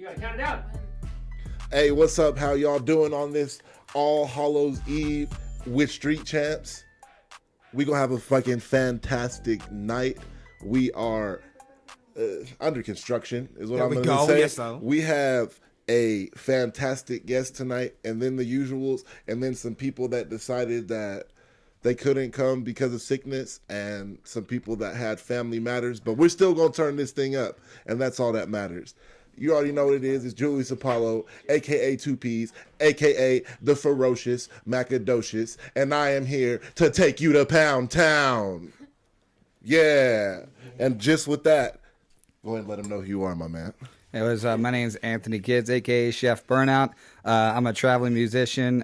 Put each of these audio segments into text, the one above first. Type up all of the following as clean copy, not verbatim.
gotta count it down. Hey, what's up? How y'all doing on this All Hallows Eve with Street Champs? We gonna have a fucking fantastic night. We are under construction, is what I'm gonna say. Yes, so. We have a fantastic guest tonight, and then the usuals, and then some people that decided that they couldn't come because of sickness, and some people that had family matters, but we're still going to turn this thing up, and that's all that matters. You already know what it is. It's Julius Apollo, a.k.a. 2Ps, a.k.a. the Ferocious Macadocious, and I am here to take you to Pound Town. Yeah. And just with that, go ahead and let them know who you are, my man. It was my name's Anthony Kids, aka Chef Burnout. I'm a traveling musician.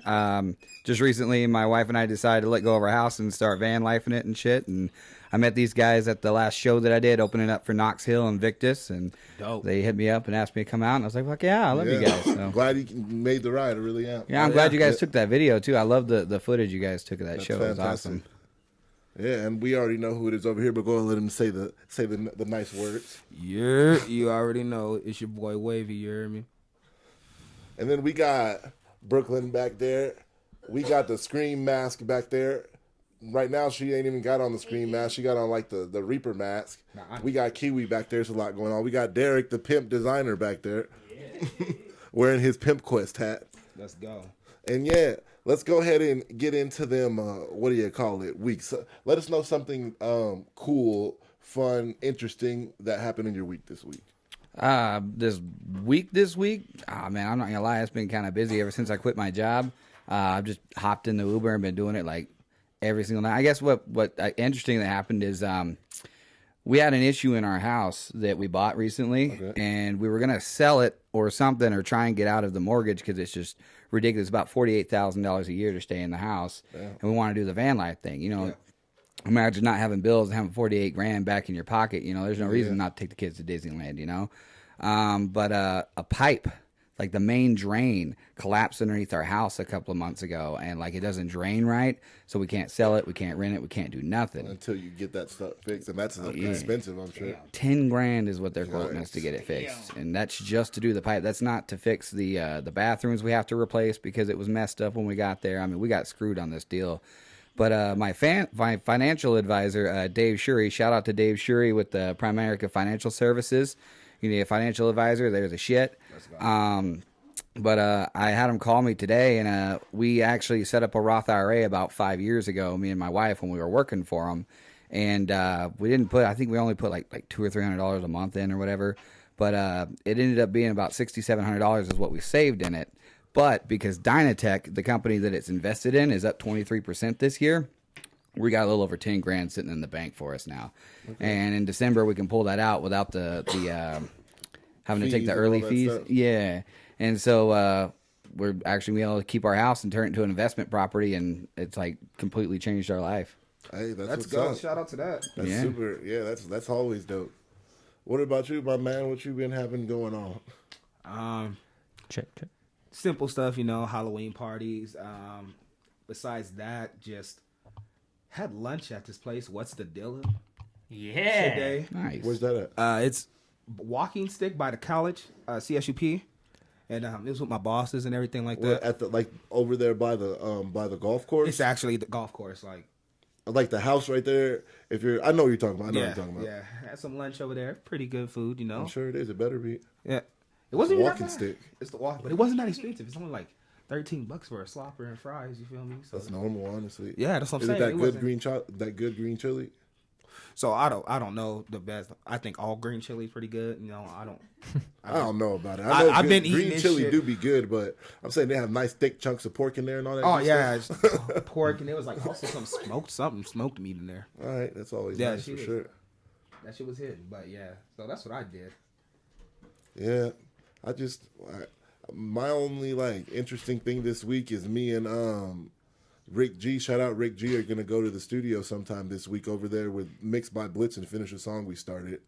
Just recently, my wife and I decided to let go of our house and start van lifing it and shit. And I met these guys at the last show that I did, opening up for Knox Hill and Victus. And Dope. They hit me up and asked me to come out. And I was like, fuck yeah, I love you guys. So. Glad you made the ride. I really am. Yeah, I'm glad you guys took that video too. I love the footage you guys took of that show. Fantastic. It was awesome. Yeah, and we already know who it is over here, but go and let him say the nice words. Yeah, you already know. It's your boy Wavy, you hear me? And then we got Brooklyn back there. We got the Scream mask back there. Right now, she ain't even got on the Scream mask. She got on, like, the Reaper mask. We got Kiwi back there. There's a lot going on. We got Deryk, the pimp designer, back there. Yeah. Wearing his Pimp Quest hat. Let's go. And, yeah, let's go ahead and get into them, what do you call it, weeks. Let us know something cool, fun, interesting that happened in your week this week. This week, oh man, I'm not gonna lie, it's been kind of busy ever since I quit my job. I've just hopped in the Uber and been doing it like every single night. I guess what interesting that happened is we had an issue in our house that we bought recently, and we were gonna sell it or something, or try and get out of the mortgage because it's just ridiculous. About $48,000 a year to stay in the house, and we want to do the van life thing. You know, imagine not having bills and having 48 grand back in your pocket. You know, there's no reason not to take the kids to Disneyland. You know, but a pipe, like the main drain, collapsed underneath our house a couple of months ago, and like it doesn't drain right, so we can't sell it, we can't rent it, we can't do nothing until you get that stuff fixed, and that's expensive, I'm sure. 10 grand is what they're quoting us to get it fixed, and that's just to do the pipe. That's not to fix the bathrooms we have to replace because it was messed up when we got there. I mean, we got screwed on this deal. But my financial advisor, Dave Shuri, shout out to Dave Shuri with the Primerica Financial Services. You need a financial advisor, there's a shit. But I had him call me today, and we actually set up a Roth IRA about 5 years ago, me and my wife, when we were working for him. And we didn't put, I think we only put like $200 or $300 a month in or whatever. But it ended up being about $6,700 is what we saved in it. But because Dynatech, the company that it's invested in, is up 23% this year, we got a little over 10 grand sitting in the bank for us now. And in December, we can pull that out without the having to take the early fees. Stuff. Yeah. And so we're actually able to keep our house and turn it into an investment property, and it's like completely changed our life. Hey, Let's go. Shout out to that. That's super. Yeah, that's always dope. What about you, my man? What you been having going on? Check. Simple stuff, you know, Halloween parties. Besides that, just had lunch at this place. What's the deal? Yeah. Today. Nice. Where's that at? It's Walking Stick by the college, CSUP, and it was with my bosses and everything like that. At the over there by the golf course. It's actually the golf course, like the house right there. I know what you're talking about. I know what you're talking about. Yeah, had some lunch over there. Pretty good food, you know. I'm sure it is. It better be. Yeah, it wasn't even Walking that bad. Stick. It's the walk, but it wasn't that expensive. It's only like $13 for a slopper and fries. You feel me? So That's normal, honestly. yeah, that's what I'm Is saying. it that good green chili? So I don't know the best. I think all green chili is pretty good. You know, I don't know about it. I know I've been eating green this chili shit. do be good, but I'm saying they have nice thick chunks of pork in there and all that. Oh good yeah, stuff. it's pork, and it was like also some smoked meat in there. All right, that's always Yeah, nice for sure. That shit was hidden, but yeah. So that's what I did. Yeah, my only interesting thing this week is me and Rick G, shout out Rick G, are gonna go to the studio sometime this week over there with Mixed by Blitz and finish a song we started.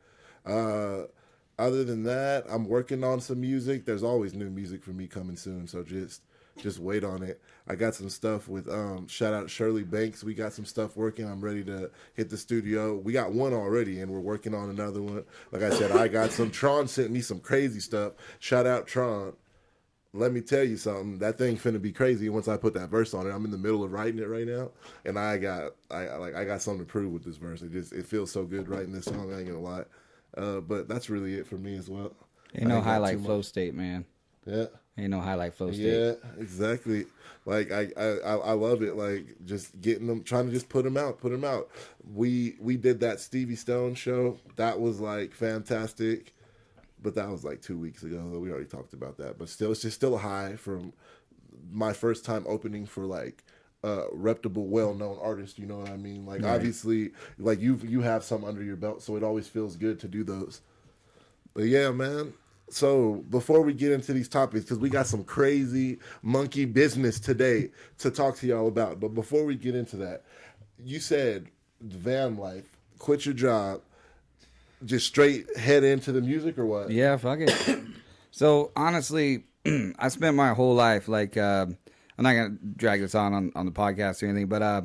Other than that, I'm working on some music. There's always new music for me coming soon, so just Just wait on it. I got some stuff with shout out Shirley Banks. We got some stuff working. I'm ready to hit the studio. We got one already, and we're working on another one. Like I said, I got some. Tron sent me some crazy stuff. Shout out Tron. Let me tell you something. That thing finna be crazy once I put that verse on it. I'm in the middle of writing it right now, and I got something to prove with this verse. It feels so good writing this song. I ain't gonna lie. But that's really it for me as well. Ain't no highlight flow state, man. Yeah. Ain't no highlight flow state. Yeah, exactly. Like I love it. Like just getting them, trying to just put them out. We did that Stevie Stone show. That was like fantastic. But that was like 2 weeks ago. We already talked about that. But still, it's just still a high from my first time opening for like reputable, well-known artists. You know what I mean? Like obviously, like you have some under your belt, so it always feels good to do those. But yeah, man. So before we get into these topics, because we got some crazy monkey business today to talk to y'all about. But before we get into that, you said van life, quit your job, just straight head into the music or what? Yeah, fuck it. So honestly, I spent my whole life like I'm not gonna drag this on the podcast or anything, but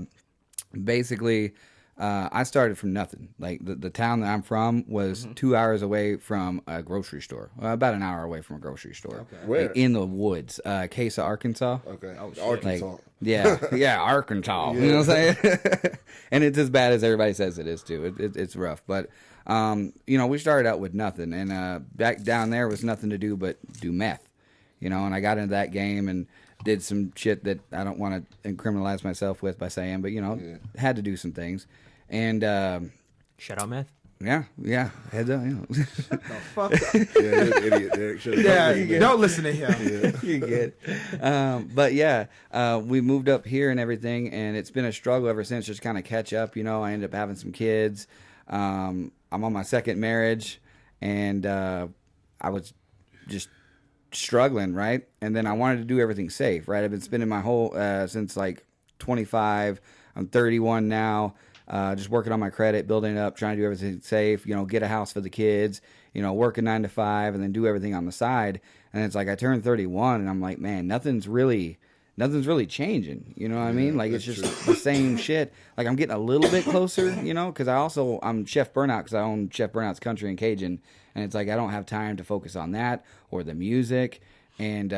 basically. I started from nothing. Like the town that I'm from was 2 hours away from a grocery store. About an hour away from a grocery store. Okay. Where? Like in the woods. Case of Arkansas. Okay. Arkansas. Like, yeah, Arkansas. Yeah. You know what I'm saying? And it's as bad as everybody says it is too. It's rough. But we started out with nothing, and back down there was nothing to do but do meth. And I got into that game and did some shit that I don't want to criminalize myself with by saying, but had to do some things. And shout out meth. Yeah, heads up. Shut the fuck up. Yeah, you're an idiot, Deryk. Shut up. Don't listen to him. Yeah. You get. But yeah, we moved up here and everything, and it's been a struggle ever since. Just kind of catch up. I ended up having some kids. I'm on my second marriage, and I was just struggling, right? And then I wanted to do everything safe, right? I've been spending my whole since like 25. I'm 31 now. Just working on my credit, building it up, trying to do everything safe, get a house for the kids, working 9 to 5 and then do everything on the side. And it's like I turned 31 and I'm like, man, nothing's really changing. You know what I mean? Like it's just the same shit. Like I'm getting a little bit closer, because I'm Chef Burnout because I own Chef Burnout's Country and Cajun. And it's like I don't have time to focus on that or the music. And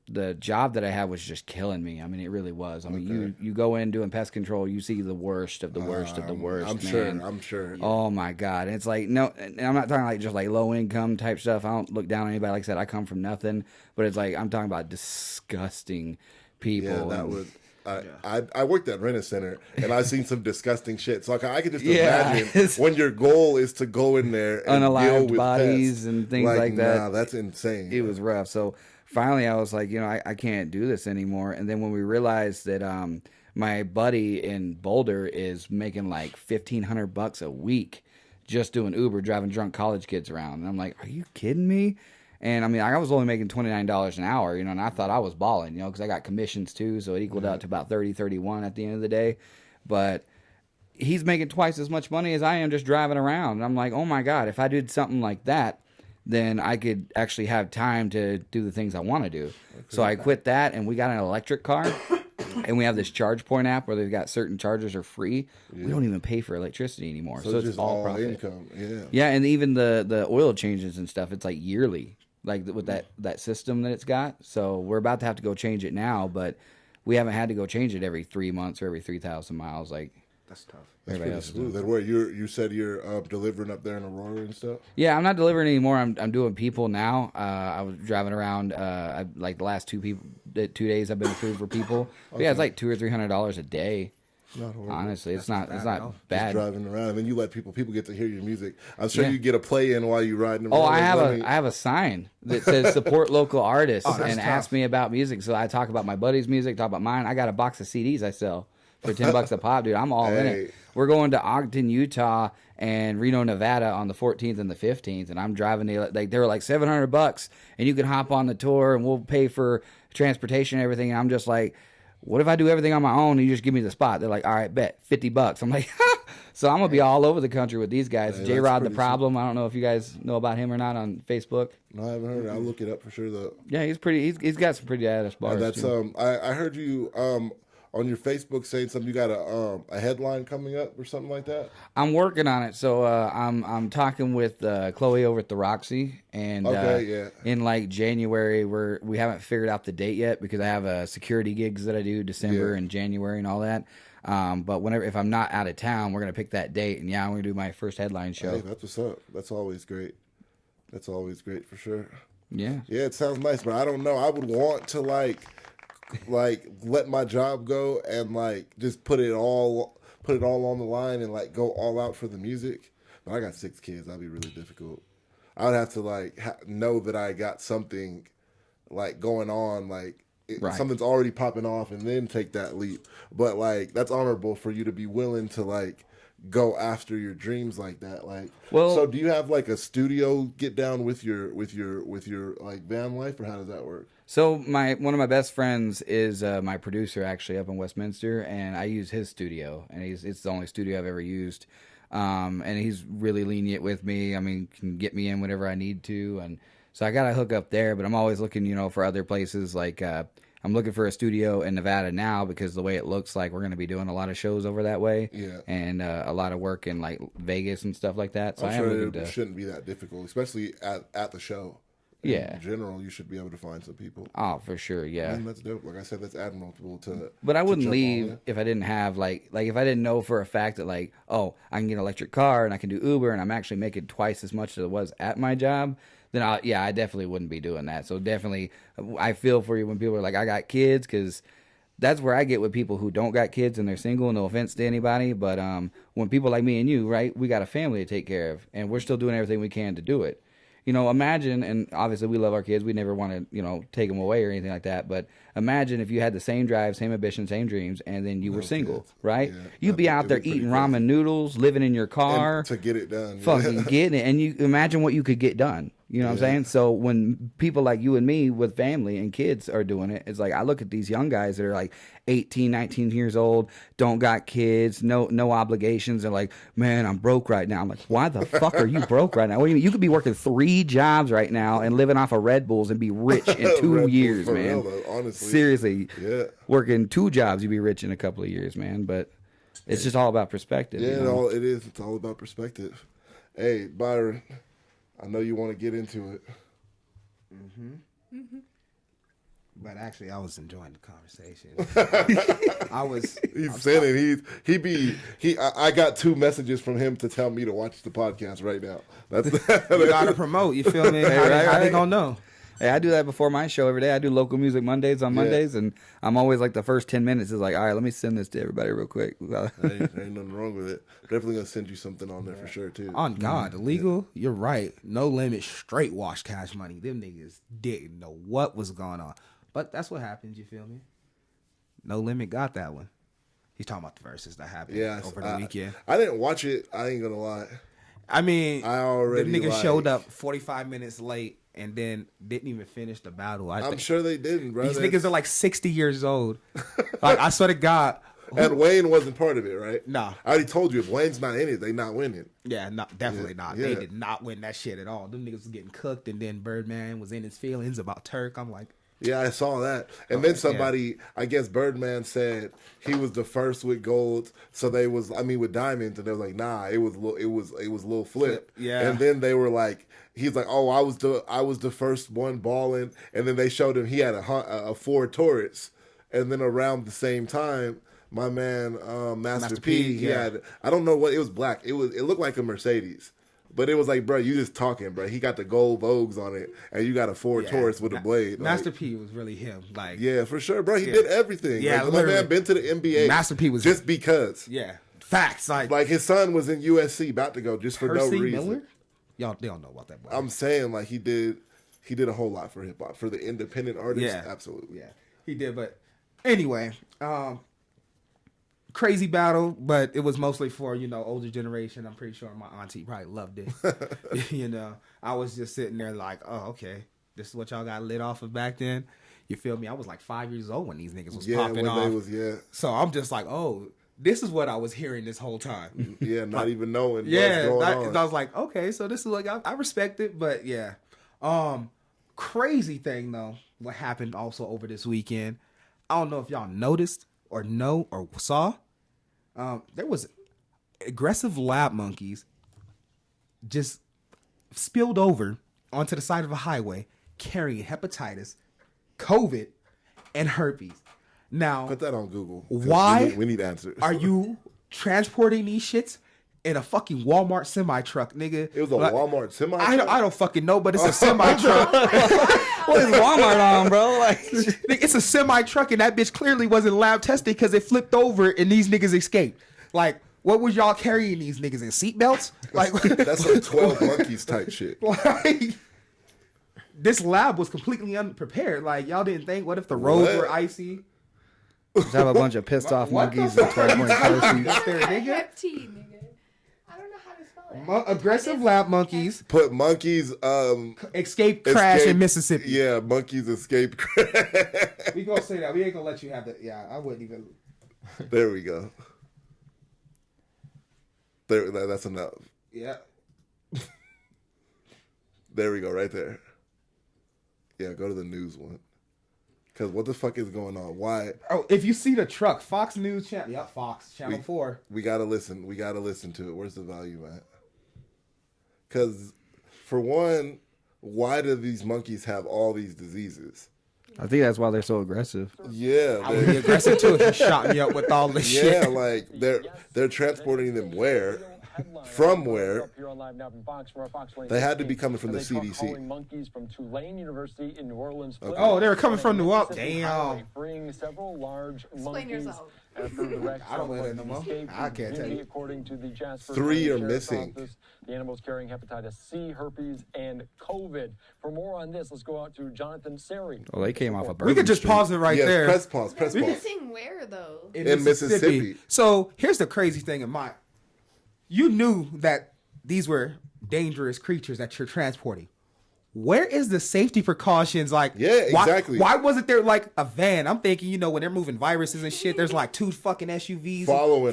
the job that I had was just killing me. I mean, it really was. I mean, you go in doing pest control, you see the worst of the worst of the worst. I'm sure. Oh my God. And it's like, no, and I'm not talking like just like low income type stuff. I don't look down on anybody. Like I said, I come from nothing, but it's like, I'm talking about disgusting people. Yeah, that would. I worked at Rent a Center and I've seen some disgusting shit. So I could just imagine when your goal is to go in there and deal with bodies pests, and things like that. Nah, that's insane. It was rough. So finally, I was like, I can't do this anymore. And then when we realized that my buddy in Boulder is making like $1,500 a week just doing Uber, driving drunk college kids around. And I'm like, are you kidding me? And I mean, I was only making $29 an hour, and I thought I was balling, because I got commissions too. So it equaled out to about 30, 31 at the end of the day. But he's making twice as much money as I am just driving around. And I'm like, oh my God, if I did something like that, then I could actually have time to do the things I want to do. Okay. So I quit that, and we got an electric car, and we have this charge point app where they've got certain chargers are free. Yeah. We don't even pay for electricity anymore. So it's just all profit. Income. Yeah, and even the oil changes and stuff, it's like yearly, like with that system that it's got. So we're about to have to go change it now, but we haven't had to go change it every 3 months or every 3,000 miles. Like, that's tough. That's pretty smooth. And where you said you're delivering up there in Aurora and stuff? Yeah, I'm not delivering anymore. I'm doing people now. I was driving around like the last 2 days I've been approved for people. But yeah, it's like $200 or $300 a day. Not horrible. Honestly, it's not bad. Just driving around, and then you let people get to hear your music. I'm sure you get a play in while you riding around. Oh, I have a sign that says support local artists and ask me about music. So I talk about my buddy's music, talk about mine. I got a box of CDs I sell for $10 a pop, dude. I'm all in it. We're going to Ogden, Utah, and Reno, Nevada on the 14th and the 15th, and I'm driving they were like $700, and you can hop on the tour, and we'll pay for transportation and everything. And I'm just like, what if I do everything on my own and you just give me the spot? They're like, all right, bet $50. I'm like, So I'm gonna be all over the country with these guys. Hey, J-Rod the pretty Problem. I don't know if you guys know about him or not on Facebook. No, I haven't heard it. I'll look it up for sure though. Yeah, he's pretty. He's got some pretty badass bars. That's too. I heard you on your Facebook saying something. You got a headline coming up or something like that. I'm working on it. So I'm talking with Chloe over at the Roxy, and in like January we haven't figured out the date yet because I have security gigs that I do December and January and all that. But if I'm not out of town, we're gonna pick that date, and I'm gonna do my first headline show. Hey, that's what's up. That's always great. That's always great for sure. Yeah. Yeah, it sounds nice, but I don't know. I would want to like let my job go and like just put it all on the line and like go all out for the music. But I got 6 kids. That'd be really difficult. I would have to like know that I got something like going on, like something's already popping off, and then take that leap. But like that's honorable for you to be willing to like go after your dreams like that. Like, so do you have like a studio get down with your like van life, or how does that work? So one of my best friends is my producer actually up in Westminster, and I use his studio, and it's the only studio I've ever used. And he's really lenient with me. I mean, can get me in whenever I need to, and so I got to hook up there. But I'm always looking, for other places. Like I'm looking for a studio in Nevada now because the way it looks like we're going to be doing a lot of shows over that way, and a lot of work in like Vegas and stuff like that. So I'm sure it shouldn't be that difficult, especially at the show. Yeah. In general, you should be able to find some people. Oh, for sure, yeah. And that's dope. Like I said, that's admirable to. But I wouldn't leave if I didn't have like if I didn't know for a fact that like, oh, I can get an electric car and I can do Uber and I'm actually making twice as much as it was at my job. Then I definitely wouldn't be doing that. So definitely, I feel for you when people are like, I got kids, because that's where I get with people who don't got kids and they're single. No offense to anybody, but when people like me and you, right, we got a family to take care of, and we're still doing everything we can to do it. Imagine, and obviously we love our kids. We never want to, take them away or anything like that. But imagine if you had the same drive, same ambition, same dreams, and then you were single, right? Yeah, you'd be out there eating ramen noodles, living in your car. And to get it done. Fucking getting it. And you imagine what you could get done. You know what I'm saying? So when people like you and me with family and kids are doing it, it's like I look at these young guys that are like 18, 19 years old, don't got kids, no obligations. They're like, man, I'm broke right now. I'm like, why the fuck are you broke right now? What do you mean? You could be working 3 jobs right now and living off of Red Bulls and be rich in 2 years, man. Real, honestly. Seriously. Yeah. Working 2 jobs, you'd be rich in a couple of years, man. But it's just all about perspective. Yeah, it is. It's all about perspective. Hey, Byron, I know you want to get into it. But actually, I was enjoying the conversation. He's saying it. I got 2 messages from him to tell me to watch the podcast right now. You gotta promote. You feel me? How they gonna know? Hey, I do that before my show every day. I do local music Mondays on Mondays, and I'm always like the first 10 minutes is like, all right, let me send this to everybody real quick. Ain't nothing wrong with it. Definitely gonna send you something on there for sure too. On God, illegal. You're right. No Limit, straight wash Cash Money. Them niggas didn't know what was going on, but that's what happens. You feel me? No Limit got that one. He's talking about the verses that happened over the weekend. I didn't watch it. I ain't gonna lie. I mean, I already the niggas showed up 45 minutes late and then didn't even finish the battle. I'm sure they didn't, bro. These niggas are like 60 years old. Like, I swear to God. And Wayne wasn't part of it, right? Nah. I already told you, if Wayne's not in it, they not winning. Yeah, definitely not. Yeah. They did not win that shit at all. Them niggas was getting cooked, and then Birdman was in his feelings about Turk. I'm like... Yeah, I saw that. And then somebody, I guess Birdman said he was the first with golds, so they was, with diamonds, and they was like, nah, it was Lil Flip. Yeah. And then they were like, he's like, oh, I was the first one balling, and then they showed him he had a Ford Taurus, and then around the same time, my man Master P, he had, I don't know what, it was black. It looked like a Mercedes. But it was like, bro, you just talking, bro. He got the gold Vogues on it, and you got a Ford Taurus with a blade. Master P was really him. Like, yeah, for sure, bro. He did everything. Yeah, like, my man been to the NBA. Master P was just because. Yeah, facts. Like his son was in USC, about to go just for no reason. Miller? Y'all, they don't know about that boy. I'm saying, like, he did a whole lot for hip hop, for the independent artists. Yeah, absolutely. Yeah, he did. But anyway, crazy battle, but it was mostly for, older generation. I'm pretty sure my auntie probably loved it. I was just sitting there like, oh, okay, this is what y'all got lit off of back then. You feel me? I was like 5 years old when these niggas was popping off. So I'm just like, oh, this is what I was hearing this whole time. Yeah, not even knowing Yeah, what's going on. I was like, okay, so this is like I respect it, but yeah. Crazy thing though, what happened also over this weekend. I don't know if y'all noticed or know or saw. There was aggressive lab monkeys just spilled over onto the side of a highway carrying hepatitis, COVID, and herpes. Now, Put that on Google. Why we need answers. are you transporting these shits in a fucking Walmart semi truck, nigga? It was a Walmart semi. I don't fucking know, but it's a semi truck. What is Walmart on, bro? Like, It's a semi truck, and that bitch clearly wasn't lab tested because it flipped over and these niggas escaped. Like, what was y'all carrying these niggas in seatbelts? Like, That's some 12 monkeys type shit. like, this lab was completely unprepared. Like, y'all didn't think, what if the roads were icy? just have a bunch of pissed off What the monkeys and 12 point fuck? proceeds. Up there, nigga. Hep T, nigga. I don't know how to spell it. Aggressive lab monkeys Put monkeys escape crash escape- in Mississippi. Yeah, monkeys escape. We gonna say that. We ain't gonna let you have that. Yeah, I wouldn't even. There we go. That's enough. Yeah. There we go, right there. Yeah, go to the news one. Because what the fuck is going on? Why? Oh, if you see the truck, Fox News channel. Yep, Fox Channel 4. We gotta listen. We gotta listen to it. Where's the value at? Because, for one, why do these monkeys have all these diseases? I think that's why they're so aggressive. Yeah, I would be aggressive too if you shot me up with all this yeah, shit. like they're transporting them where? From where? They had to be coming from the CDC. Monkeys from Tulane University in New Orleans. Okay. Oh, they were coming from New Orleans. Damn. Freeing several large Explain monkeys yourself. after the wreck. I don't believe it no more. I can't tell you. According to the Jasper 3 are County Sheriff's missing. Office, the animals carrying hepatitis C, herpes, and COVID. For more on this, let's go out to Jonathan Seri. Well, they came off a We could just pause it right Yes, there. press pause, press pause. Missing where though? In Mississippi. So here's the crazy thing in my. You knew that these were dangerous creatures that you're transporting. Where is the safety precautions? Like, Yeah, exactly. Why wasn't there like a van? I'm thinking, when they're moving viruses and shit, there's like 2 fucking SUVs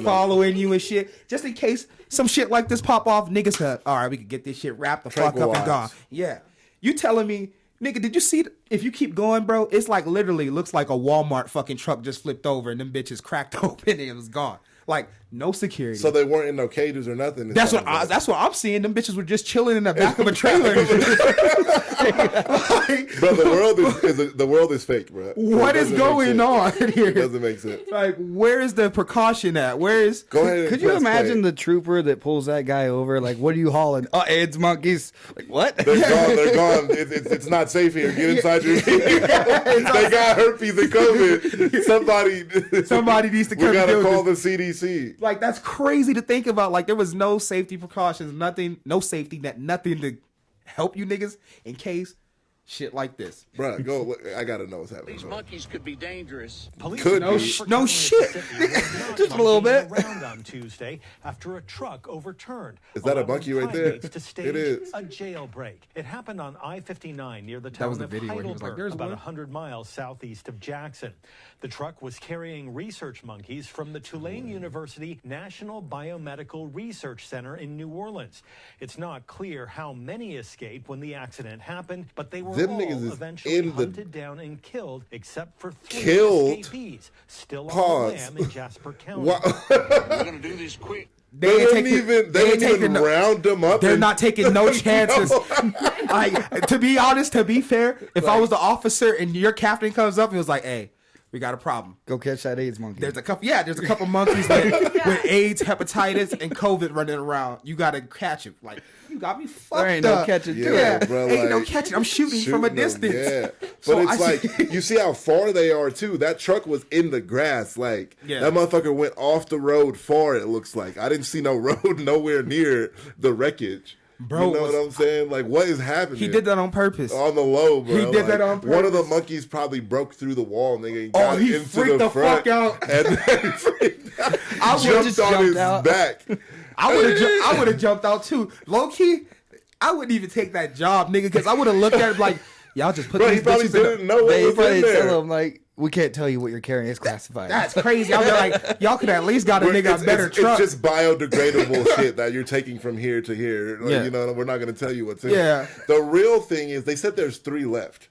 Following you and shit, just in case some shit like this pop off. Niggas said, all right, we could get this shit wrapped the fuck up and gone. Tranquilized. Yeah, you telling me, nigga? Did you see? If you keep going, bro, it's like literally looks like a Walmart fucking truck just flipped over and them bitches cracked open and it was gone. Like, no security. So they weren't in no cages or nothing. That's what I'm seeing. Them bitches were just chilling in the back of a trailer. Bro, the world is fake, bro. What is going on It here? doesn't make sense. Like, where is the precaution at? Where is? Go ahead. And Could you press imagine play. the trooper that pulls that guy over? Like, what are you hauling? Oh, AIDS monkeys. Like, what? They're gone. They're gone. It's not safe here. Get inside your vehicle. They got herpes and COVID. Somebody needs to We come and gotta do call this. the CDC. Like, that's crazy to think about. Like, there was no safety precautions, nothing, no safety net, nothing to help you niggas in case shit like this. Bro, go. Look, I gotta know what's happening. These bro. monkeys could be dangerous. Could No, be. no shit. Just a little bit. Around on Tuesday after a truck overturned. Is that a allowing monkey right there? primates To stage It is. a jailbreak. It happened on I-59 near the That town was the of video where he was like, Heidelberg, "There's about one." 100 miles southeast of Jackson. The truck was carrying research monkeys from the Tulane University National Biomedical Research Center in New Orleans. It's not clear how many escaped when the accident happened, but they were Them all niggas is eventually in the- hunted down and killed, except for 3 Killed? escapees still Pause. on the lam in Jasper County. We're gonna do this quick. They didn't even round them up. They're and- not taking no chances. Like, to be honest, to be fair, if I was the officer and your captain comes up and was like, "Hey, we got a problem. Go catch that AIDS monkey. There's a couple monkeys with AIDS, hepatitis, and COVID running around. You gotta catch it. Like, you got me fucked There ain't no up. catching. Yeah, Yeah. bro. Ain't no like, catching. I'm shooting from a shooting them, distance. Yeah, but So it's I like see- you see how far they are too. That truck was in the grass. Like Yeah. that motherfucker went off the road far. It looks like I didn't see no road nowhere near the wreckage. Bro, you know what I'm saying? Like, what is happening? He did that on purpose. on the low, bro. He did that on One of the purpose. monkeys probably broke through the wall, nigga. And got he into freaked the front, fuck out. and then freaked out. I would've jumped just on jumped his out. back. I would have jumped out too. Low key, I wouldn't even take that job, nigga, because I would have looked at it like, y'all just put Bro, he these probably bitches in didn't know what They was probably in there. tell him like, we can't tell you what you're carrying. It's classified. That's crazy. I'm like, y'all could at least got a nigga a better truck. It's just biodegradable shit that you're taking from here to here. Like, Yeah. You know, we're not going to tell you what's in Yeah. it. The real thing is, they said there's 3 left.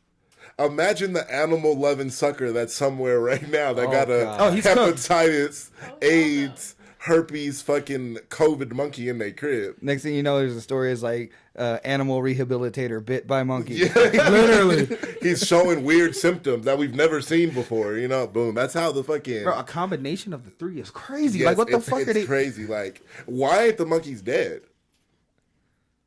Imagine the animal-loving sucker that's somewhere right now that got a God. He's cooked. hepatitis, AIDS, herpes, fucking COVID monkey in their crib. Next thing you know, there's a story is like animal rehabilitator bit by monkey. Yeah. Literally. He's showing weird symptoms that we've never seen before. You know, boom. That's how the fucking... Bro, a combination of the 3 is crazy. Yes, like, what the fuck are it's they? crazy. Like, why ain't the monkeys dead?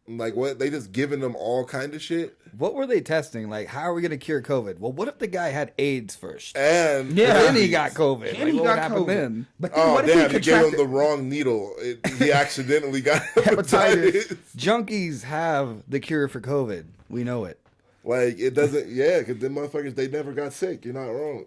Like, what? They just giving them all kind of shit? What were they testing? Like, how are we going to cure COVID? Well, what if the guy had AIDS first? And Yeah. Then he got COVID. And Like, he what got would happen COVID. then? But then oh what if damn, he you gave him contracted? the wrong needle. He accidentally got Hepatitis. hepatitis. Junkies have the cure for COVID. We know it. Like, it doesn't, yeah, because them motherfuckers, they never got sick. You're not wrong.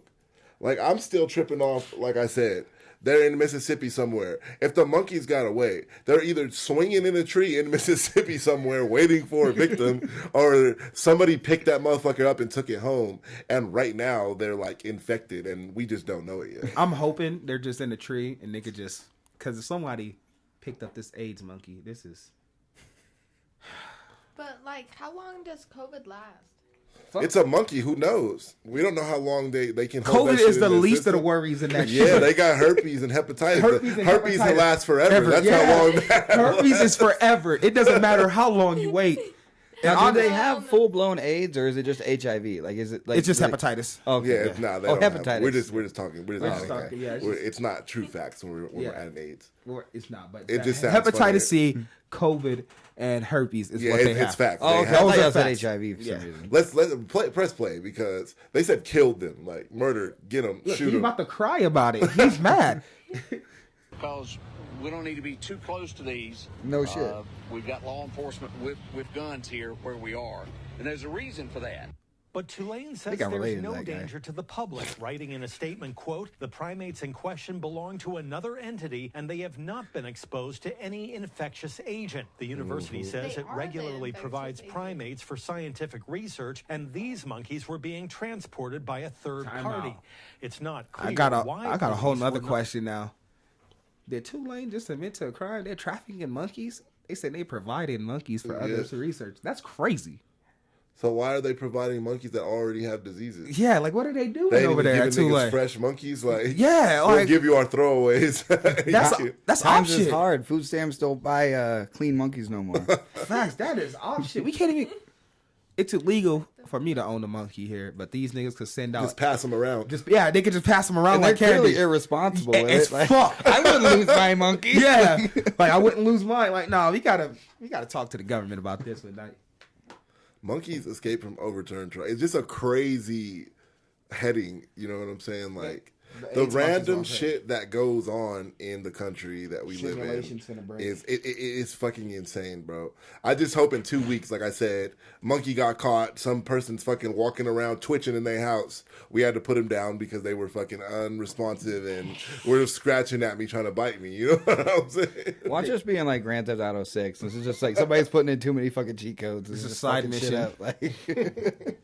Like, I'm still tripping off, like I said. They're in Mississippi somewhere. If the monkeys got away, they're either swinging in a tree in Mississippi somewhere waiting for a victim, or somebody picked that motherfucker up and took it home. And right now, they're, like, infected, and we just don't know it yet. I'm hoping they're just in the tree and they could just, because if somebody picked up this AIDS monkey, this is. But like, how long does COVID last? It's a monkey. Who knows? We don't know how long they can hold that COVID shit is in the their least of the system. worries in that Yeah, shit. they got herpes and hepatitis. Herpes and Herpes hepatitis. will last forever. That's Yeah. how long that Herpes is forever. It doesn't matter how long you wait. And Now, on do they the- have full blown AIDS or is it just HIV? Like, is it like it's just like, hepatitis. Okay. Yeah, it's not. They Oh, don't have- hepatitis. we're just talking. We're just just talking. talking, yeah, it's It's not true facts when we're Yeah. adding AIDS. Or it's not, but It just sounds hepatitis funny. C, COVID, and herpes is Yeah, what they it's have. facts. Oh, They okay. have- I thought Those you are said facts. HIV for Yeah. some reason. Let's press play because they said killed them, like murder, get them, Look, shoot he's them. about to cry about it. He's mad. Because we don't need to be too close to these. No shit. We've got law enforcement with guns here where we are. And there's a reason for that. But Tulane says think I'm there's related to no that guy. danger to the public, writing in a statement, quote, the primates in question belong to another entity and they have not been exposed to any infectious agent. The university says They it are the regularly infectious provides agent. primates for scientific research, and these monkeys were being transported by a third Time party. out. It's not clear I got why a whole police nother were not- question now. Did Tulane just admit to a crime? They're trafficking monkeys? They said they provided monkeys for others to research. That's crazy. So why are they providing monkeys that already have diseases? Yeah, like what are they doing They ain't over even there at giving niggas Tulane? fresh monkeys. Like, Yeah, we'll like give you our throwaways. that's off Times is shit. hard. Food stamps don't buy clean monkeys no more. Facts, that is off shit. We can't even. It's illegal for me to own a monkey here, but these niggas could send out. Just pass them around. Yeah, they could just pass them around And they're like candy. clearly irresponsible with It's it. Like, fuck. I wouldn't lose my monkey. Yeah, like I wouldn't lose mine. Like, no, we gotta talk to the government about this one night. Monkeys escape from overturned trial. It's just a crazy heading. You know what I'm saying? Like the AIDS monkeys random on shit that goes on in the country that we live Simulations in finna break. is fucking insane, bro. I just hope in 2 weeks, like I said, monkey got caught. Some person's fucking walking around twitching in their house. We had to put him down because they were fucking unresponsive and were just scratching at me trying to bite me. You know what I'm saying? Watch us being like Grand Theft Auto 6. This is just like somebody's putting in too many fucking cheat codes. This is a just side fucking shit mission. up. Like,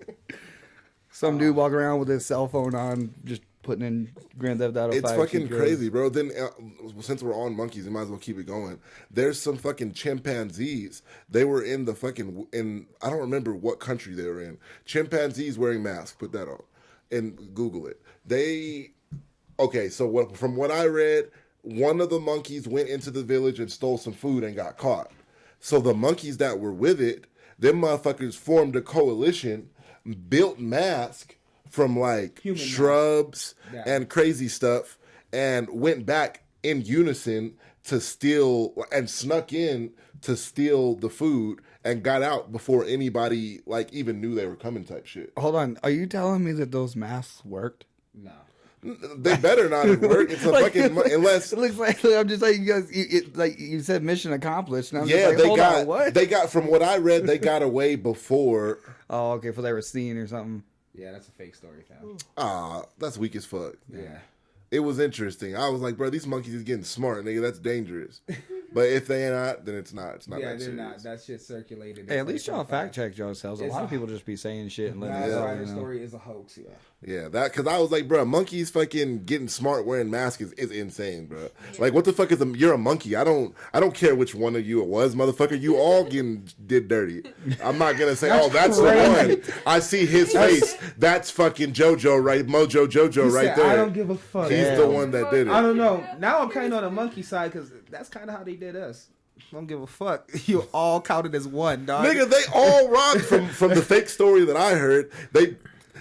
some dude walking around with his cell phone on, just putting in Grand Theft Auto 5. It's fucking cheat codes. crazy, bro. Then, since we're on monkeys, we might as well keep it going. There's some fucking chimpanzees. They were in the fucking I don't remember what country they were in. Chimpanzees wearing masks. Put that on and Google it. From what I read, one of the monkeys went into the village and stole some food and got caught. So the monkeys that were with it, them motherfuckers formed a coalition, built masks from like Human shrubs Yeah. and crazy stuff, and went back in unison to steal and snuck in to steal the food and got out before anybody like even knew they were coming type shit. Hold on. Are you telling me that those masks worked? No. They better not have worked. It's a fucking unless It looks like I'm just like you guys. Like you said, mission accomplished. And I'm just yeah, like, hold on, what? they got from what I read, they got away before. Oh, okay. For they were seen or something. Yeah, that's a fake story, fam. That's weak as fuck. Yeah. It was interesting. I was like, bro, these monkeys is getting smart, nigga. That's dangerous. But if they not, then it's not. It's not. Yeah, that they're serious. not. That shit circulated. Hey, at least y'all fact check yourselves. A lot of people just be saying shit and letting it That's go. why You the know? story is a hoax. Yeah. Yeah, that because I was like, bro, monkeys fucking getting smart wearing masks is insane, bro. Like, what the fuck is you're a monkey? I don't care which one of you it was, motherfucker. You all did dirty. I'm not gonna say, that's the one. I see his face. That's fucking JoJo, right? Mojo JoJo, right said, there. I don't give a fuck. He's the one that did it. I don't know. Now I'm kind of on the monkey side because that's kind of how they did us. Don't give a fuck. You all counted as one, dog. Nigga, they all robbed from the fake story that I heard.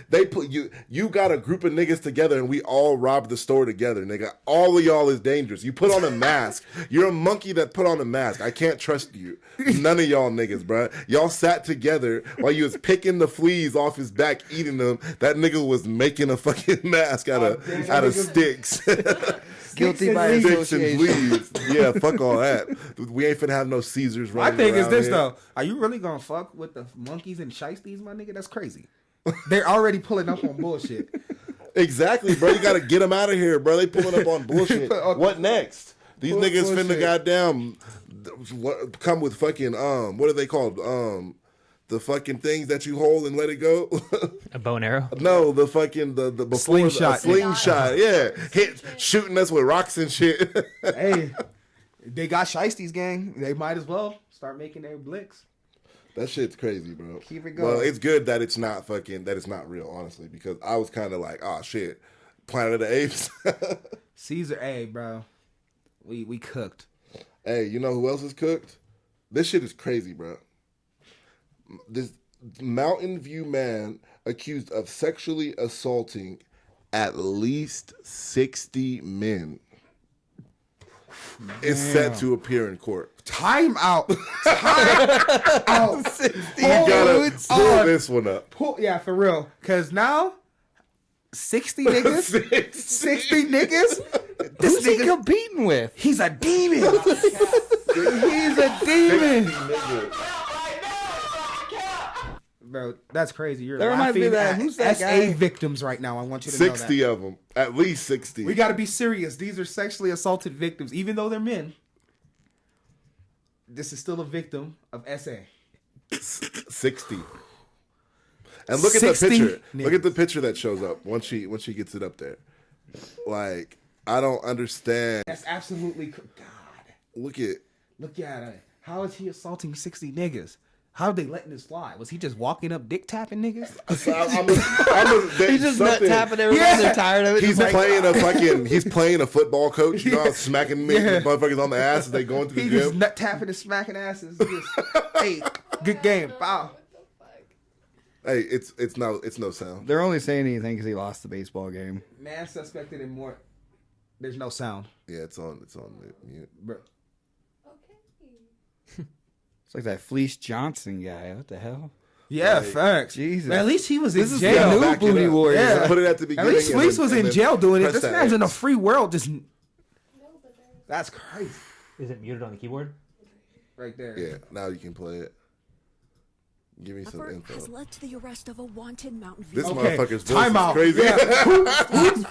They put you got a group of niggas together and we all robbed the store together, nigga. All of y'all is dangerous. You put on a mask. You're a monkey that put on a mask. I can't trust you. None of y'all niggas, bro. Y'all sat together while you was picking the fleas off his back, eating them. That nigga was making a fucking mask out of sticks. Guilty by Sticks and association. fleas. Yeah, fuck all that. We ain't finna have no Caesars My running thing is around this here. though: are you really gonna fuck with the monkeys and shiesties, my nigga? That's crazy. They're already pulling up on bullshit. Exactly, bro. You gotta get them out of here, bro. They pulling up on bullshit. What next? These niggas finna goddamn come with fucking what are they called? The fucking things that you hold and let it go. A bow and arrow? No, the fucking the before slingshot. slingshot. Yeah, shooting us with rocks and shit. Hey, they got shiesties, gang. They might as well start making their blicks. That shit's crazy, bro. Keep it going. Well, it's good that it's not real, honestly, because I was kind of like, oh shit, Planet of the Apes. Caesar, hey, bro, we cooked. Hey, you know who else is cooked? This shit is crazy, bro. This Mountain View man accused of sexually assaulting at least 60 men is set to appear in court. Time out. Time out. You gotta pull this one up. Yeah, for real. Cause now 60 niggas? 60 niggas? Who's he competing with? He's a demon. He's a demon. Bro, that's crazy. You're That reminds me of laughing that- at who's that SA guy? victims right now. I want you to know 60 that. of them. At least 60. We got to be serious. These are sexually assaulted victims. Even though they're men, this is still a victim of SA. 60. And look at the 60 picture. niggas. Look at the picture that shows up once she gets it up there. Like, I don't understand. That's absolutely... God. Look at it. How is he assaulting 60 niggas? How are they letting this fly? Was he just walking up dick tapping niggas? He's just nut tapping everybody. They're tired of it. He's Just like, he's playing a football coach. You know, how smacking motherfuckers on the ass as they go into the He gym. just nut tapping and smacking asses. Just, hey, good game. Wow. Hey, it's no sound. they're only saying anything because he lost the baseball game. Man suspected in more. There's no sound. Yeah, it's on mute. Bro. It's like that Fleece Johnson guy. What the hell? Yeah, Like, facts. Jesus. Man, at least he was in This is jail. the new Back it booty up. warrior. Yeah. Put it at the At beginning. least and Fleece then- was and in then jail doing it. press This that man's in a X. free world. Just that's crazy. Is it muted on the keyboard? Right there. Yeah, now you can play it. Give me some Effort info. has led to the arrest of a wanted Mountain View. This Okay, motherfucker's voice time is out. crazy. Yeah.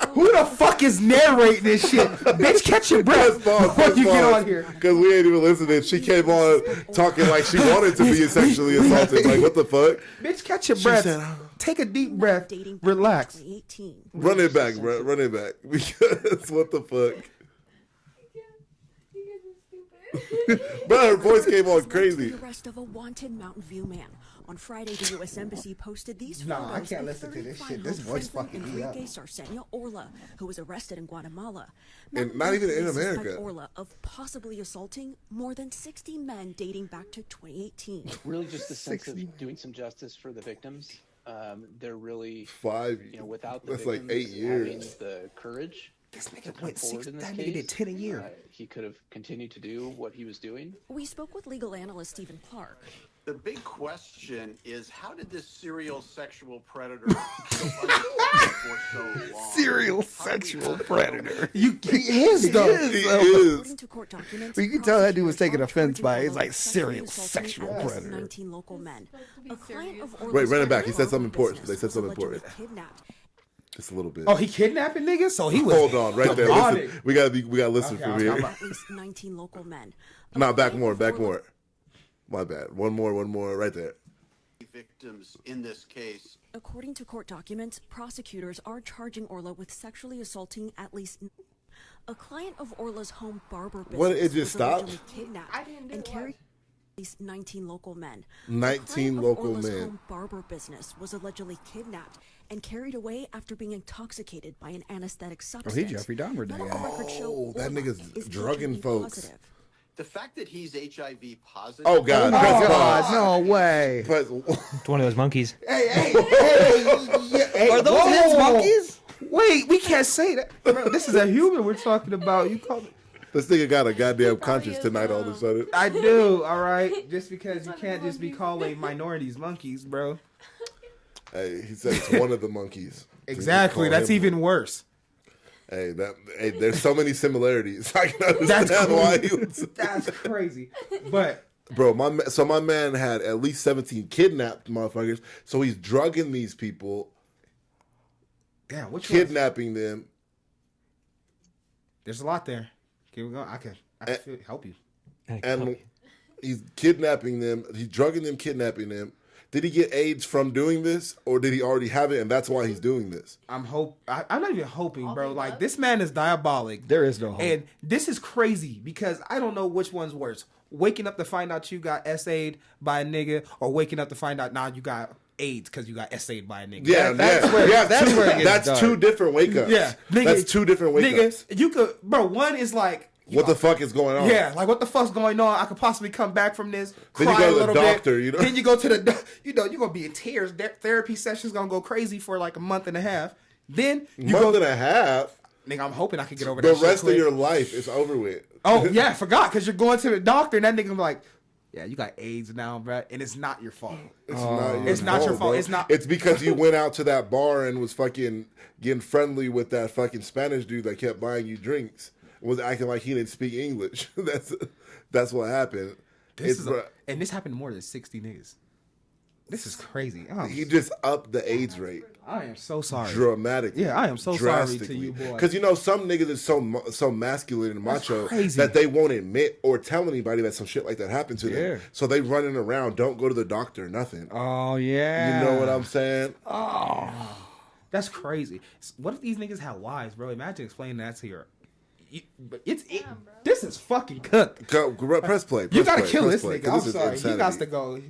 Who the fuck is narrating this shit? Bitch, catch your breath before you get on here. Because we ain't even listening. She came on talking like she wanted to be sexually assaulted. Like, what the fuck? Bitch, catch your breath. Take a deep breath. Dating back to Relax. 2018. Run it back, bro. Run it back. Because what the fuck? Bro, her voice came on crazy. The arrest of a wanted Mountain View man. On Friday, the U.S. Embassy posted these Nah, I photos can't of listen to this shit. 35-year-old This voice Franklin fucking me up. Enrique Sarceña Orla, who was arrested in Guatemala. And Mountain not View even in police suspect America. Orla of possibly assaulting more than 60 men dating back to 2018. Really just the sense of doing some justice for the victims. They're really, 5 without the That's like victims 8 years. having the courage This to nigga come went forward 6. in this That case, nigga did 10 a year. he could have continued to do what he was doing. We spoke with legal analyst Stephen Clark. The big question is, how did this serial sexual predator go undetected for so long? Serial How did we sexual not predator. He is though. He is. According to court documents, But you can tell that dude was taking prosecutors offense by it. are He's like, charging Orla serial with sexually sexual assaulting predator. 19 local men. A client of Wait, run it back. He Orla's said something important. business They said something was allegedly important. kidnapped. just a little bit. Oh, he kidnapping niggas? So he was. Hold on, right there. demonic. Listen, we gotta listen Okay, from okay, here. I'm At least 19 local men. No, back more. My bad. One more, right there. Victims in this case. According to court documents, prosecutors are charging Orla with sexually assaulting at least a client of Orla's home barber business. What, it just was stopped? allegedly kidnapped I didn't do and it. carried at least 19 local men. 19 A client of local Orla's men. home barber business was allegedly kidnapped and carried away after being intoxicated by an anesthetic substance. Jeffrey Dahmer did Medical that. records show Oh, that Orla nigga's is drugging HIV folks. positive. The fact that he's HIV positive. Oh God! Oh, press God, pause. no way. Press- It's one of those monkeys. Hey, Are those his monkeys? Wait, we can't say that. Bro, this is a human we're talking about. You call it. This nigga got a goddamn conscience tonight. All of a sudden. I do, all right. Just because you can't just be calling minorities monkeys, bro. Hey, he said it's one of the monkeys. Exactly. Call That's him- even worse. Hey, there's so many similarities. I can That's understand why crazy. he was. That's crazy. But Bro, my man had at least 17 kidnapped motherfuckers. So he's drugging these people, damn, which one? kidnapping them. There's a lot there. Here we go. I can help you. And he's kidnapping them. He's drugging them, kidnapping them. Did he get AIDS from doing this, or did he already have it, and that's why he's doing this? I'm not even hoping, bro. Like, this man is diabolic. There is no hope. And this is crazy because I don't know which one's worse. Waking up to find out you got SA'd by a nigga, or waking up to find out now you got AIDS because you got SA'd by a nigga. That's where it gets dark. Two different wake ups. Yeah, nigga, that's two different wake ups. You could, bro. One is like, what the fuck is going on? yeah, like what the fuck's going on? I could possibly come back from this. Then you cry go to a the little doctor, bit. you know? Then you go to the, you're gonna be in tears. Therapy session's gonna go crazy for like a month and a half. Then you month and a half. Nigga, I'm hoping I can get over the that. rest of your life is over with. Oh yeah, I forgot because you're going to the doctor and that nigga be like, yeah, you got AIDS now, bro, and it's not your fault. It's not your fault. Bro. It's not. It's because you went out to that bar and was fucking getting friendly with that fucking Spanish dude that kept buying you drinks. Was acting like he didn't speak English. That's what happened. And this happened to more than 60 niggas. This is crazy. He just upped the AIDS rate. I am so sorry. Dramatically. Yeah, I am so sorry to you, boy. Because some niggas is so masculine and macho crazy. that they won't admit or tell anybody that some shit like that happened to them. So they running around, don't go to the doctor, nothing. Oh yeah. You know what I'm saying? Oh, that's crazy. What if these niggas had wives, bro? Imagine explaining that to your. This is fucking cooked. Press play. You gotta kill this nigga. I'm sorry. He got to go.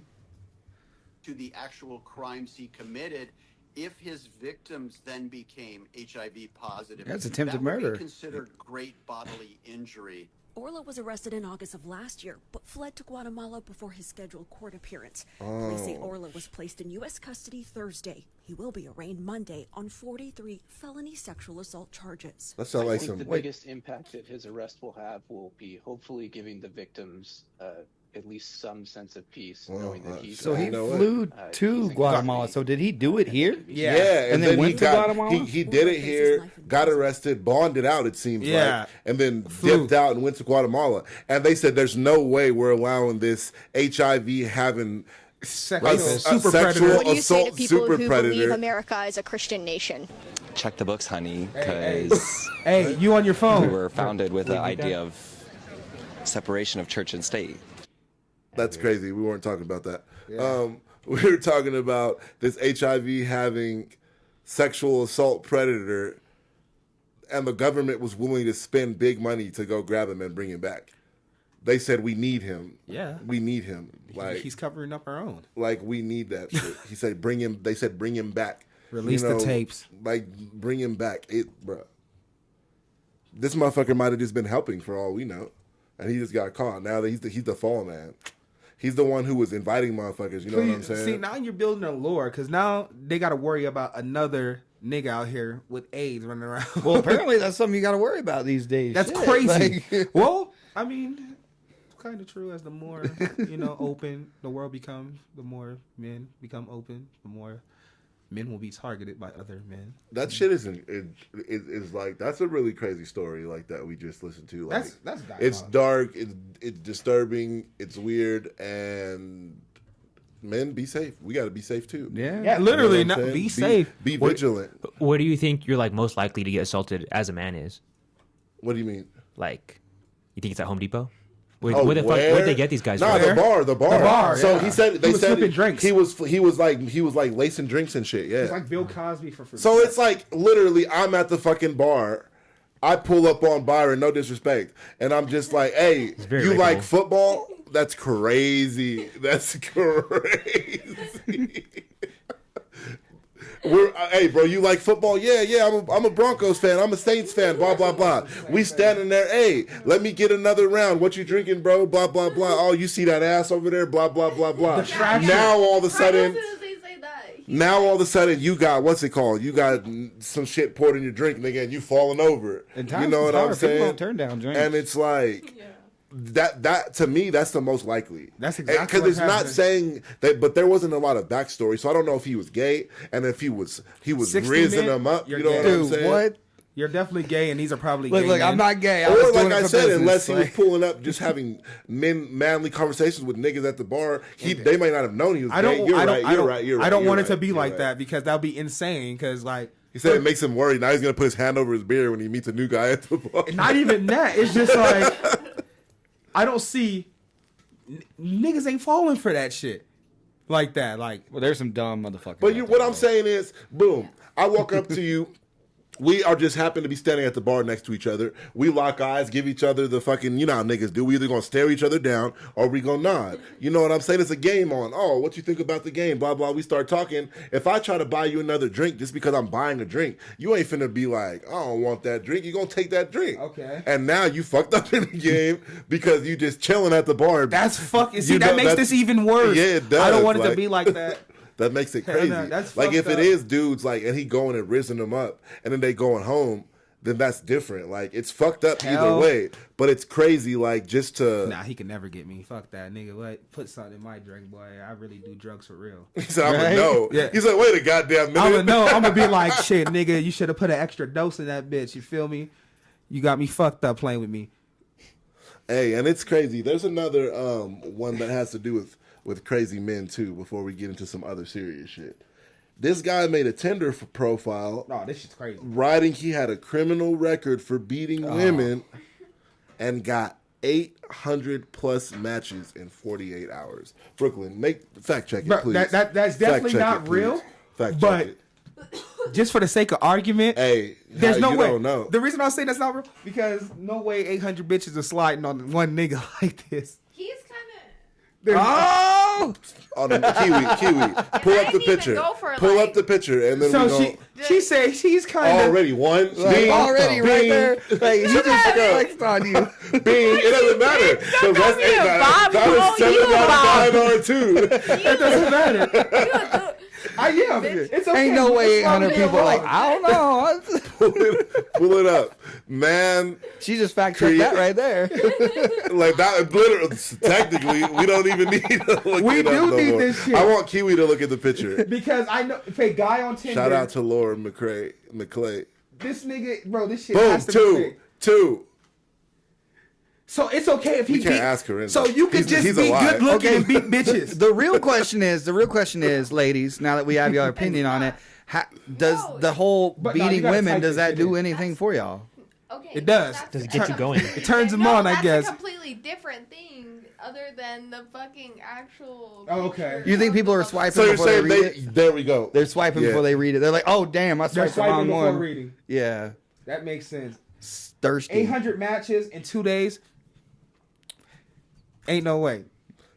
To the actual crimes he committed, if his victims then became HIV positive, That's attempted that would murder. be considered great bodily injury. Orla was arrested in August of last year, but fled to Guatemala before his scheduled court appearance. Police say Orla was placed in U.S. custody Thursday. He will be arraigned Monday on 43 felony sexual assault charges. That sounds like I think some. the biggest impact that his arrest will have will be hopefully giving the victims at least some sense of peace, knowing that he's. So he flew to Guatemala. So did he do it here? Yeah, and then went to Guatemala. He did it here, got arrested, bonded out, it seems like, and then dipped out and went to Guatemala. And they said there's no way we're allowing this HIV having sexual What do you say to people who predator. believe America is a Christian nation? Check the books, honey, because hey, you on your phone? We were founded with the idea of separation of church and state. That's crazy. We weren't talking about that. We were talking about this HIV having sexual assault predator, and the government was willing to spend big money to go grab him and bring him back. They said, we need him. Yeah. We need him. Like he's covering up our own. Like, we need that shit. He said, bring him. They said, bring him back. Release the tapes. Like, bring him back. Bro. This motherfucker might have just been helping for all we know. And he just got caught. Now that he's the fall man. He's the one who was inviting motherfuckers. You know what I'm saying? See, now you're building a lore because now they got to worry about another nigga out here with AIDS running around. Well, apparently that's something you got to worry about these days. That's Shit, crazy. like- Well, I mean, it's kind of true. As the more open the world becomes, the more men become open, the more men will be targeted by other men. That shit is like, that's a really crazy story like that we just listened to. Like, that's it's dark, it's disturbing, it's weird, and men, be safe. We got to be safe too. Yeah, literally, You know what I'm saying? be safe. Be vigilant. Where do you think you're like most likely to get assaulted as a man is? What do you mean? Like, you think it's at Home Depot? Where the fuck? Where'd they get these guys? Nah, from? the bar. So yeah. he said He was flipping drinks. he was like lacing drinks and shit. Yeah, It's like Bill Cosby for free. so it's like literally, I'm at the fucking bar. I pull up on Byron, no disrespect, and I'm just like, "Hey, very you likable. like football? That's crazy. That's crazy." Hey, bro, you like football? Yeah. I'm a Broncos fan. I'm a Saints fan. Blah blah blah. We standing there. Hey, let me get another round. What you drinking, bro? Blah blah blah. Oh, you see that ass over there? Blah blah blah blah. Distraction. Now all of a sudden, That. you got what's it called? You got some shit poured in your drink, nigga, and you falling over. And You know what I'm People saying? don't turn down drinks. And it's like. That to me, that's the most likely. That's exactly because what it's not happened. saying that, but there wasn't a lot of backstory, so I don't know if he was gay and if he was 60 rizzing men, him up. you're You know gay. what I'm Dude, saying? what? You're definitely gay, and these are probably Look, gay look, men. I'm not gay. I was Or doing like it I for said, business. unless he was Like- pulling up, just having manly conversations with niggas at the bar, they might not have known he was I gay. don't. You're I right. don't. You're right. You're right. I don't you're want it right, to be you're like right. that because that'd be insane. Because like, He said it makes him worry. Now he's gonna put his hand over his beer when he meets a new guy at the bar. not even that. It's just like I don't see niggas ain't falling for that shit like that. Like, Well, there's some dumb motherfuckers. But out what there, I'm though. saying is, boom, I walk up to you. We are just happen to be standing at the bar next to each other. We lock eyes, give each other the fucking, you know how niggas do. We either gonna stare each other down or we gonna nod. You know what I'm saying? It's a game on. Oh, what you think about the game? Blah, blah. We start talking. If I try to buy you another drink just because I'm buying a drink, you ain't finna be like, I don't want that drink. You gonna take that drink. Okay. And now you fucked up in the game because you just chilling at the bar. that's fucking. See, You know, that makes that's- this even worse. Yeah, it does. I don't want it to Like- be like that. That makes it Hell crazy. no, that's like fucked if it up. is dudes like and he going and rizzing them up and then they going home, then that's different. Like it's fucked up either Hell. way. But it's crazy, like just to Nah, he can never get me. Fuck that nigga. What? Put something in my drink, boy. I really do drugs for real. he said, I'm Right? gonna know. Yeah. He said, wait a goddamn minute. I'm gonna know. I'm gonna be like, shit, nigga. You should have put an extra dose in that bitch. You feel me? You got me fucked up playing with me. Hey, and it's crazy. There's another one that has to do with crazy men too, before we get into some other serious shit. This guy made a Tinder profile No, this shit's crazy. writing he had a criminal record for beating women and got 800 plus matches in 48 hours. Brooklyn, fact check it, Bro, please. that's Fact definitely check not it, please. real. Fact check but it. just for the sake of argument, Hey, there's no you way. don't know. The reason I say that's not real because no way 800 bitches are sliding on one nigga like this. He's kind Oh, Oh, no, Kiwi. Pull up the picture. Pull up the picture, and then so we go. she said she's kind of Already one. Bing, already right bing, there. Like, he just flexed on you. Bing. It doesn't matter. The rest ain't matter. That was 7 out of 5 or 2. It doesn't matter. Yeah, it's okay. Ain't no way What's wrong 800 with people your like, wrong? I don't know. Pull it up, man. She just fact checked that right there. Like that, literally, technically, we don't even need to look We it up do no need more. this shit. I want Kiwi to look at the picture. Because I know if a guy on Tinder. Shout out to Laura McClay. This nigga, bro. This shit Boom, has to be two. So it's okay if he We can't beat. ask her in So there. you could He's just be alive. good looking Okay. and beat bitches. The real question is, ladies, now that we have your opinion on it, does the whole But no, you beating gotta women, type does this that shit do in. anything for y'all? Okay. It does. that's- Does it get you going? It turns them No, on, I that's guess. a completely different thing other than the fucking actual. Oh, okay. picture You think of people the are motherfucker. swiping So you're before they saying read it? there we go. They're swiping Yeah. before they read it. They're like, oh, damn, I They're swiped the wrong swiping before one. reading. Yeah. That makes sense. Thirsty. 800 matches in 2 days. Ain't no way.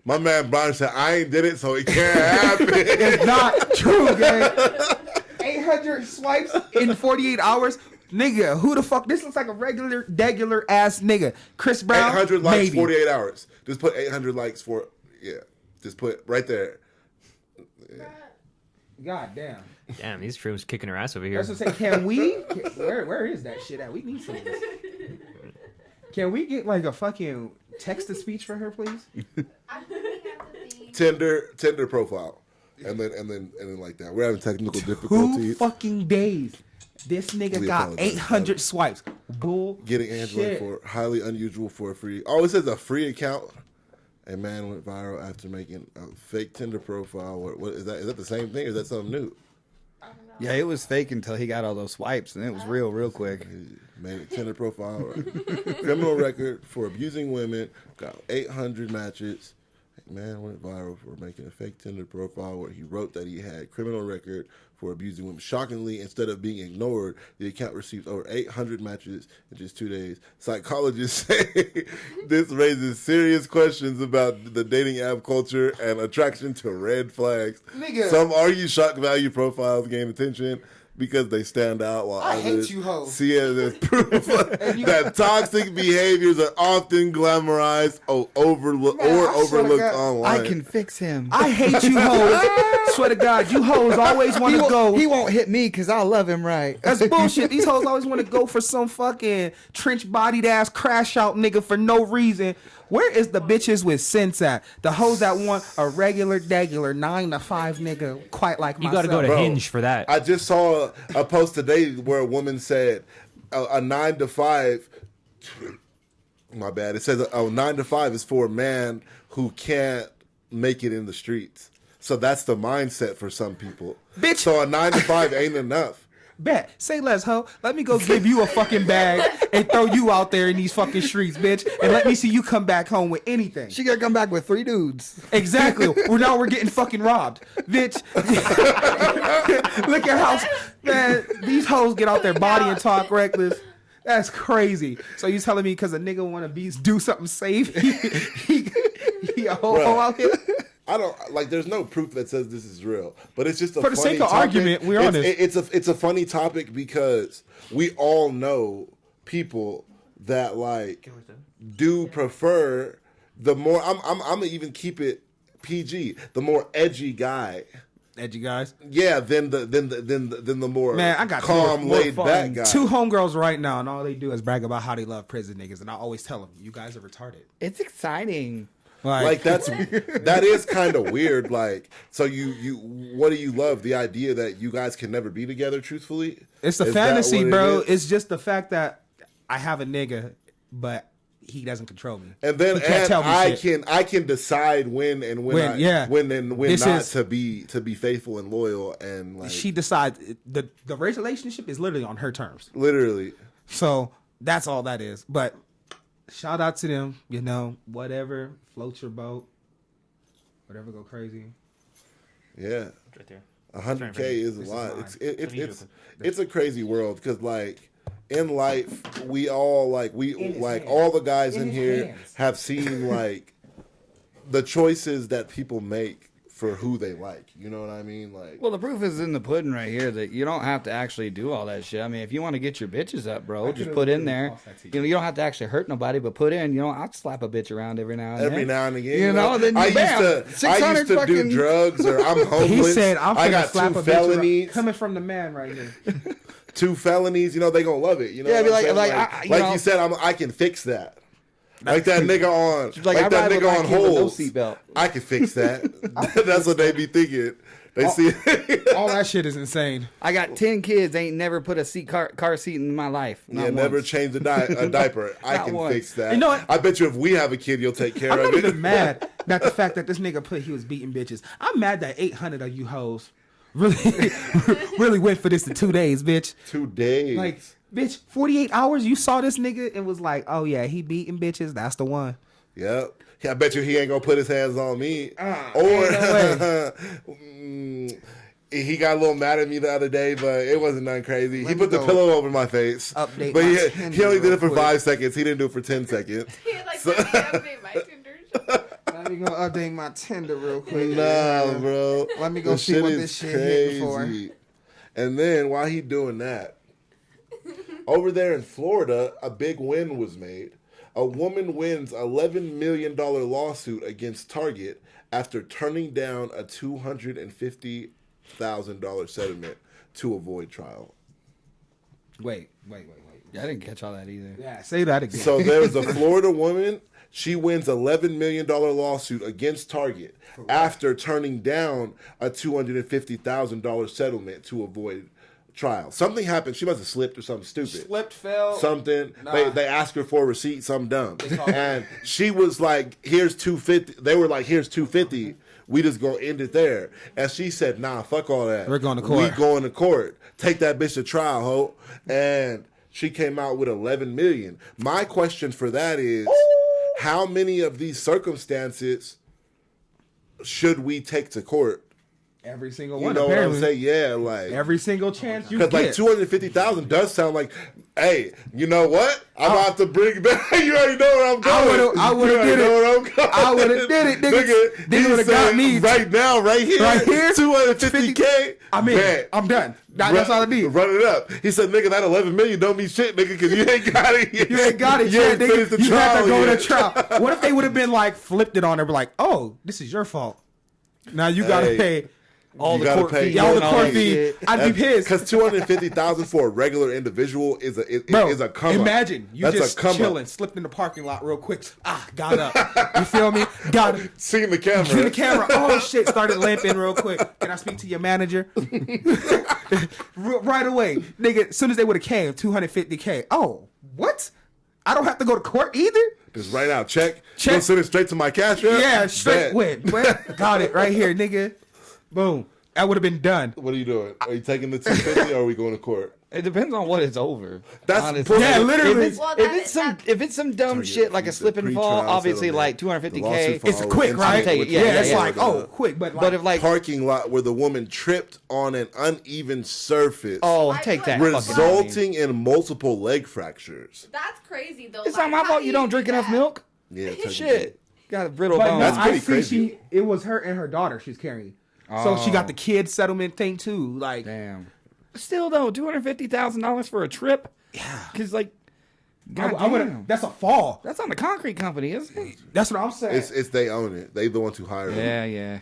My man Byron said, I ain't did it, so it can't happen. It's not true, gang. 800 swipes in 48 hours. Nigga, who the fuck? This looks like a regular ass nigga. Chris Brown. 800 likes, maybe. 48 hours. Just put 800 likes for, yeah. Just put right there. God damn. Damn, these shrooms kicking her ass over here. That's what I'm saying. Can we? Where is that shit at? We need some of this. Can we get like a fucking text to speech for her, please? Tinder profile. And then like that. We're having technical 2 difficulties. fucking days. This nigga We got apologize. 800 swipes. Bull. Getting Angela shit. for highly unusual for a free. Oh, it says a free account. A man went viral after making a fake Tinder profile. What is that? Is that the same thing, or is that something new? Yeah, it was fake until he got all those swipes, and it was real quick. He made a Tinder profile. Criminal record for abusing women. Got 800 matches. A man went viral for making a fake Tinder profile where he wrote that he had criminal record for abusing women. Shockingly, instead of being ignored, the account received over 800 matches in just 2 days. Psychologists say this raises serious questions about the dating app culture and attraction to red flags. Nigga. Some argue shock value profiles gain attention because they stand out, while I others hate you, hoes. see it as proof that toxic behaviors are often glamorized or overlooked online. I can fix him. I hate you hoes. Swear to God, you hoes always want to go. He won't hit me because I'll love him right. That's bullshit. These hoes always want to go for some fucking trench-bodied ass crash out nigga for no reason. Where is the bitches with sense at? The hoes that want a regular 9 to 5 nigga, quite like myself. You got to go to Bro, Hinge for that. I just saw a post today where a woman said a 9 to 5. My bad. It says a 9 to 5 is for a man who can't make it in the streets. So that's the mindset for some people. Bitch. So a 9 to 5 ain't enough. Bet. Say less, ho. Let me go give you a fucking bag and throw you out there in these fucking streets, bitch. And let me see you come back home with anything. She gotta come back with 3 dudes. Exactly. Now we're getting fucking robbed, bitch. Look at how, man, these hoes get out their body and talk reckless. That's crazy. So you telling me because a nigga want to do something safe, he a hoe out here? I don't like. There's no proof that says this is real, but it's just a for the funny sake of topic. argument. We're honest. It's a funny topic because we all know people that like do prefer the more. I'm gonna even keep it PG. The more edgy guy. Edgy guys. Yeah, than the more man, I got calm, laid back guy. 2 homegirls right now, and all they do is brag about how they love prison niggas, and I always tell them, "You guys are retarded." It's exciting. Like that is kind of weird. Like, so you what do you love? The idea that you guys can never be together. Truthfully, it's the fantasy, bro. It's just the fact that I have a nigga, but he doesn't control me. And then I can decide when not to be faithful and loyal. And like, she decides the relationship is literally on her terms. Literally. So that's all that is. But shout out to them. You know, whatever floats your boat. Whatever go crazy. Yeah. Right there. 100K is a lot. It's a crazy world because like in life we all all the guys in here have seen like the choices that people make for who they like. You know what I mean? Like, well, the proof is in the pudding right here that you don't have to actually do all that shit. I mean, if you want to get your bitches up, bro, just put in there. You know, you don't have to actually hurt nobody, but put in. You know, I'll slap a bitch around every now and then. Every now and again. You know, then I used to do drugs, or I'm homeless. He said, "I got slap 2 felonies." Coming from the man right here. 2 felonies. You know, they gonna love it. You know, yeah, like you said, I can fix that. Like that nigga on, like that nigga on Holes. No I can fix that. That's what they be thinking. They see all that shit is insane. I got 10 kids. Ain't never put a car seat in my life. Never changed a diaper. I can fix that. You know what? I bet you if we have a kid, you'll take care I'm of not it. even mad that the fact that this nigga he was beating bitches. I'm mad that 800 of you hoes really went for this in 2 days, bitch. 2 days. Like, bitch, 48 hours you saw this nigga and was like, oh yeah, he beating bitches. That's the one. Yep. I bet you he ain't gonna put his hands on me. He got a little mad at me the other day, but it wasn't nothing crazy. He put the pillow over my face. But he only did it for 5 seconds. He didn't do it for 10 seconds. Update my Tinder. Let me go update my Tinder real quick. Nah, bro. Let me go see what this shit hit for. And then while he doing that, over there in Florida, a big win was made. A woman wins $11 million lawsuit against Target after turning down a $250,000 settlement to avoid trial. Wait. Yeah, I didn't catch all that either. Yeah, say that again. So there's a Florida woman. She wins $11 million lawsuit against Target after turning down a $250,000 settlement to avoid trial. Something happened. She must have slipped or something stupid. Slipped, fell. Something. Nah. They asked her for a receipt, something dumb. And she was like, here's $250. They were like, here's $250. We just gonna end it there. And she said, nah, fuck all that. We're going to court. We going to court. Take that bitch to trial, ho. And she came out with $11 million. My question for that is, how many of these circumstances should we take to court? Every single You one. know Apparently. what I'm saying? Yeah, like Every single chance you get. because like $250,000 does sound like, hey, you know what? I'm gonna have to bring back. You already know where I'm going. I would have did it. I would have did it, nigga. Nigga would have got me right now, right here, $250K. I'm in. I'm done. That's all I need. Run it up. He said, "Nigga, that $11 million don't mean shit, nigga, because you ain't got it yet. You ain't got it yet, ain't finished nigga. the You had to trial go yet." to trial. What if they would have been like flipped it on her, be like, "Oh, this is your fault. Now you gotta pay." All the court fees. All the court fees. I'd be pissed. Because $250,000 for a regular individual is a come up. Imagine you That's just a come chilling, up. slipped in the parking lot real quick. Got up. You feel me? Got it. Seeing the camera. See the camera. Oh shit! Started limping real quick. Can I speak to your manager? Right away, nigga. As soon as they would have came, $250K. Oh, what? I don't have to go to court either. Just right now, check. Go send it straight to my cash app. Yeah, straight Bet. with. Got it right here, nigga. Boom. That would have been done. What are you doing? Are you taking the $250 or are we going to court? It depends on what it's over. That's honestly. Yeah, literally. If it's some dumb shit like a slip and fall, obviously like $250K. It's quick, right? It's like, oh, quick. But if like parking lot where the woman tripped on an uneven surface. Oh, take that. Resulting in multiple leg fractures. That's crazy though. It's not my fault you don't drink enough milk. Yeah, shit. Got a brittle but bone. no, That's pretty I see crazy. it was her and her daughter she's carrying. So she got the kid settlement thing too. Like, damn. Still though, $250,000 for a trip. Yeah. Because like, that's a fall. That's on the concrete company, isn't it? That's what I'm saying. It's they own it. They the ones who hire them. Yeah.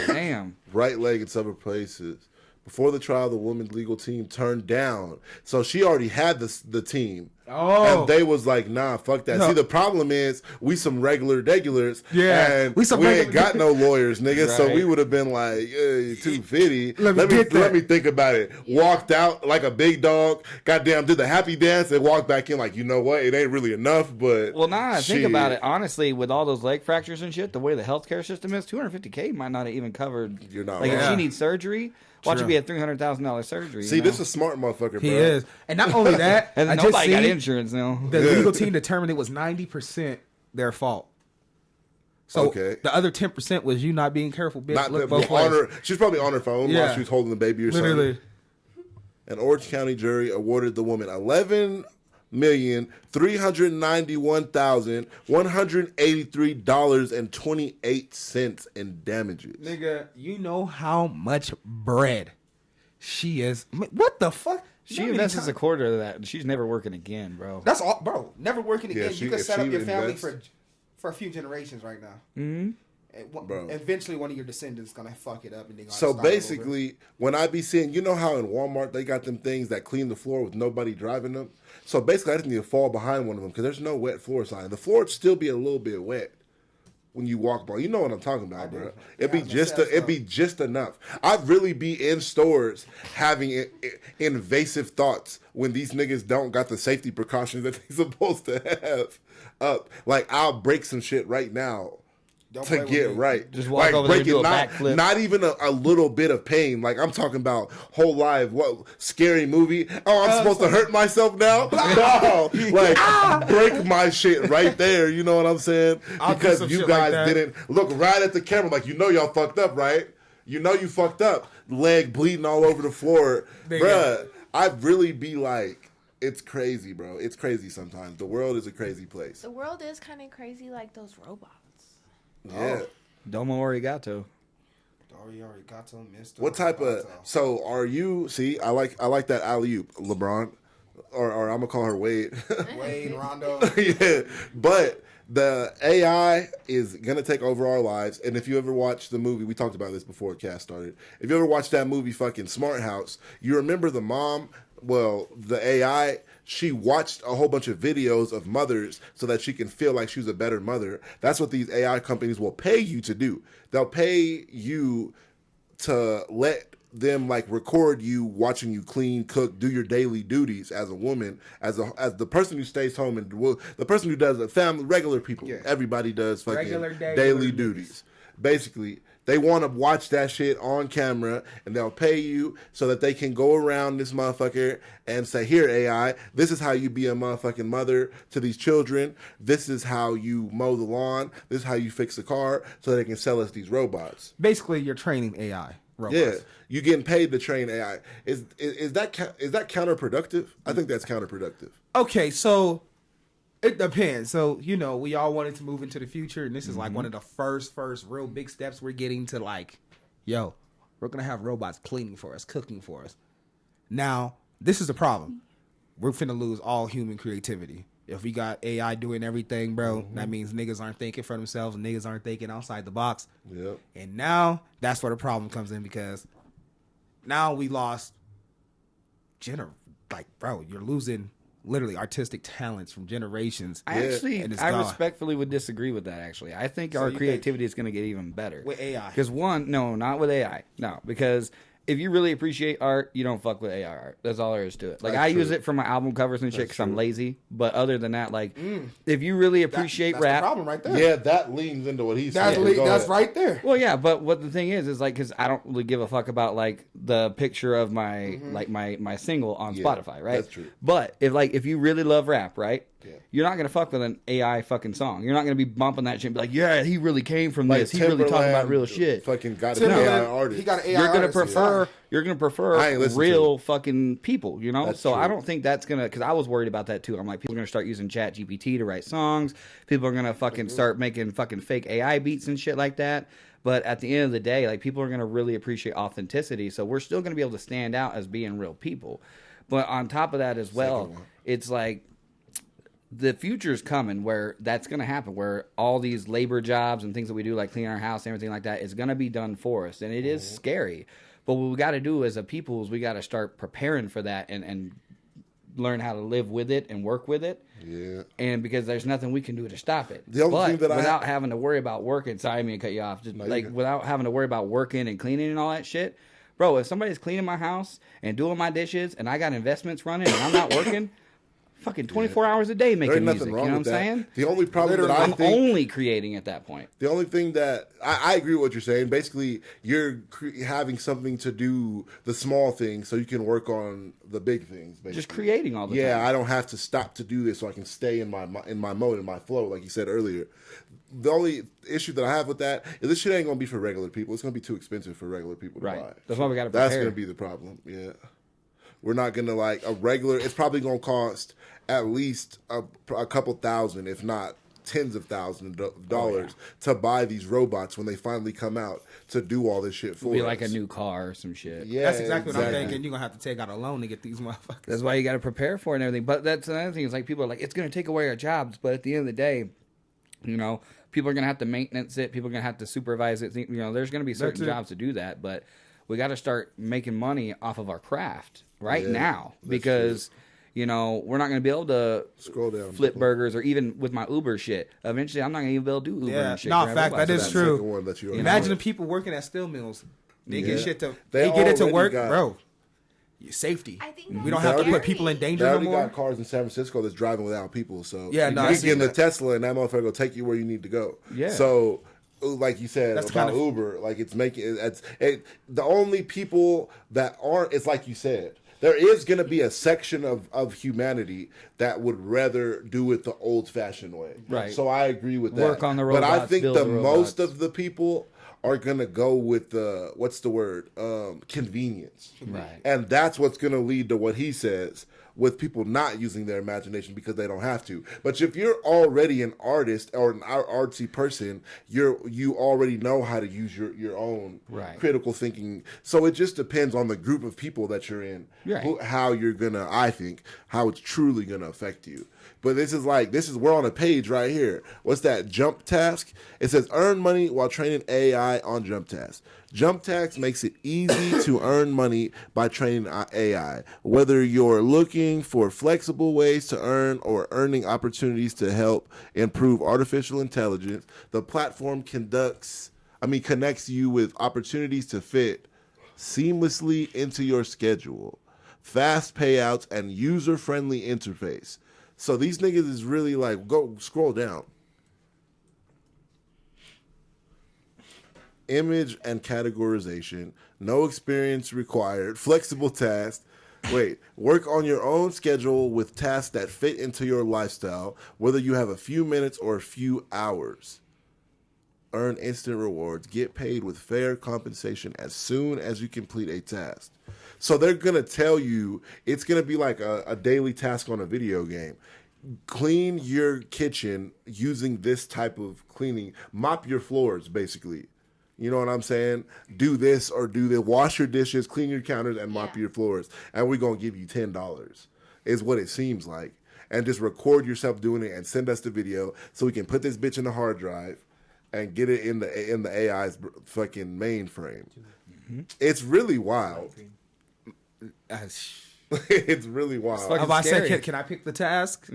Damn. Right leg in several places. Before the trial, the women's legal team turned down. So she already had the team. Oh. And they was like, nah, fuck that. No. See, the problem is we some regulars. Yeah. And we ain't got no lawyers, nigga. Right. So we would have been like, $250. Let me think about it. Yeah. Walked out like a big dog. Goddamn, did the happy dance and walked back in like, you know what? It ain't really enough, but. Well, think about it. Honestly, with all those leg fractures and shit, the way the healthcare system is, $250K might not have even covered. You're not like right. If she needs surgery. Watch it be a $300,000 surgery. See, this is a smart motherfucker, bro. He is. And not only that, and nobody got insurance now. The legal team determined it was 90% their fault. So the other 10% was you not being careful, bitch. Look both ways. She's probably on her phone while she was holding the baby or something. An Orange County jury awarded the woman $11,391,183.28 in damages. Nigga, you know how much bread she is. What the fuck? She invests a quarter of that. She's never working again, bro. That's all, bro. Never working again. Yeah, you can set up your family for a few generations right now. Mm-hmm. And eventually, one of your descendants is gonna fuck it up, and they're gonna so basically, when I be seeing, you know how in Walmart they got them things that clean the floor with nobody driving them. So basically, I just need to fall behind one of them because there's no wet floor sign. The floor would still be a little bit wet when you walk by. You know what I'm talking about, bro. It'd be just enough. I'd really be in stores having invasive thoughts when these niggas don't got the safety precautions that they're supposed to have up. Like, I'll break some shit right now. To get right. Just walk over there and do a backflip. Not even a little bit of pain. Like, I'm talking about whole life. What scary movie? Oh, I'm supposed to hurt myself now? No. Like, break my shit right there. You know what I'm saying? Because you guys didn't look right at the camera. Like, you know y'all fucked up, right? You know you fucked up. Leg bleeding all over the floor. Bruh, I'd really be like, it's crazy, bro. It's crazy sometimes. The world is a crazy place. The world is kind of crazy like those robots. Yeah. Domo arigato. Arigato, Mr. What type of so are you I like that alley-oop, LeBron. Or I'm gonna call her Wade. Wade, Rondo. Yeah. But the AI is gonna take over our lives. And if you ever watch the movie, we talked about this before cast started. If you ever watched that movie fucking Smart House, you remember the mom, the AI, she watched a whole bunch of videos of mothers so that she can feel like she's a better mother. That's what these AI companies will pay you to do. They'll pay you to let them like record you watching you clean, cook, do your daily duties as a woman, as the person who stays home and the person who does regular people. Yeah. Everybody does fucking daily duties. Basically, they want to watch that shit on camera, and they'll pay you so that they can go around this motherfucker and say, here, AI, this is how you be a motherfucking mother to these children. This is how you mow the lawn. This is how you fix the car, so they can sell us these robots. Basically, you're training AI robots. Yeah, you're getting paid to train AI. Is that counterproductive? I think that's counterproductive. Okay, so it depends. So, we all wanted to move into the future, and this is like one of the first real big steps we're getting to, like, yo, we're going to have robots cleaning for us, cooking for us. Now, this is the problem. We're finna lose all human creativity. If we got AI doing everything, bro, that means niggas aren't thinking for themselves, and niggas aren't thinking outside the box. Yep. And now, that's where the problem comes in, because now we lost, bro, you're losing literally artistic talents from generations. I respectfully would disagree with that, actually. I think our creativity is going to get even better. With AI. Because no, not with AI. No, because if you really appreciate art, you don't fuck with AI art. That's all there is to it. Like, I use it for my album covers and shit because I'm lazy. But other than that, like, if you really appreciate that's rap, the problem right there. Yeah, that leans into what he's saying. That's right there. Well, yeah, but what the thing is like, because I don't really give a fuck about like the picture of my like my single on Spotify, right? That's true. But if you really love rap, right? Yeah. You're not gonna fuck with an AI fucking song. You're not gonna be bumping that shit and be like, yeah, he really came from this. He really talking about real shit. Fucking got an AI artist. He got an AI You're gonna prefer real fucking people, That's so true. I don't think that's gonna, because I was worried about that too. I'm like, people are gonna start using Chat GPT to write songs. People are gonna fucking start making fucking fake AI beats and shit like that. But at the end of the day, like, people are gonna really appreciate authenticity. So we're still gonna be able to stand out as being real people. But on top of that as well, it's like, the future's coming where that's going to happen, where all these labor jobs and things that we do, like clean our house and everything like that, is going to be done for us. And it is scary. But what we got to do as a people is we got to start preparing for that and learn how to live with it and work with it. Yeah. And because there's nothing we can do to stop it. The only thing that without having to worry about working, sorry, I didn't mean to cut you off, without having to worry about working and cleaning and all that shit, bro, if somebody's cleaning my house and doing my dishes and I got investments running and I'm not working, fucking 24 hours a day making music. You know what I'm saying? The only problem that I'm only creating at that point. The only thing that I agree with what you're saying. Basically, you're having something to do the small things so you can work on the big things. Basically. Just creating all the time. Yeah, I don't have to stop to do this, so I can stay in my mode, in my flow, like you said earlier. The only issue that I have with that is this shit ain't gonna be for regular people. It's gonna be too expensive for regular people to buy. That's why we got to prepare. That's gonna be the problem. Yeah. We're not gonna it's probably gonna cost at least a couple thousand, if not tens of thousands of dollars to buy these robots when they finally come out to do all this shit for us. Be like a new car or some shit. Yeah, that's exactly what I'm thinking. You're gonna have to take out a loan to get these motherfuckers. That's why you got to prepare for it and everything. But that's another thing. Is like, people are like, it's gonna take away our jobs. But at the end of the day, people are gonna have to maintenance it. People are gonna have to supervise it. There's gonna be certain jobs to do that. But we got to start making money off of our craft now, because we're not going to be able to scroll down, flip burgers, or even with my Uber shit. Eventually, I'm not going to even be able to do Uber and shit. No, fact, that is true. Imagine the people working at steel mills. They get shit to they get it to work, bro. Safety. We don't have to put people in danger no more. They already got cars in San Francisco that's driving without people. So you can get in the Tesla and that motherfucker will take you where you need to go. Yeah. So, like you said about Uber, like the only people that aren't. It's like you said. There is going to be a section of humanity that would rather do it the old-fashioned way. Right. So I agree with that. Work on the robots, but I think build the most of the people are going to go with the, convenience. Right. And that's what's going to lead to what he says, with people not using their imagination because they don't have to. But if you're already an artist or an artsy person, you already know how to use your own critical thinking. So it just depends on the group of people that you're in, how you're gonna. I think how it's truly gonna affect you. But we're on a page right here. What's that? Jump Task. It says earn money while training AI on Jump Task. Jump Task makes it easy to earn money by training AI. Whether you're looking for flexible ways to earn or earning opportunities to help improve artificial intelligence, the platform connects you with opportunities to fit seamlessly into your schedule, fast payouts, and user-friendly interface. So these niggas is really like, go scroll down. Image and categorization, no experience required, flexible tasks. Work on your own schedule with tasks that fit into your lifestyle, whether you have a few minutes or a few hours. Earn instant rewards. Get paid with fair compensation as soon as you complete a task. So they're going to tell you it's going to be like a daily task on a video game. Clean your kitchen using this type of cleaning. Mop your floors, basically. You know what I'm saying? Do this or do that. Wash your dishes, clean your counters, and mop your floors. And we're going to give you $10 is what it seems like. And just record yourself doing it and send us the video so we can put this bitch in the hard drive and get it in the AI's fucking mainframe. Mm-hmm. It's really wild. It's really wild. If I say, can I pick the task?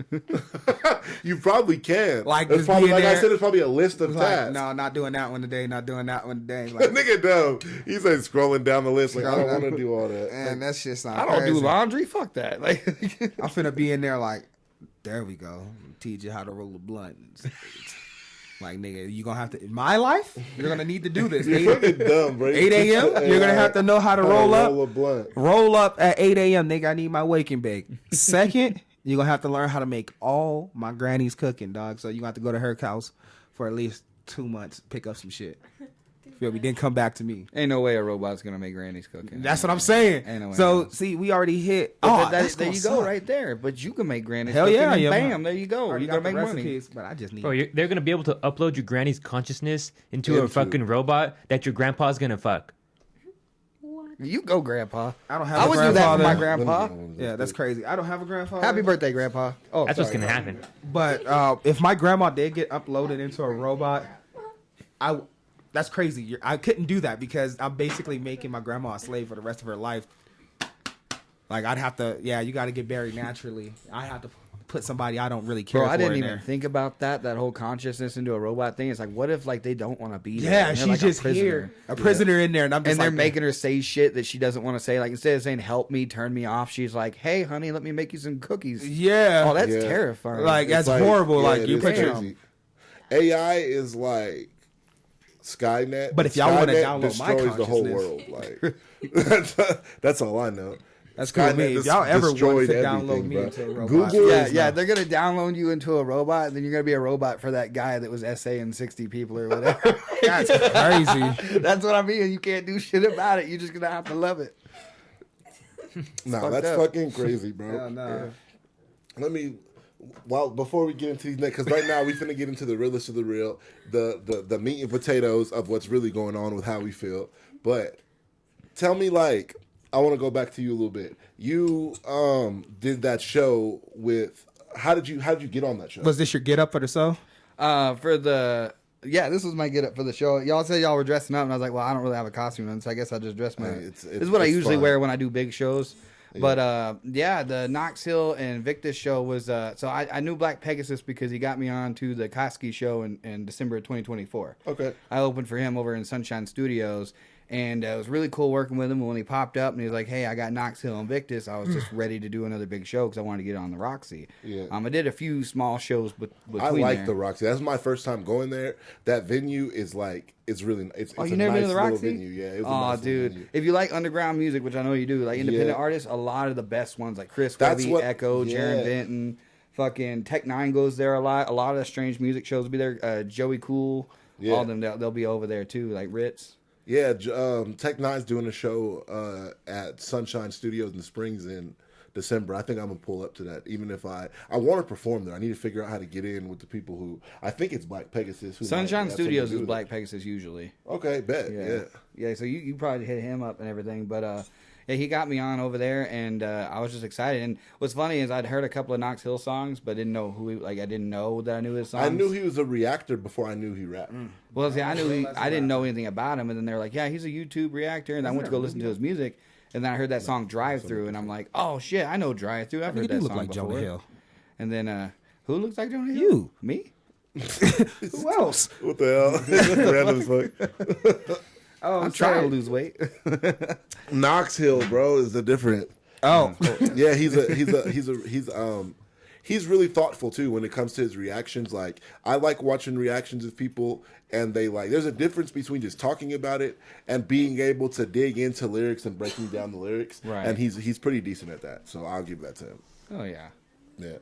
You probably can. Like I said, it's probably a list of tasks. No, not doing that one today. Not doing that one today. Like, nigga, dumb. He said scrolling down the list. Like, I don't want to do all that. And that's just not. I don't do laundry. Fuck that. Like, I'm finna be in there. Like, there we go. Teach you how to roll a blunt. Like, nigga, you gonna have to, in my life, you're gonna need to do this. You're fucking dumb, bro. 8 a.m., you're gonna have to know how to roll up. Roll a blunt. Roll up at 8 a.m., nigga, I need my wake and bake. Second, you're gonna have to learn how to make all my granny's cooking, dog. So you're gonna have to go to her house for at least 2 months, pick up some shit. Feel me? Then come back to me. Ain't no way a robot's gonna make granny's cooking. That's what I'm saying. Ain't no way. So, see, we already hit. There you go, right there. But you can make granny's cooking. Hell yeah, Bam, there you go. You're gonna make money. But I just need. Bro, they're gonna be able to upload your granny's consciousness into a fucking robot that your grandpa's gonna fuck. You go, grandpa. I don't have. I would do that for my grandpa. Yeah, that's crazy. I don't have a grandfather. Happy birthday, grandpa. Oh, that's what's gonna happen. But if my grandma did get uploaded into a robot, that's crazy. I couldn't do that because I'm basically making my grandma a slave for the rest of her life. Like, I'd have to, you got to get buried naturally. I have to put somebody I don't really care for. I didn't in even there. think about that whole consciousness into a robot thing. It's like, what if like they don't want to be there? Yeah, And she's like just here, a prisoner in there, and I'm just they're like, making her say shit that she doesn't want to say. Like, instead of saying "help me," "turn me off," she's like, "Hey, honey, let me make you some cookies." Yeah, oh, that's terrifying. Like, that's horrible. Like, you picture AI is like Skynet, but if y'all want to download destroys my the whole world, like that's all I know. That's cool. If y'all ever want to download me into a robot, Google, they're gonna download you into a robot, and then you're gonna be a robot for that guy that was essaying 60 people or whatever. That's crazy. That's what I mean. You can't do shit about it. You're just gonna have to love it. No, that's fucking crazy, bro. No. Let me. Well, before we get into these next, because right now we finna get into the realest of the real, the meat and potatoes of what's really going on with how we feel. But tell me, like, I want to go back to you a little bit. You did that show with. How did you get on that show? Was this your get up for the show? This was my get up for the show. Y'all said y'all were dressing up, and I was like, well, I don't really have a costume on, so I guess I'll just dress my. This is what I usually wear when I do big shows. Yeah. But the Knox Hill and Invictus show was so I knew Black Pegasus because he got me on to the Koski show in December of 2024. Okay. I opened for him over in Sunshine Studios, and it was really cool working with him. When he popped up and he was like, "Hey, I got Knox Hill and Invictus," I was just ready to do another big show because I wanted to get on the Roxy. Yeah. I did a few small shows between I like there. the Roxy. That's my first time going there. That venue is like it's really it's you a never nice been to the Roxy? venue. Yeah. It was a nice dude, venue. if you like underground music, which I know you do, like independent artists, a lot of the best ones like Chris Webby, Echo, Jaron Benton, fucking Tech Nine goes there a lot. A lot of the Strange Music shows will be there. Joey Cool, all of them they'll be over there too. Like Ritz. Yeah, Tech Nine's doing a show at Sunshine Studios in the Springs in December. I think I'm gonna pull up to that, even if I want to perform there. I need to figure out how to get in with the people who I think it's Black Pegasus. Sunshine Studios is Black Pegasus usually. Okay, bet. Yeah. So you probably hit him up and everything, but he got me on over there, and I was just excited. And what's funny is I'd heard a couple of Knox Hill songs, but didn't know who I didn't know that I knew his songs. I knew he was a reactor before I knew he rapped. Well, see, I didn't know anything about him, and then they're like, "Yeah, he's a YouTube reactor," and I went to go listen to his music, and then I heard that song "Drive Through," and I'm like, "Oh shit, I know Drive Through. I've heard that song like before." Jonah Hill. And then who looks like Jonah Hill? You, me? Who else? What the hell? Random as fuck. I'm trying to lose weight. Knoxville, bro, is a different. Oh, yeah, he's really thoughtful too when it comes to his reactions. Like, I like watching reactions of people, and they like. There's a difference between just talking about it and being able to dig into lyrics and breaking down the lyrics. Right. And he's pretty decent at that, so I'll give that to him. Oh yeah. Yeah.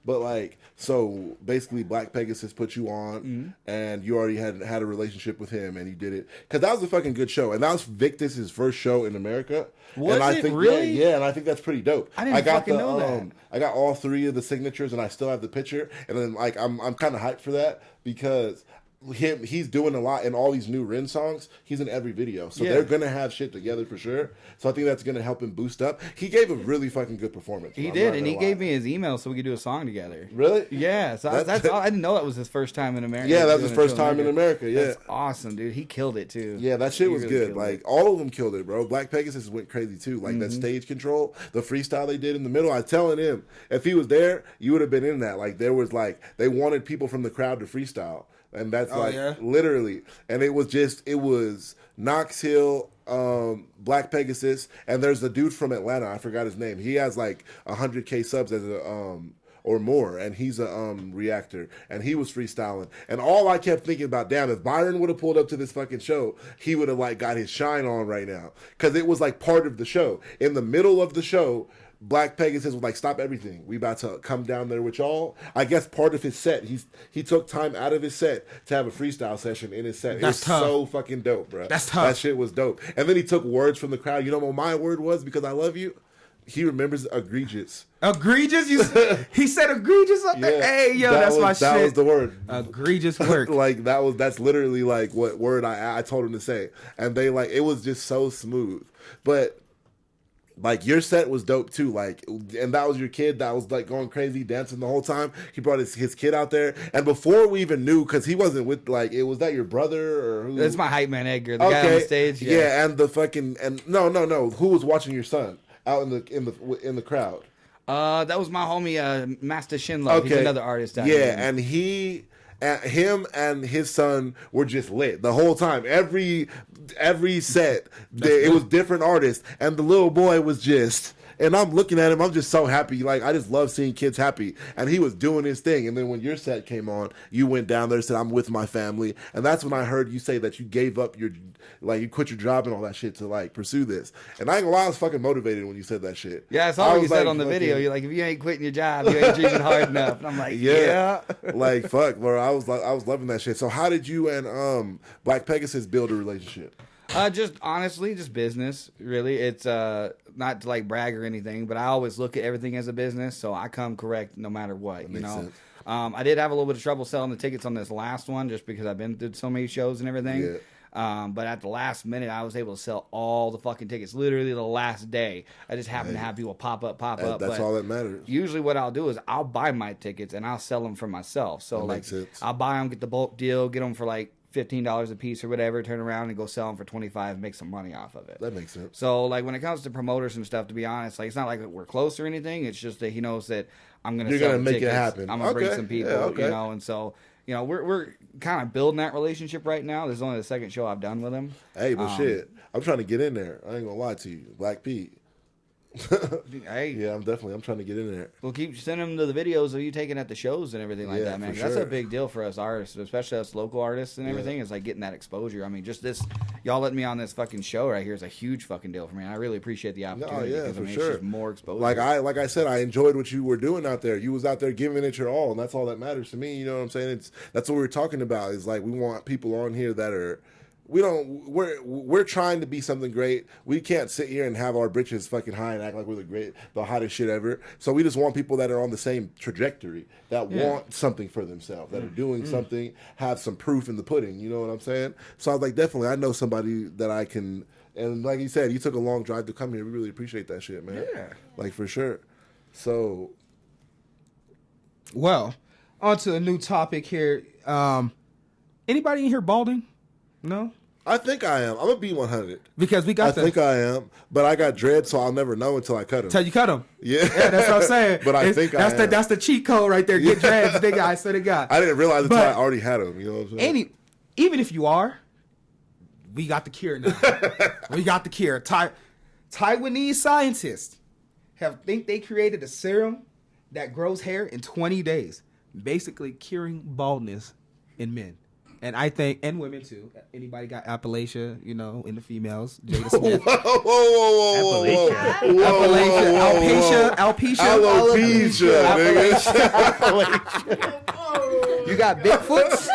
But like, so basically, Black Pegasus put you on, and you already had a relationship with him, and you did it because that was a fucking good show, and that was Victus's first show in America. Was and I it think, really? Yeah, and I think that's pretty dope. I didn't got fucking know that. I got all 3 of the signatures, and I still have the picture. And then like, I'm kind of hyped for that because he's doing a lot in all these new Ren songs. He's in every video, so they're gonna have shit together for sure. So I think that's gonna help him boost up. He gave a really fucking good performance. He did, and he gave me his email so we could do a song together. Really? Yeah. So that's all. I didn't know that was his first time in America. Yeah, that's his first time in America. Yeah, that's awesome, dude. He killed it too. Yeah, that shit was really good. Like, all of them killed it, bro. Black Pegasus went crazy too. Like that stage control, the freestyle they did in the middle. I was telling him, if he was there, you would have been in that. Like, there was like, they wanted people from the crowd to freestyle. And that's literally, and it was Knox Hill, Black Pegasus, and there's a dude from Atlanta. I forgot his name. He has like 100K subs as a or more, and he's a reactor, and he was freestyling. And all I kept thinking about, damn, if Byron would have pulled up to this fucking show, he would have like got his shine on right now, because it was like part of the show. In the middle of the show, Black Pegasus was like, stop everything. We about to come down there with y'all. I guess part of his set, he took time out of his set to have a freestyle session in his set. That's tough. So fucking dope, bro. That's tough. That shit was dope. And then he took words from the crowd. You know what my word was? Because I love you. He remembers egregious. Egregious? He said egregious up there? Hey, yo, that's my shit. That was the word. Egregious work. Like, that's literally like what word I told him to say. And they like, it was just so smooth. But like, your set was dope too, like, and that was your kid that was like going crazy, dancing the whole time. He brought his kid out there, and before we even knew, because he wasn't with, like, was that your brother or who? That's my hype man Edgar, the guy on the stage. Yeah, and the fucking no, who was watching your son out in the crowd? That was my homie Master Shinlo. He's another artist. And him and his son were just lit the whole time. Every set, it was different artists, and the little boy was just. And I'm looking at him, I'm just so happy. Like, I just love seeing kids happy. And he was doing his thing. And then when your set came on, you went down there and said, I'm with my family. And that's when I heard you say that you gave up you quit your job and all that shit to, like, pursue this. And I ain't gonna lie, I was fucking motivated when you said that shit. Yeah, I saw what you said on the video. You're like, if you ain't quitting your job, you ain't dreaming hard enough. And I'm like, yeah. Like, fuck, bro. I was loving that shit. So how did you and Black Pegasus build a relationship? Just honestly, just business. Really, it's not to like brag or anything, but I always look at everything as a business, so I come correct no matter what. You know, sense. I did have a little bit of trouble selling the tickets on this last one, just because I've been through so many shows and everything. Yeah. But at the last minute, I was able to sell all the fucking tickets. Literally the last day, I just happened to have people pop up. That's but all that matters. Usually, what I'll do is I'll buy my tickets and I'll sell them for myself. So like, I'll buy them, get the bulk deal, get them for like $15 a piece or whatever, turn around and go sell them for $25, make some money off of it. That makes sense. So like, when it comes to promoters and stuff, to be honest, like, it's not like we're close or anything. It's just that he knows that I'm going to make it happen. I'm going to bring some people, you know, and so, you know, we're kind of building that relationship right now. This is only the second show I've done with him. Hey, but shit, I'm trying to get in there. I ain't gonna lie to you, Black Pete. Hey, yeah, I'm trying to get in there. We'll keep sending them to the videos of you taking at the shows and everything like that, man. That's a big deal for us artists, especially us local artists and everything. Is like getting that exposure. I mean, just this, y'all letting me on this fucking show right here is a huge fucking deal for me. And I really appreciate the opportunity. No, yeah, for sure. It's just more exposure. Like I said, I enjoyed what you were doing out there. You was out there giving it your all, and that's all that matters to me. You know what I'm saying? That's what we're talking about. Is like, we want people on here that are. We're trying to be something great. We can't sit here and have our britches fucking high and act like we're the hottest shit ever. So we just want people that are on the same trajectory, that want something for themselves, that are doing something, have some proof in the pudding. You know what I'm saying? So I was like, definitely, I know somebody that I can. And like you said, you took a long drive to come here. We really appreciate that shit, man. Yeah, like for sure. So, well, on to a new topic here. Anybody in here balding? No. I think I am. I'm gonna be 100 because we got. I think I am, but I got dreads, so I'll never know until I cut them. Until you cut them. Yeah, that's what I'm saying. But I think that's the cheat code right there. Get dreads, nigga. I swear to God. I didn't realize until I already had them. You know what I'm saying? Even if you are, We got the cure now. We got the cure. Taiwanese scientists think they created a serum that grows hair in 20 days, basically curing baldness in men. And I think, and women too. Anybody got Appalachia, in the females? Jada Smith. Whoa. Alopecia. You got Bigfoots?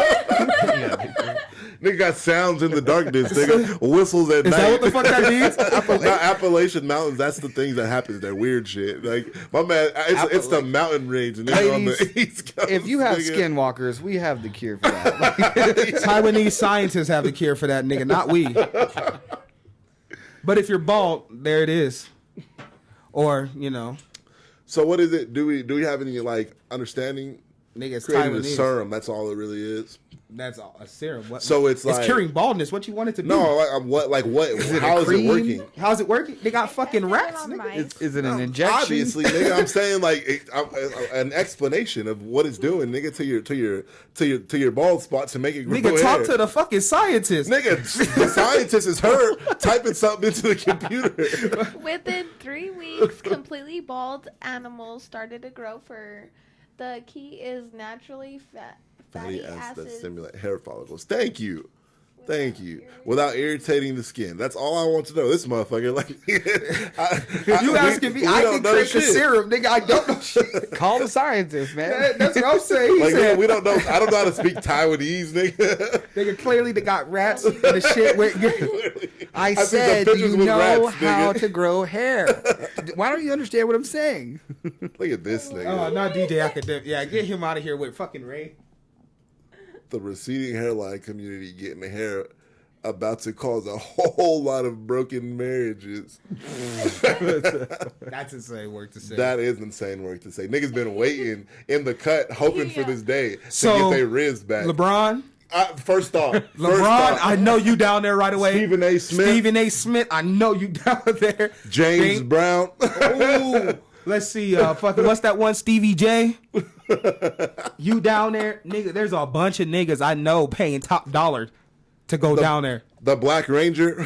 Nigga got sounds in the darkness. Nigga whistles at night. Is that what the fuck that means? Not Appalachian Mountains. That's the things that happens. That weird shit. Like my man, it's the mountain range, and they're on the East Coast. If you have skinwalkers, we have the cure for that. Taiwanese scientists have the cure for that, nigga. Not we. But if you're bald, there it is. Or So what is it? Do we have any understanding? Nigga, it's creating Taiwanese. a serum. That's all it really is. That's all, a serum. So it's curing baldness. What you want it to do? No, what? How is it working? How's it working? They got fucking rats. Nigga. Is it an injection? Obviously, nigga. I'm saying an explanation of what it's doing, nigga, to your bald spot to make it grow. Nigga, talk hair. to the fucking scientist. Nigga, the scientist is her typing something into the computer. Within 3 weeks, completely bald animals started to grow fur. The key is naturally fatty acids that stimulate hair follicles. Thank you. Without irritating the skin. That's all I want to know. This motherfucker, you asking me? I can create the serum, nigga. I don't know shit. Call the scientist, man. That's what I'm saying. Nigga, we don't know. I don't know how to speak Taiwanese, nigga. Nigga, clearly they got rats and the shit went good. I said, do you know how to grow hair? Why don't you understand what I'm saying? Look at this nigga. Oh, not DJ Academic. Yeah, get him out of here with fucking Ray. The receding hairline community getting hair about to cause a whole lot of broken marriages. That's insane work to say. That is insane work to say. Niggas been waiting in the cut, hoping for this day to get their ribs back. LeBron? First off, I know you down there right away. Stephen A. Smith, I know you down there. James Brown. Ooh. Let's see, what's that one, Stevie J? You down there, nigga? There's a bunch of niggas I know paying top dollar to go down there. The Black Ranger.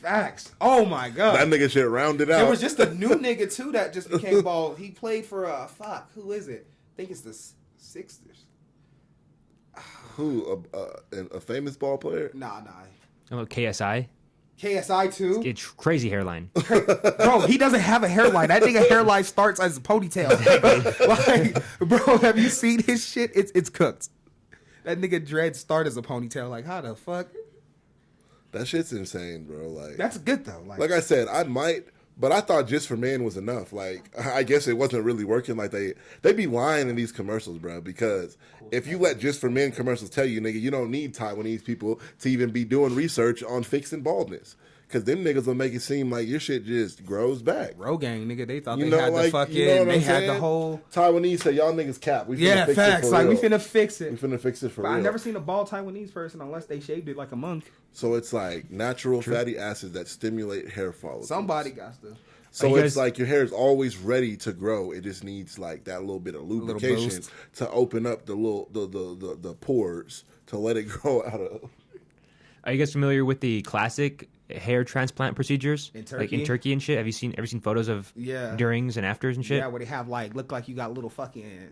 Facts. Oh my god, that nigga shit rounded out. There was just a new nigga too that just became bald. He played for who is it? I think it's the Sixers. Who? A famous ball player? Nah. Oh, KSI. KSI too. It's crazy hairline. Bro, he doesn't have a hairline. That nigga hairline starts as a ponytail. Bro, have you seen his shit? It's cooked. That nigga dreads start as a ponytail. Like, how the fuck? That shit's insane, bro. That's good though. Like I said, I might, but I thought Just for Men was enough. I guess it wasn't really working. They be lying in these commercials, bro. Because if you let Just for Men commercials tell you, nigga, you don't need Taiwanese people to even be doing research on fixing baldness. Because them niggas will make it seem like your shit just grows back. Rogang, nigga, they thought they had the fucking, they had the whole... Taiwanese say, y'all niggas cap. We finna fix facts. it for real. We finna fix it. We finna fix it for real. I've never seen a bald Taiwanese person unless they shaved it like a monk. So it's natural fatty acids that stimulate hair follicles. Somebody got to. So it's your hair is always ready to grow. It just needs that little bit of lubrication to open up the pores to let it grow out of. Are you guys familiar with the classic hair transplant procedures? In Turkey? Like in Turkey and shit? Have you seen photos of durings and afters and shit? Yeah, where they have look like you got little fucking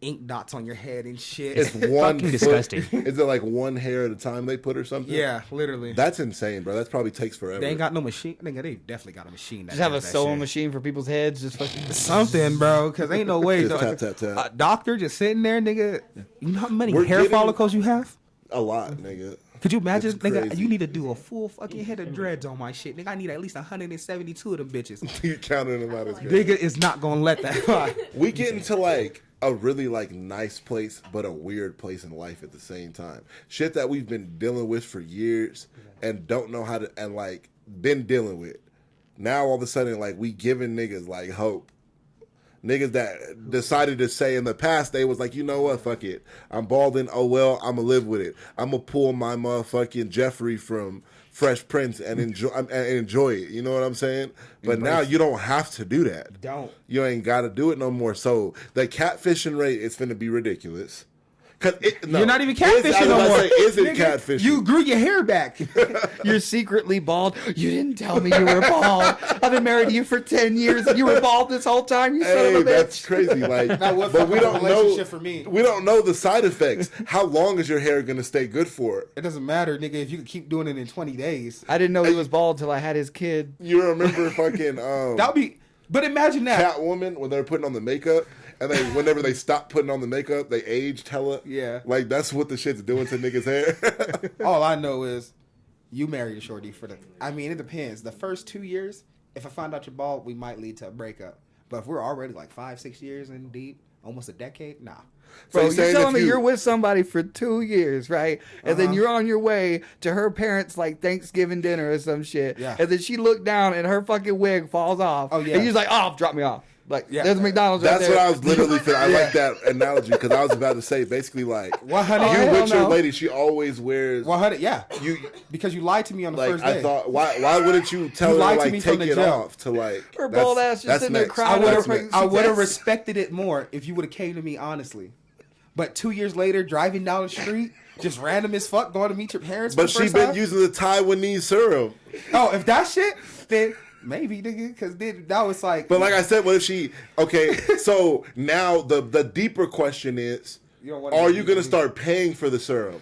ink dots on your head and shit. It's one fucking disgusting. Is it one hair at a time they put or something? Yeah, literally. That's insane, bro. That probably takes forever. They ain't got no machine. Nigga, they definitely got a machine. Just have a sewing machine for people's heads. Just fucking something, bro. Because ain't no way. Just tap. A doctor just sitting there, nigga. You know how many hair follicles you have? A lot, nigga. Could you imagine, nigga? You need to do a full fucking head of dreads on my shit, nigga. I need at least 172 of them bitches. You counting them out as good. Nigga is not gonna let that fly. We get into a really nice place, but a weird place in life at the same time. Shit that we've been dealing with for years and don't know how to, and been dealing with. Now all of a sudden, we giving niggas hope. Niggas that decided to say in the past, they was you know what, fuck it. I'm balding, oh well, I'ma live with it. I'ma pull my motherfucking Jeffrey from Fresh Prince and enjoy it. You know what I'm saying? But now you don't have to do that. Don't. You ain't got to do it no more. So the catfishing rate is finna be ridiculous. You're not even catfishing no more. Is it catfishing? You grew your hair back. You're secretly bald. You didn't tell me you were bald. I've been married to you for 10 years and you were bald this whole time. You son of a bitch. That's crazy. Like, but we don't know. For me. We don't know the side effects. How long is your hair gonna stay good for? It doesn't matter, nigga. If you could keep doing it in 20 days. I didn't know he was bald till I had his kid. You remember fucking that would be. But imagine that Catwoman when they're putting on the makeup. And whenever they stop putting on the makeup, they aged hella. Yeah. Like, that's what the shit's doing to niggas' hair. All I know is you married a shorty for the... I mean, it depends. The first 2 years, if I find out you're bald, we might lead to a breakup. But if we're already like 5-6 years in deep, almost a decade, nah. Bro, you're telling me you're with somebody for 2 years, right? And then you're on your way to her parents' like Thanksgiving dinner or some shit. Yeah. And then she looked down and her fucking wig falls off. Oh, yeah. And you're like, oh, drop me off. Like, there's McDonald's right That's there. what I was literally feeling. I like that analogy because I was about to say basically like, 100. You with your lady, she always wears 100. Yeah, because you lied to me on the first day. I thought, why wouldn't you tell her like take it off to like her bald ass just sitting there crying? I would have respected it more if you would have came to me honestly. But 2 years later, driving down the street, just random as fuck, going to meet your parents. But she been using the Taiwanese serum. Oh, if that shit, then. Maybe, nigga, because that was like... But like I said, what if she... Okay, so now the deeper question is, are you going to start paying for the serum?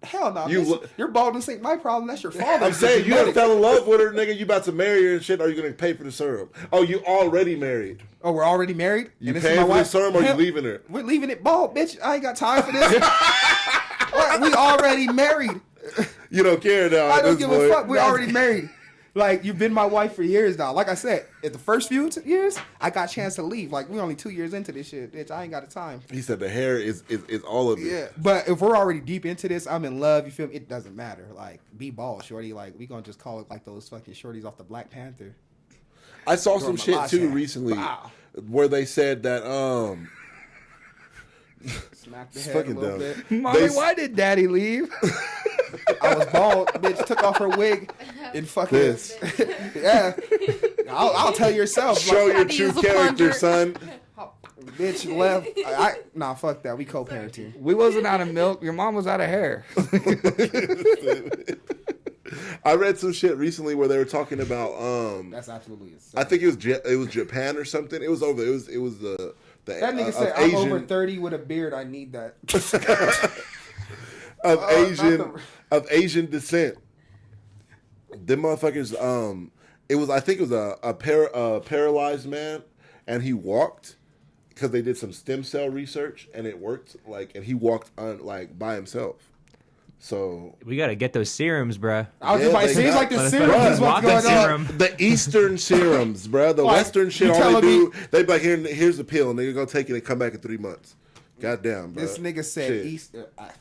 Hell no. Your baldness ain't my problem. That's your father. I'm saying you done fell in love with her, nigga. You about to marry her and shit. Are you going to pay for the serum? Oh, you already married. Oh, we're already married? You paying for the serum or you leaving her? We're leaving it bald, bitch. I ain't got time for this. We already married. You don't care now. I don't give a fuck. We're already married. Like, you've been my wife for years now. Like I said, at the first few years, I got a chance to leave. Like, we're only 2 years into this shit, bitch. I ain't got the time. He said the hair is all of it. Yeah, but if we're already deep into this, I'm in love, you feel me? It doesn't matter. Like, be bald, shorty. Like, we gonna just call it like those fucking shorties off the Black Panther. I saw some shit, too, recently where they said that, smack the head a little bit. Mommy, why did daddy leave? I was bald. Bitch took off her wig and fucking this. Yeah, I'll tell yourself. Show your true character, son. Bitch left. Nah, fuck that. We co-parenting. We wasn't out of milk. Your mom was out of hair. I read some shit recently where they were talking about. That's absolutely insane. I think it was Japan or something. It was over. It was the. That nigga said, "I'm over 30 with a beard. I need that." of Asian descent. Them motherfuckers. I think it was a paralyzed man, and he walked because they did some stem cell research, and it worked. And he walked by himself. So we gotta get those serums, bruh. I was just like, seems like the serum is what's going on. The Eastern serums, bruh. The Western shit, all they do, they be like, here's the pill, and they're gonna take it and come back in 3 months. Goddamn, bro. This nigga said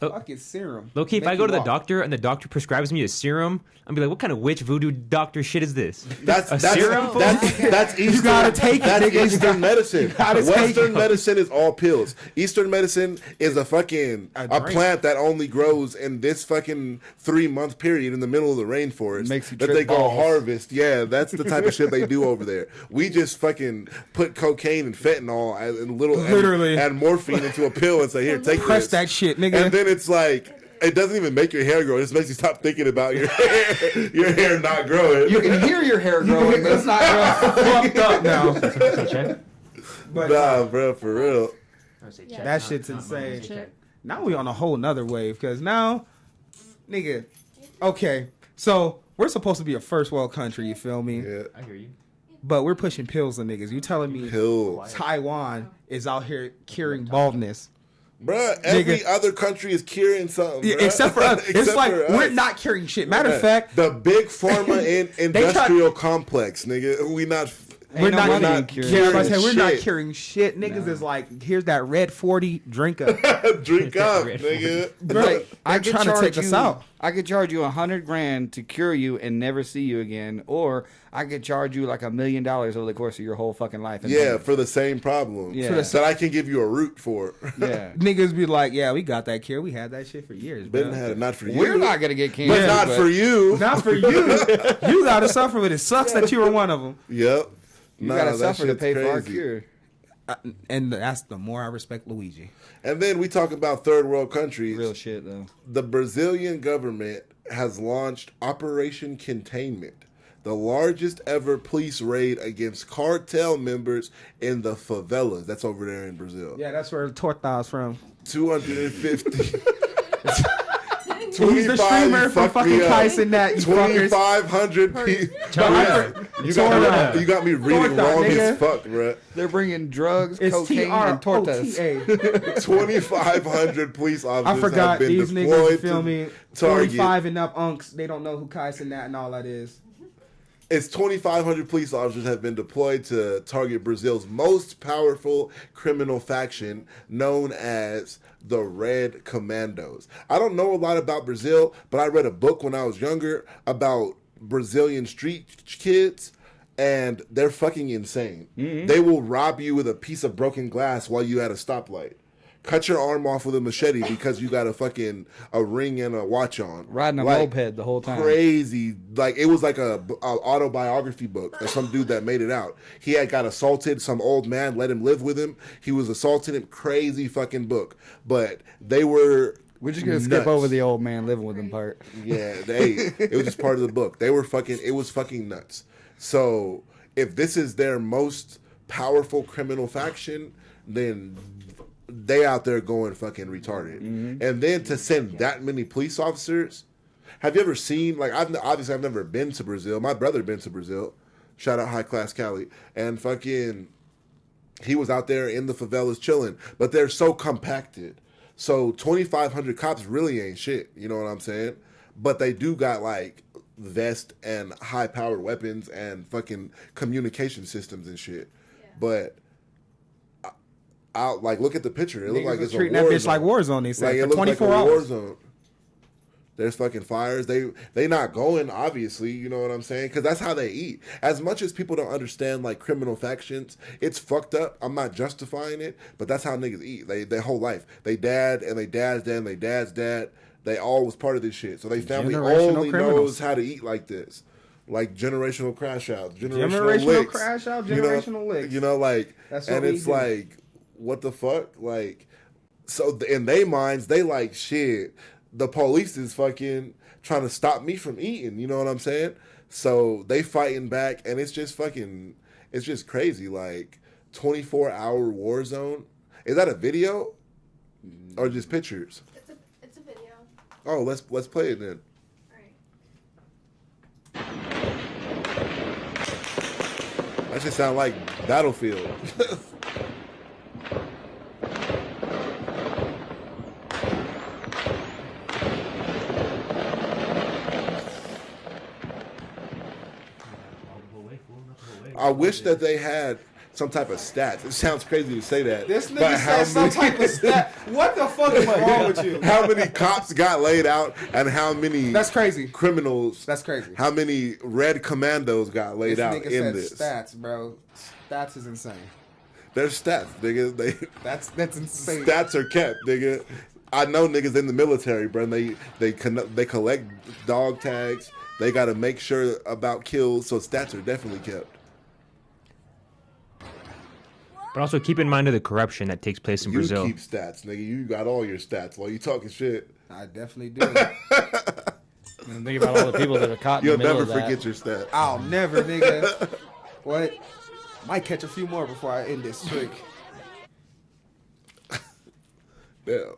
fucking serum. Low key, if I go to the doctor and the doctor prescribes me a serum, I'm be like, what kind of witch voodoo doctor shit is this? That's serum? That's Eastern. You gotta take it. That's Eastern medicine. Western medicine is all pills. Eastern medicine is a plant that only grows in this fucking 3-month period in the middle of the rainforest that they go harvest. Yeah, that's the type of shit they do over there. We just fucking put cocaine and fentanyl and morphine into a pill and say, here, take press this. That shit, nigga. And then it's like, it doesn't even make your hair grow. It just makes you stop thinking about your hair not growing. You can hear your hair growing, but it's not growing. Fucked up now. But nah, bro, for real. That shit's insane. Now we on a whole nother wave because now, nigga, okay, so we're supposed to be a first world country, you feel me? Yeah. I hear you. But we're pushing pills on niggas. You telling me Taiwan is out here curing baldness? Bruh, every other country is curing something. Yeah, except for us. It's like we're not curing shit. Matter of fact, the big pharma and industrial complex, nigga. We're not curing shit. Niggas is like, here's that red 40, drink up. Drink up, nigga. Bro, I'm trying to take us out. I could charge you $100,000 to cure you and never see you again, or I could charge you like $1 million over the course of your whole fucking life. For the same problem. Yeah. That I can give you a root for. Yeah. Niggas be like, yeah, we got that cure. We had that shit for years. Been had it, not for you. We're not gonna get cancer, but not for you. Not for you. You gotta suffer with it. Sucks that you were one of them. Yep. You gotta suffer to pay for our cure. And that's the more I respect Luigi. And then we talk about third world countries. Real shit, though. The Brazilian government has launched Operation Containment, the largest ever police raid against cartel members in the favelas. That's over there in Brazil. Yeah, that's where Torta's from. 250. He's the streamer for fucking Tyson that you 2,500 people. You got me reading wrong as fuck, bro. They're bringing drugs, It's cocaine, and tortas. 2,500 police officers I forgot have been these niggas, you deployed feel to me? Target. 45 and up unks, they don't know who Kyson that and all that is. It's 2,500 police officers have been deployed to target Brazil's most powerful criminal faction known as the Red Commandos. I don't know a lot about Brazil, but I read a book when I was younger about Brazilian street kids, and they're fucking insane. Mm-hmm. They will rob you with a piece of broken glass while you at a stoplight. Cut your arm off with a machete because you got a ring and a watch on. Riding a moped the whole time. Crazy. Like, it was like a autobiography book. There's some dude that made it out. He had got assaulted. Some old man let him live with him. He was assaulting him. Crazy fucking book. But they were We're just going to skip over the old man living with him part. Yeah, it was just part of the book. It was fucking nuts. So, if this is their most powerful criminal faction, then they out there going fucking retarded. Mm-hmm. And then to send that many police officers. Have you ever seen, like, I've never been to Brazil. My brother been to Brazil. Shout out High Class Cali. And fucking, he was out there in the favelas chilling. But they're so compacted. So 2,500 cops really ain't shit. You know what I'm saying? But they do got, like, vests and high-powered weapons and fucking communication systems and shit. Yeah. But I'll, like, look at the picture. It looks like it's treating a war that bitch zone. like Warzone. They said Like, for 24 hours. War zone. There's fucking fires. They not going, obviously, you know what I'm saying? Because that's how they eat. As much as people don't understand, like, criminal factions, it's fucked up. I'm not justifying it, but that's how niggas eat. Their whole life. They dad and they dad's dad and they dad's dad, they all was part of this shit. So they family only knows how to eat like this. Like generational crash outs, generational licks. Crash out, generational licks. You know, like, that's and it's like, what the fuck? Like, so in their minds, they like, shit, the police is fucking trying to stop me from eating. You know what I'm saying? So they fighting back, and it's just fucking, it's just crazy. Like, 24-hour war zone. Is that a video or just pictures? It's a video. Oh, let's play it then. All right. That should sound like Battlefield. I wish that they had some type of stats. It sounds crazy to say that. This nigga said some type of stat. What the fuck is wrong with you? How many cops got laid out and how many That's crazy. Criminals. That's crazy. How many red commandos got laid out in this? Stats, bro. Stats is insane. There's stats, nigga. That's insane. Stats are kept, nigga. I know niggas in the military, bro. They collect dog tags. They got to make sure about kills, so stats are definitely kept. But also keep in mind of the corruption that takes place in Brazil. You keep stats, nigga. You got all your stats while you talking shit. I definitely do. And think about all the people that are caught in the middle of that. You'll never forget your stats. I'll never, nigga. What? Might catch a few more before I end this trick. Yeah.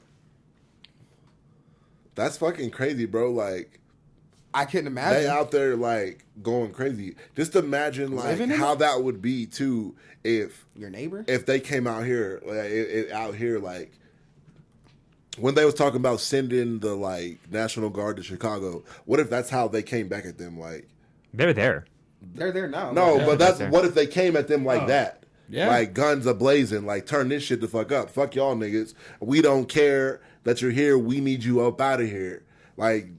That's fucking crazy, bro. Like, I couldn't imagine. They out there, like, going crazy. Just imagine, like, how that would be, too, if... Your neighbor? If they came out here, like, when they was talking about sending the, like, National Guard to Chicago, what if that's how they came back at them, like... They're there. They're there now. No, but that's... What if they came at them like that? Yeah. Like, guns a-blazing, like, turn this shit the fuck up. Fuck y'all niggas. We don't care that you're here. We need you up out of here. Like...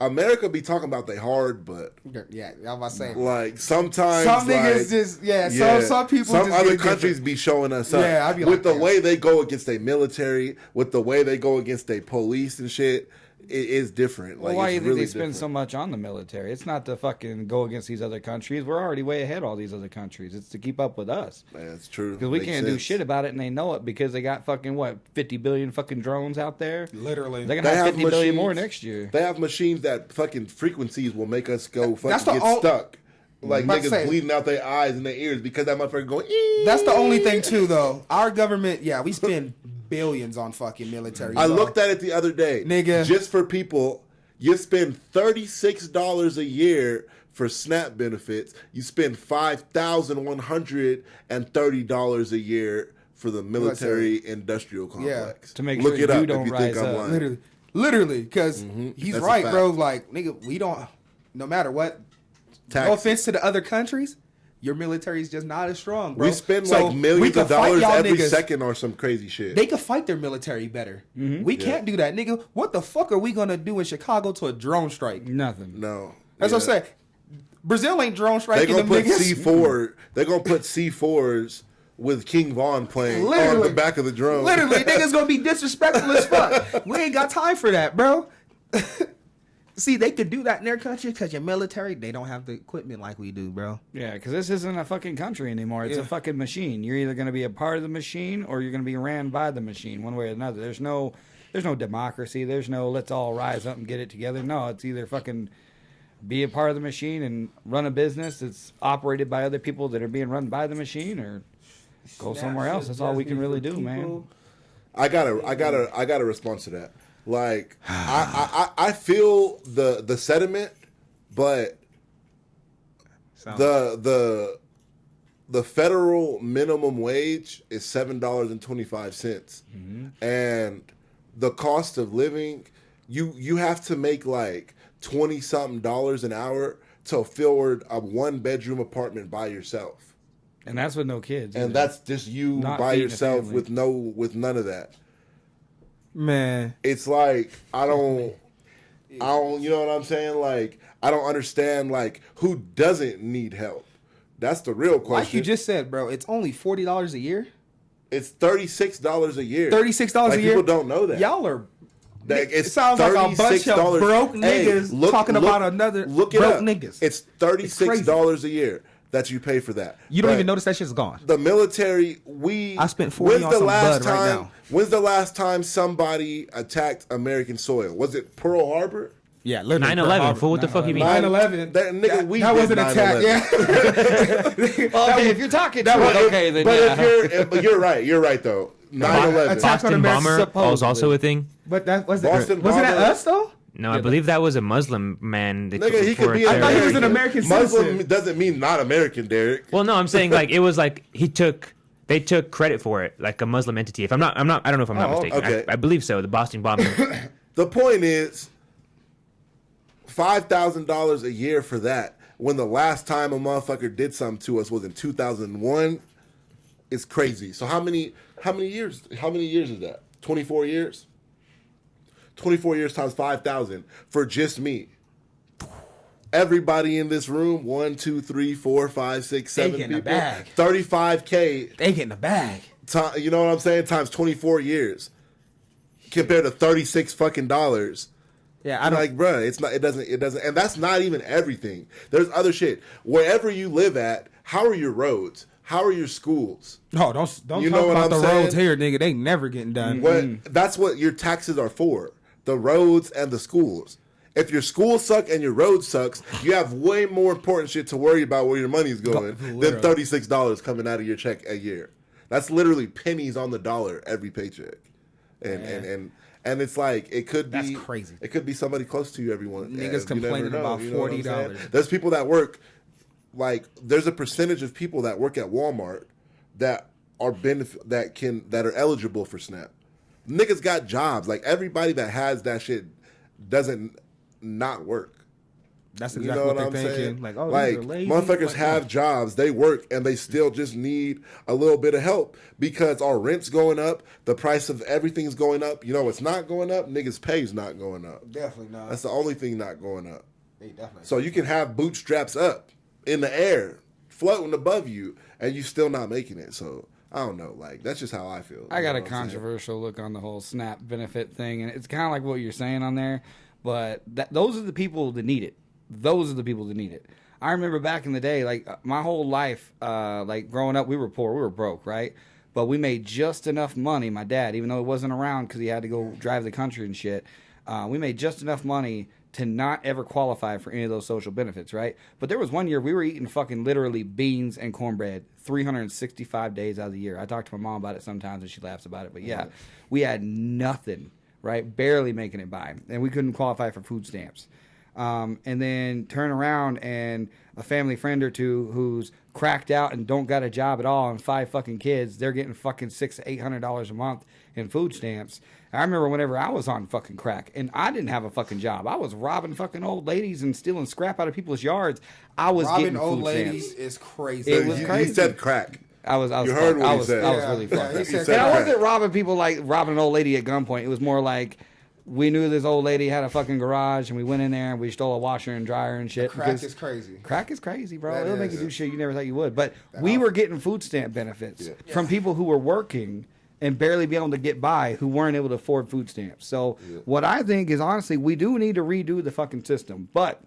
America be talking about they hard, but yeah, I was saying like sometimes some niggas just some people some just other countries be showing us up. Yeah, I be with like, the way they go against their military, with the way they go against their police and shit. is different. Well, like, why do you it's think really they spend different. so much on the military? It's not to fucking go against these other countries. We're already way ahead of all these other countries. It's to keep up with us. Man, that's true. Because we Makes can't do sense. shit about it, and they know it because they got fucking, 50 billion fucking drones out there? Literally. They're going to have 50 billion more next year. They have machines that fucking frequencies will make us go That's fucking the get stuck. Like About to niggas say- bleeding out their eyes and their ears because that motherfucker going. That's the only thing too, though. Our government, yeah, we spend billions on fucking military. I so- looked at it the other day, Nigga. Just for people, you spend $36 a year for SNAP benefits. You spend $5,130 a year for the military industrial complex. To make Look sure it up you if don't you think rise I'm up. lying. Literally, because he's That's a right, fact. bro. Like, nigga, we don't. No matter what. No Taxes. offense to the other countries, your military is just not as strong, bro. We spend So like we millions could of fight dollars y'all every niggas. second on some crazy shit. They could fight their military better. We can't do that, nigga. What the fuck are we gonna do in Chicago to a drone strike? Nothing. No. That's what I'm saying. Brazil ain't drone They striking gonna them put niggas. C4. They gonna put C4s with King Von playing on Literally. the back of the drone. Literally, niggas gonna be disrespectful as fuck. We ain't got time for that, bro. See, they could do that in their country because your military, they don't have the equipment like we do, bro. Yeah, because this isn't a fucking country anymore. It's a fucking machine. You're either going to be a part of the machine or you're going to be ran by the machine, one way or another. There's no democracy. There's no let's all rise up and get it together. No, it's either fucking be a part of the machine and run a business that's operated by other people that are being run by the machine, or go somewhere else. That's all we can really do, man. I got a response to that. Like I feel the sentiment, but the federal minimum wage is $7.25, and the cost of living, you have to make like $20-something an hour to afford a 1-bedroom apartment by yourself, and that's with no kids. and either. that's just you Not by feeding a yourself family. with none of that. Man, It's like I don't, you know what I'm saying? Like I don't understand like who doesn't need help. That's the real question. like you just said, bro, it's only $40 a year. It's $36 a year. $36 like, a year. People don't know that. Y'all are. Like, It sounds like a bunch of $36. broke Hey, niggas talking about another look it broke up. niggas. It's $36 a year that you pay for that. You don't But even notice that shit's gone. the military. I spent 40 on some bud right now. When's the last time somebody attacked American soil? Was it Pearl Harbor? Yeah, literally. 9/11. Fool, what the fuck you mean? 9/11. That nigga, we that did was an attack. 9/11. Yeah. Well, okay, if you're talking to it, okay, then But yeah. but you're right. You're right though. 9/11. Attack on Boston America, bomber was also a thing. But that was Boston wasn't that bomber. us though? No, I believe that was a Muslim man. That Nigga, he could for be a an I thought he was terrorist. an American Muslim citizen. doesn't mean not American, Deryk. Well, no, I'm saying like it was like they took credit for it, like a Muslim entity. If I'm not, I don't know if I'm not mistaken. okay. I believe so. The Boston bombing. The point is, $5,000 a year for that. When the last time a motherfucker did something to us was in 2001, it's crazy. So how many years? How many years is that? 24 years. 24 years times 5,000 for just me. Everybody in this room, 1, 2, 3, 4, 5, 6, 7 getting a people, bag. $35K. They getting a bag. You know what I'm saying? Times 24 years compared to $36 fucking dollars. Yeah, I I'm don't. like, bruh, it doesn't, and that's not even everything. There's other shit. Wherever you live at, how are your roads? How are your schools? No, don't You talk know what about I'm the roads saying? here, nigga. They never getting done. That's what your taxes are for. The roads and the schools. If your school suck and your road sucks, you have way more important shit to worry about where your money's going than $36 coming out of your check a year. That's literally pennies on the dollar every paycheck. And it's like it could be crazy. It could be somebody close to you, everyone. Niggas complaining about $40. There's people that work like there's a percentage of people that work at Walmart that are that are eligible for SNAP. Niggas got jobs. Like everybody that has that shit doesn't not work. That's You exactly know what what they're I'm thinking. saying? Like, oh, like these are lazy. motherfuckers Like, have jobs, they work, and they still just need a little bit of help because our rent's going up, the price of everything's going up. You know what's not going up? Niggas' pay's not going up. Definitely not. That's the only thing not going up. They definitely. So you can have bootstraps up in the air, floating above you, and you still not making it. So I don't know. Like, that's just how I feel. I got a controversial look on the whole SNAP benefit thing, and it's kind of like what you're saying on there, but those are the people that need it. Those are the people that need it. I remember back in the day, like my whole life, like growing up, we were poor, we were broke, right? But we made just enough money. My dad, even though he wasn't around because he had to go drive the country and shit, we made just enough money to not ever qualify for any of those social benefits, right? But there was one year we were eating fucking literally beans and cornbread 365 days out of the year. I talk to my mom about it sometimes and she laughs about it. But yeah, we had nothing, right? Barely making it by. And we couldn't qualify for food stamps. And then turn around and a family friend or two who's cracked out and don't got a job at all and 5 fucking kids, they're getting fucking $600 to $800 a month in food stamps. I remember whenever I was on fucking crack and I didn't have a fucking job. I was robbing fucking old ladies and stealing scrap out of people's yards. I was robbing getting old food ladies stamps. is crazy. It was crazy. He said crack. I was you heard what he said. I was really fucked up. He said And I crack. wasn't robbing people like robbing an old lady at gunpoint. It was more like we knew this old lady had a fucking garage and we went in there and we stole a washer and dryer and shit. Crack is crazy. Crack is crazy, bro. That It'll make is. you do shit you never thought you would. But we were getting food stamp benefits from people who were working and barely be able to get by who weren't able to afford food stamps. So what I think is, honestly, we do need to redo the fucking system. But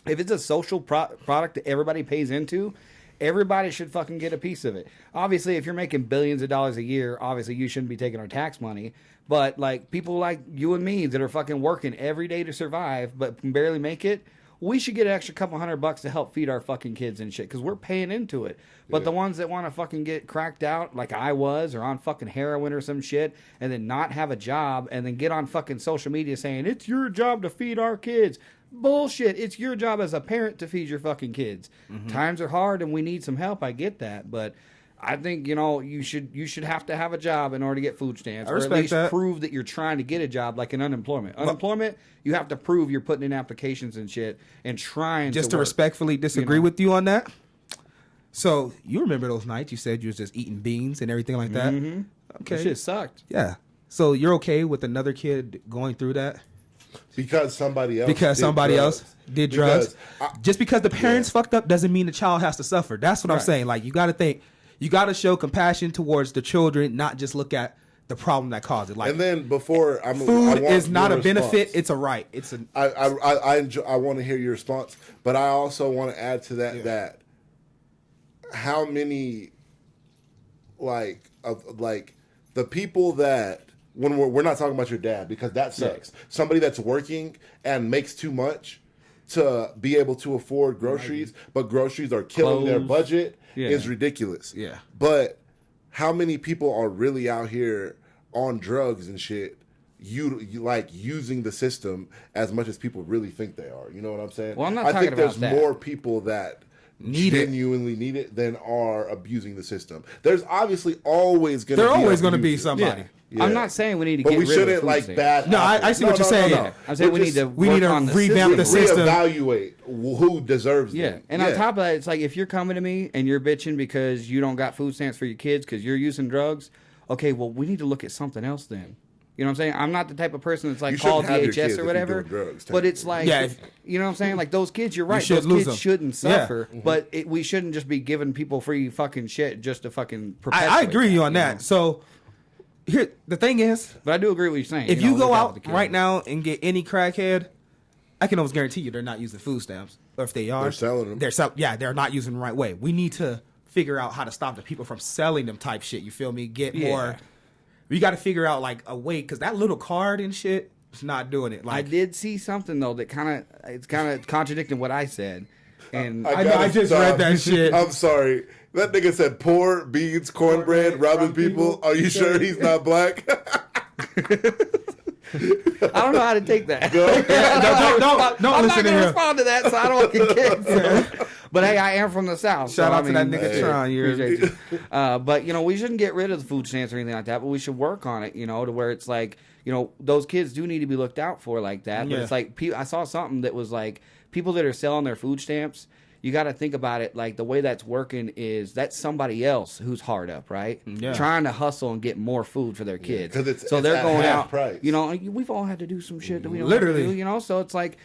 if it's a social product that everybody pays into, everybody should fucking get a piece of it. Obviously, if you're making billions of dollars a year, obviously you shouldn't be taking our tax money. But like people like you and me that are fucking working every day to survive but can barely make it, we should get an extra couple $100 to help feed our fucking kids and shit because we're paying into it. But the ones that want to fucking get cracked out like I was or on fucking heroin or some shit and then not have a job and then get on fucking social media saying it's your job to feed our kids. Bullshit. It's your job as a parent to feed your fucking kids. Times are hard and we need some help. I get that. But I think, you should have to have a job in order to get food stamps. Or at least prove that you're trying to get a job like an unemployment. Unemployment, you have to prove you're putting in applications and shit and trying Just to to work. respectfully disagree with you on that. So you remember those nights you said you was just eating beans and everything like that? Okay. That shit sucked. Yeah. So you're okay with another kid going through that? Because somebody else did drugs. Just because the parents fucked up doesn't mean the child has to suffer. That's what I'm saying. Like, you got to think, you got to show compassion towards the children, not just look at the problem that caused it. Like, and then before food is not a benefit; it's a right. It's a. I want to hear your response, but I also want to add to that that how many the people that. When we're not talking about your dad because that sucks. Yeah. Somebody that's working and makes too much to be able to afford groceries, but groceries are killing their budget is ridiculous. Yeah. But how many people are really out here on drugs and shit? You like using the system as much as people really think they are. You know what I'm saying? Well, I'm not I talking think there's about that. more people that genuinely need it than are abusing the system. There's obviously always going to be somebody. Yeah. Yeah. I'm not saying we need to but get we rid shouldn't of food like stamps. bad. No, I see what you're saying. No. I'm saying we need to revamp the system. Reevaluate who deserves them. Yeah, and on top of that, it's like if you're coming to me and you're bitching because you don't got food stamps for your kids because you're using drugs, okay, well, we need to look at something else then. You know what I'm saying? I'm not the type of person that's like call DHS or whatever. But it's like, you know what I'm saying? Like those kids, you're right. Those kids shouldn't suffer. Yeah. But we shouldn't just be giving people free fucking shit just to fucking perpetuate. I agree with you on that. So here, the thing is, but I do agree with what you're saying. If you go out right now and get any crackhead, I can almost guarantee you they're not using food stamps. Or if they are, they're selling them. They're not using them the right way. We need to figure out how to stop the people from selling them type shit. You feel me? Get more. We got to figure out like a way because that little card and shit is not doing it. Like, I did see something though that kind of contradicting what I said. And I just read that shit. I'm sorry. That nigga said poor beans, cornbread, robbing people. Are you sure he's not black? I don't know how to take that. No, I'm not going to respond to that, so I don't get But hey, I am from the South. Shout out to that nigga Tron. But, we shouldn't get rid of the food stamps or anything like that, but we should work on it, to where it's like, those kids do need to be looked out for like that. But it's like, I saw something that was like, people that are selling their food stamps, you got to think about it like the way that's working is that's somebody else who's hard up, right? Yeah. Trying to hustle and get more food for their kids. So they're going out. Price. We've all had to do some shit that we don't literally have to do, so it's like,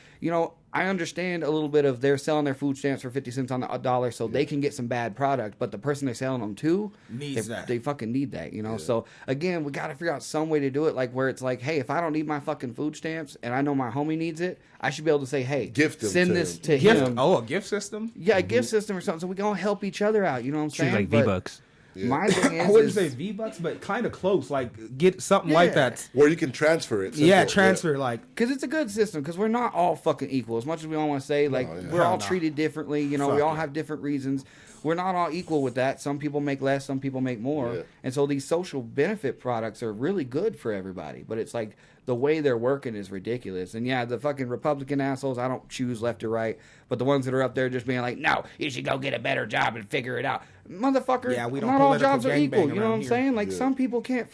I understand a little bit of they're selling their food stamps for 50 cents on the dollar so they can get some bad product, but the person they're selling them to needs that. They fucking need that, you know? So, again, we got to figure out some way to do it, like where it's like, hey, if I don't need my fucking food stamps and I know my homie needs it, I should be able to say, hey, send this to him. Oh, a gift system? Yeah, a gift system or something so we can all help each other out, you know what I'm saying? Like V-Bucks. Yeah. My thing is, I wouldn't say V-Bucks, but kind of close. Like, get something like that. Where you can transfer it. Yeah, transfer, like. Because it's a good system, because we're not all fucking equal. As much as we all want to say, like, we're all treated differently. You know, we all have different reasons. We're not all equal with that. Some people make less, some people make more. Yeah. And so these social benefit products are really good for everybody. But it's like, the way they're working is ridiculous. And yeah, the fucking Republican assholes, I don't choose left or right, but the ones that are up there just being like, no, you should go get a better job and figure it out. Motherfucker, we don't not all jobs are equal. You know what I'm here. saying? Like, some people can't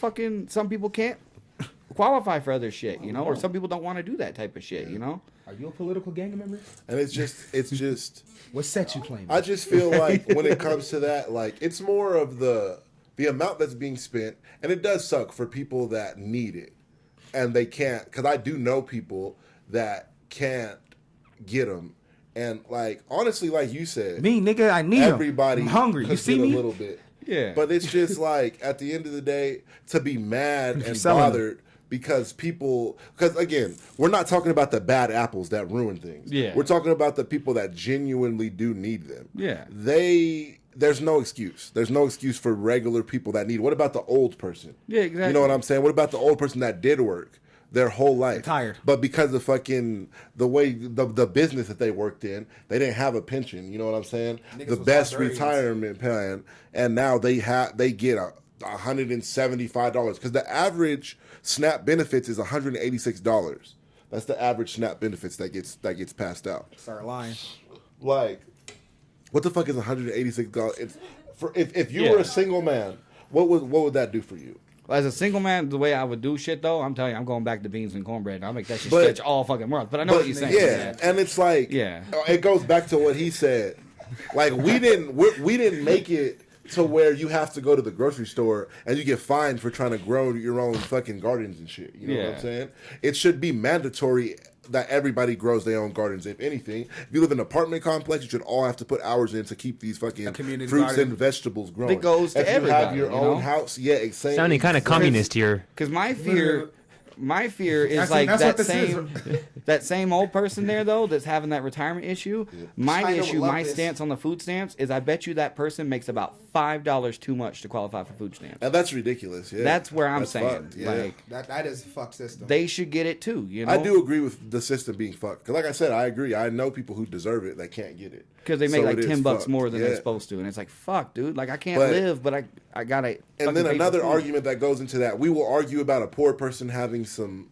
qualify for other shit, you know? Or some people don't want to do that type of shit, you know? Are you a political gang member? And it's just what set you claim? I just feel like when it comes to that, like, it's more of the amount that's being spent, and it does suck for people that need it. And they can't, because I do know people that can't get them. And, like, honestly, like you said, me, nigga, I need everybody. I'm hungry. You see me? A little bit. Yeah. But it's just like, at the end of the day, to be mad and bothered because again, we're not talking about the bad apples that ruin things. Yeah. We're talking about the people that genuinely do need them. Yeah. There's no excuse. There's no excuse for regular people that need it. What about the old person? Yeah, exactly. You know what I'm saying? What about the old person that did work their whole life? Tired. But because of fucking the way the business that they worked in, they didn't have a pension. You know what I'm saying? The best retirement plan, and now they get $175 because the average SNAP benefits is $186. That's the average SNAP benefits that gets passed out. Start lying. Like, what the fuck is $186? If you were a single man, what would that do for you? As a single man, the way I would do shit, though, I'm telling you, I'm going back to beans and cornbread. I'll make that shit stretch all fucking month. But I know what you're saying. Yeah, and it's like, it goes back to what he said. Like, we didn't make it to where you have to go to the grocery store and you get fined for trying to grow your own fucking gardens and shit. You know what I'm saying? It should be mandatory that everybody grows their own gardens. If anything, if you live in an apartment complex, you should all have to put hours in to keep these fucking fruits and vegetables growing. It goes to everybody. If you have your own house, sounding kind of communist here. Because my fear is like that same old person there though that's having that retirement issue. My stance on the food stamps is I bet you that person makes about $5 too much to qualify for food stamps. And that's ridiculous. Yeah, that's where I'm saying like that is a fuck system. They should get it too. You know, I do agree with the system being fucked. Because like I said, I agree. I know people who deserve it that can't get it because they make like $10 more than they're supposed to, and it's like fuck, dude. Like I can't live, but I gotta. And then another argument that goes into that, we will argue about a poor person having some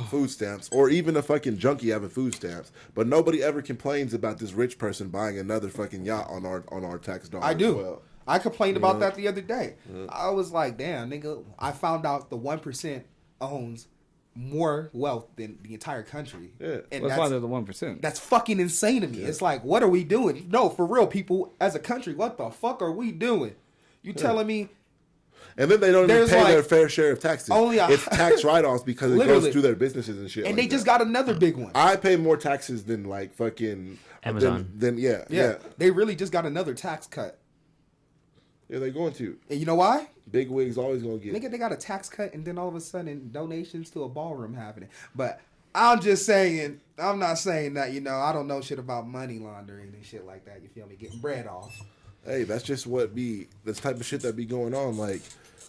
food stamps, or even a fucking junkie having food stamps, but nobody ever complains about this rich person buying another fucking yacht on our tax dollars. I do. Well. I complained about that the other day. I was like, damn, nigga, I found out the 1% owns more wealth than the entire country. Yeah, and that's why they're the 1%. That's fucking insane to me. Yeah. It's like, what are we doing? No, for real, people, as a country, what the fuck are we doing? You telling me? And then they don't even pay their fair share of taxes. It's tax write-offs because it goes through their businesses and shit. And they just got another big one. I pay more taxes than like fucking Amazon. Yeah. They really just got another tax cut. Yeah, they're going to. And you know why? Big wigs always going to get. Nigga, they got a tax cut and then all of a sudden donations to a ballroom happening. But I'm just saying, I'm not saying that, I don't know shit about money laundering and shit like that. You feel me? Getting bread off. Hey, that's just this type of shit that be going on. Like,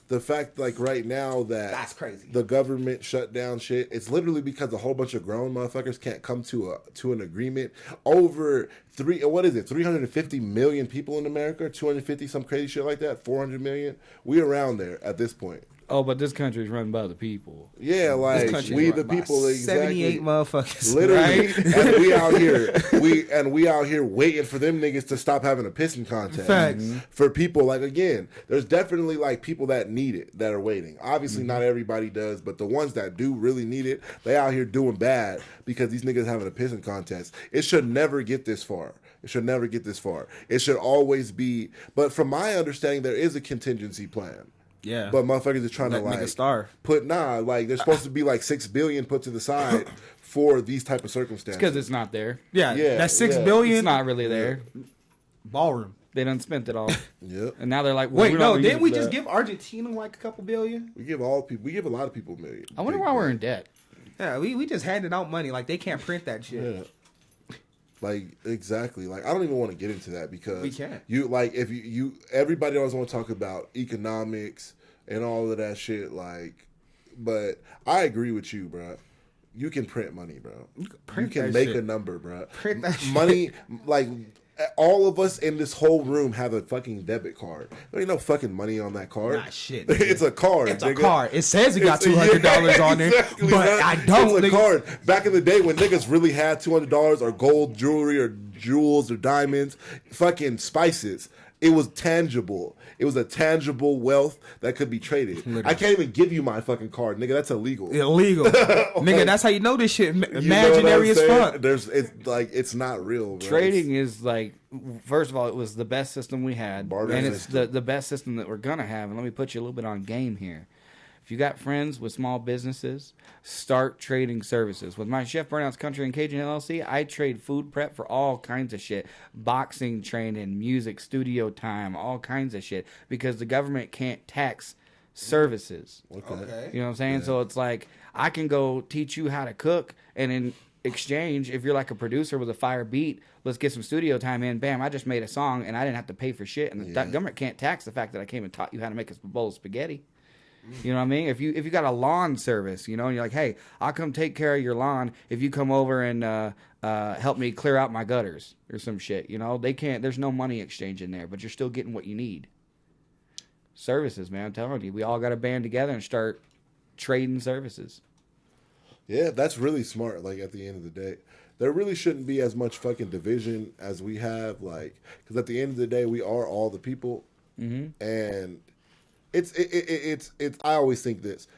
the fact, like, right now that's crazy. The government shut down shit, it's literally because a whole bunch of grown motherfuckers can't come to an agreement over 350 million people in America, 250, some crazy shit like that, 400 million. We around there at this point. Oh, but this country is run by the people. Yeah, like we the people, exactly. 78 motherfuckers, literally. Right? And we out here waiting for them niggas to stop having a pissing contest. Facts. For people, like, again, there's definitely like people that need it that are waiting. Obviously, not everybody does, but the ones that do really need it, they out here doing bad because these niggas having a pissing contest. It should never get this far. It should never get this far. It should always be. But from my understanding, there is a contingency plan Yeah. But motherfuckers are trying to like starve. There's supposed to be like $6 billion put to the side for these type of circumstances. Because it's not there. Yeah. That's $6 billion. It's not really there. Ballroom. They done spent it all. Yep. And now they're like, wait, no, didn't we just give Argentina like a couple billion? We give a lot of people $1 million. I wonder why we're in debt. Yeah, we just handed out money. Like, they can't print that shit. Yeah. Like, exactly. Like, I don't even want to get into that because we can't. Everybody always want to talk about economics and all of that shit. Like, but I agree with you, bro. You can print money, bro. You can make a number, bro. Print that money, like. All of us in this whole room have a fucking debit card. There ain't no fucking money on that card. Nah, shit. It's a card. It's a card. It says it got $200 on there, exactly, but man. I don't. It's a card. Back in the day when niggas really had $200 or gold jewelry or jewels or diamonds, fucking spices. It was tangible. It was a tangible wealth that could be traded. Literally. I can't even give you my fucking card, nigga. That's illegal. Illegal, nigga. That's how you know this shit imaginary as fuck. It's not real. Bro. Trading is like, first of all, it was the best system we had, and it's the best system that we're gonna have. And let me put you a little bit on game here. If you got friends with small businesses, start trading services. With my Chef Burnout's Country and Cajun LLC, I trade food prep for all kinds of shit. Boxing training, music, studio time, all kinds of shit. Because the government can't tax services. Okay. You know what I'm saying? Yeah. So it's like, I can go teach you how to cook, and in exchange, if you're like a producer with a fire beat, let's get some studio time in. Bam, I just made a song, and I didn't have to pay for shit. And the government can't tax the fact that I came and taught you how to make a bowl of spaghetti. You know what I mean? If you got a lawn service, you know, and you're like, hey, I'll come take care of your lawn if you come over and help me clear out my gutters or some shit. You know, they can't. There's no money exchange in there, but you're still getting what you need. Services, man. I'm telling you, we all got to band together and start trading services. Yeah, that's really smart. Like, at the end of the day, there really shouldn't be as much fucking division as we have. Like, because at the end of the day, we are all the people, and it's. I always think this.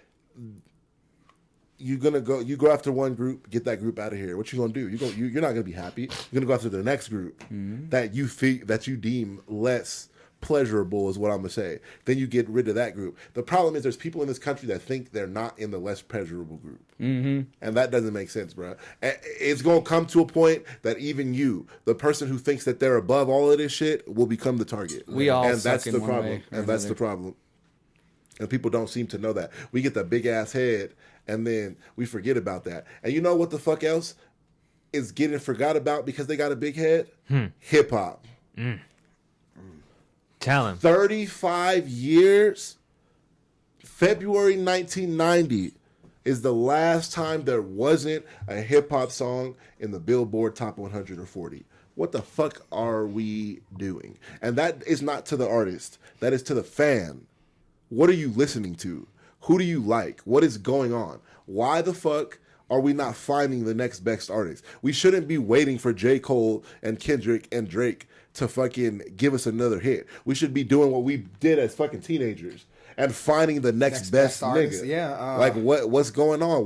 You go after one group, get that group out of here. What you gonna do? You're not gonna be happy. You're gonna go after the next group that you deem less pleasurable, is what I'm gonna say. Then you get rid of that group. The problem is there's people in this country that think they're not in the less pleasurable group, and that doesn't make sense, bro. It's gonna come to a point that even you, the person who thinks that they're above all of this shit, will become the target. We all and suck that's in the one problem. way or And that's the another. problem. And people don't seem to know that. We get the big ass head, and then we forget about that. And you know what the fuck else is getting forgot about because they got a big head? Hip hop. Tell him. 35 years. February 1990 is the last time there wasn't a hip hop song in the Billboard Top 100 or 40. What the fuck are we doing? And that is not to the artist. That is to the fan. What are you listening to? Who do you like? What is going on? Why the fuck are we not finding the next best artist? We shouldn't be waiting for J. Cole and Kendrick and Drake to fucking give us another hit. We should be doing what we did as fucking teenagers and finding the next best artist. nigga. Yeah. Like what's going on?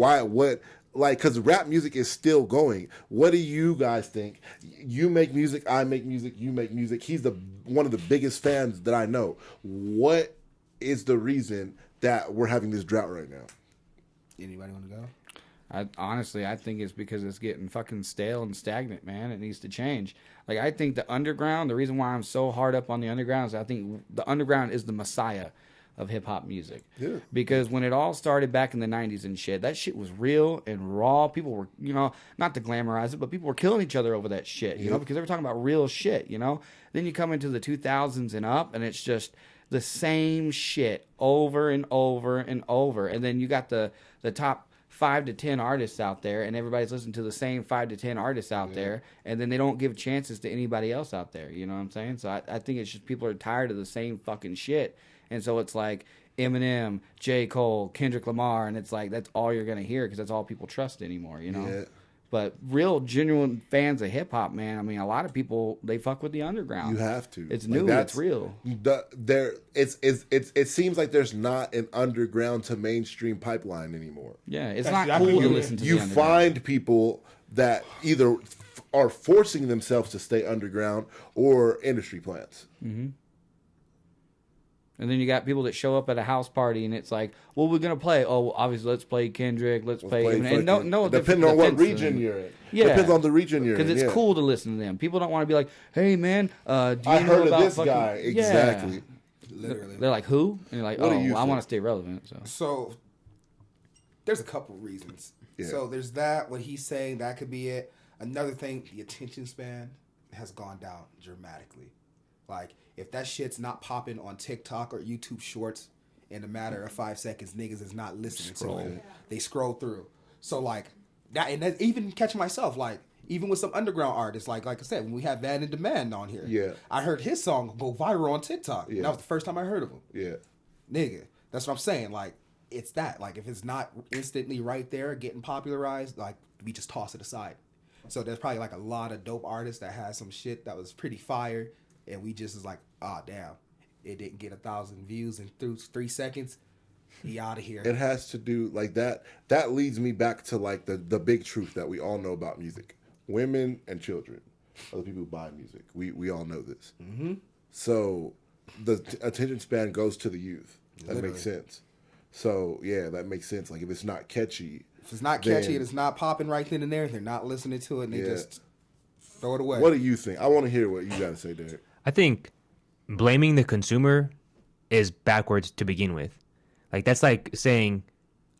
Because rap music is still going. What do you guys think? You make music, I make music, you make music. He's one of the biggest fans that I know. What is the reason that we're having this drought right now? Anybody want to go? I think it's because it's getting fucking stale and stagnant, man. It needs to change. Like, I think the underground, the reason why I'm so hard up on the underground is I think the underground is the messiah of hip-hop music. Yeah. Because when it all started back in the 90s and shit, that shit was real and raw. People were, not to glamorize it, but people were killing each other over that shit, you know, because they were talking about real shit, you know? Then you come into the 2000s and up, and it's just the same shit over and over and over. And then you got the top 5 to 10 artists out there, and everybody's listening to the same 5 to 10 artists out there, and then they don't give chances to anybody else out there. You know what I'm saying? So I think it's just people are tired of the same fucking shit. And so it's like Eminem, J. Cole, Kendrick Lamar, and it's like that's all you're going to hear because that's all people trust anymore, you know? Yeah. But real, genuine fans of hip-hop, man, I mean, a lot of people, they fuck with the underground. You have to. It's new, it's real. It seems like there's not an underground to mainstream pipeline anymore. Yeah, it's not cool to listen to the underground. You find people that either are forcing themselves to stay underground or industry plants. Mm-hmm. And then you got people that show up at a house party and it's like, well, we're gonna play. Oh, well, obviously, let's play Kendrick. Let's play. And no, depending on what region you're in. Yeah, depends on the region you're in. Because it's cool to listen to them. People don't want to be like, hey man, do you I know heard about of this guy exactly. Yeah. Literally, they're like, who? And you're like, What do oh, you I think? want to stay relevant. So there's a couple reasons. Yeah. So there's that, what he's saying, that could be it. Another thing, the attention span has gone down dramatically. Like, if that shit's not popping on TikTok or YouTube Shorts in a matter of 5 seconds, niggas is not listening to it. They scroll through. So, like, that, and that, even catch myself, like, even with some underground artists, like I said, when we had Van and Demand on here, I heard his song go viral on TikTok. That was the first time I heard of him. Yeah. Nigga, that's what I'm saying. Like, it's that. Like, if it's not instantly right there getting popularized, like, we just toss it aside. So there's probably, like, a lot of dope artists that had some shit that was pretty fire, and we just is like, oh, damn, it didn't get 1,000 views in 3 seconds. He out of here. It has to do, like, that. That leads me back to, like, the big truth that we all know about music. Women and children are the people who buy music. We all know this. Mm-hmm. So the attention span goes to the youth. That makes sense. So, yeah, that makes sense. Like, if it's not catchy. If it's not catchy and it's not popping right then and there, they're not listening to it, and they just throw it away. What do you think? I want to hear what you got to say, Deryk. I think blaming the consumer is backwards to begin with. Like, that's like saying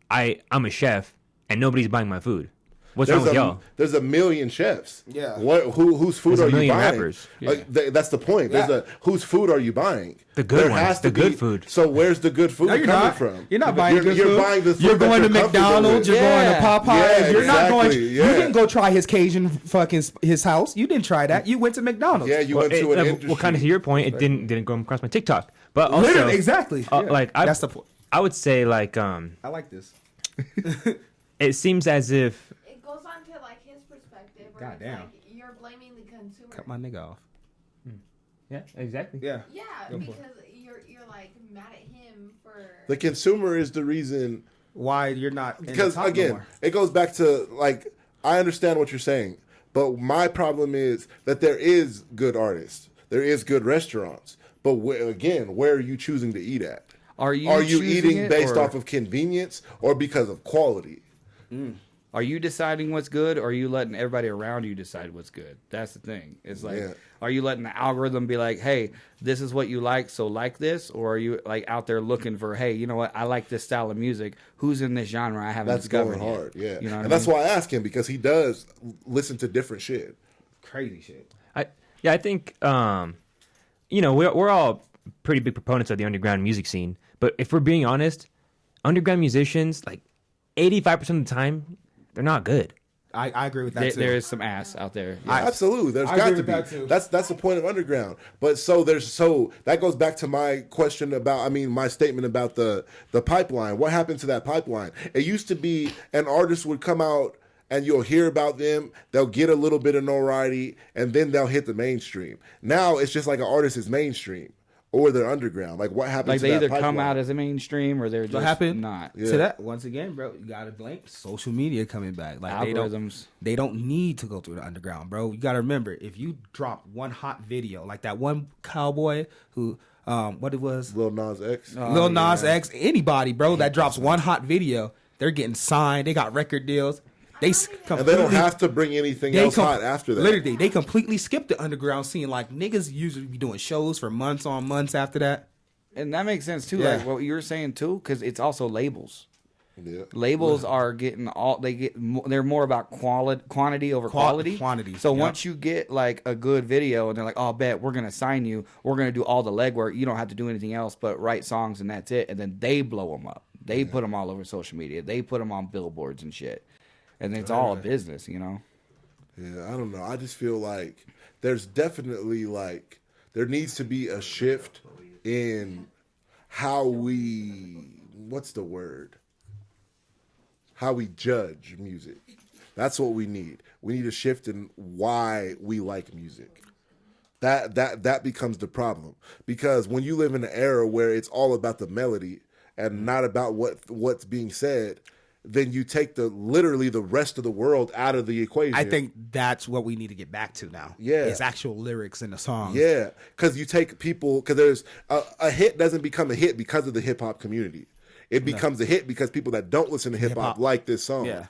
I'm a chef and nobody's buying my food. What's wrong with y'all? There's a million chefs. Yeah. Whose food There's are you buying? Rappers. Like, that's the point. There's whose food are you buying? The good ones. The good food. So where's the good food coming from? You're not buying good food. You're buying the food. You're going to McDonald's. You're going to Popeyes. Yeah, you're not going. exactly. You didn't go try his Cajun fucking his house. You didn't try that. You went to McDonald's. Yeah, you went to an industry. Well, kind of to your point, it didn't go across my TikTok. But also, literally, exactly. Like, that's the point. I would say, like, I like this. it seems as if It goes on to like his perspective. Where God it's damn. Like you're blaming the consumer. Cut my nigga off. yeah, exactly. Yeah. Yeah, because you're like mad at him for. The consumer is the reason why you're not in because the top again no more. it goes back to, like, I understand what you're saying, but my problem is that there is good artists, there is good restaurants, but where are you choosing to eat at? Are you eating based off of convenience or because of quality? Are you deciding what's good, or are you letting everybody around you decide what's good? That's the thing. It's like, are you letting the algorithm be like, hey, this is what you like, so like this? Or are you, like, out there looking for, hey, you know what, I like this style of music. Who's in this genre I haven't discovered going hard, yet? You know what and that's why I ask him, because he does listen to different shit. Crazy shit. I think, we're all pretty big proponents of the underground music scene. But if we're being honest, underground musicians, like 85% of the time, they're not good. I agree with that too. There is some ass out there. Absolutely, there's got to be. That's the point of underground. But so that goes back to my question about, my statement about the pipeline. What happened to that pipeline? It used to be an artist would come out and you'll hear about them. They'll get a little bit of notoriety and then they'll hit the mainstream. Now it's just like an artist is mainstream or they're underground. Like, what happens? Like, to they that either pipeline? come out as a mainstream or they're just not. To that, once again, bro, you gotta blame social media coming back. Like, algorithms. They don't need to go through the underground, bro. You gotta remember, if you drop one hot video, like that one cowboy who, what it was, Lil Nas X, X, anybody, bro, that drops one hot video, they're getting signed. They got record deals. And they don't have to bring anything else hot after that. Literally, they completely skipped the underground scene. Like, niggas usually be doing shows for months on months after that. And that makes sense too. Yeah. Like what you were saying too, because it's also labels. Yeah. Labels are getting they're more about quantity over quality. So once you get like a good video and they're like, oh, bet we're gonna sign you, we're gonna do all the legwork. You don't have to do anything else but write songs and that's it. And then they blow them up. They put them all over social media. They put them on billboards and shit. And it's all a business, you know? Yeah, I don't know. I just feel like there's definitely, like, there needs to be a shift in how what's the word? How we judge music. That's what we need. We need a shift in why we like music. That becomes the problem. Because when you live in an era where it's all about the melody and not about what's being said, then you take literally the rest of the world out of the equation. I think that's what we need to get back to now. Yeah. It's actual lyrics in the songs. Yeah, because you take people, because there's a hit doesn't become a hit because of the hip hop community. It becomes a hit because people that don't listen to hip hop like this song. Yeah.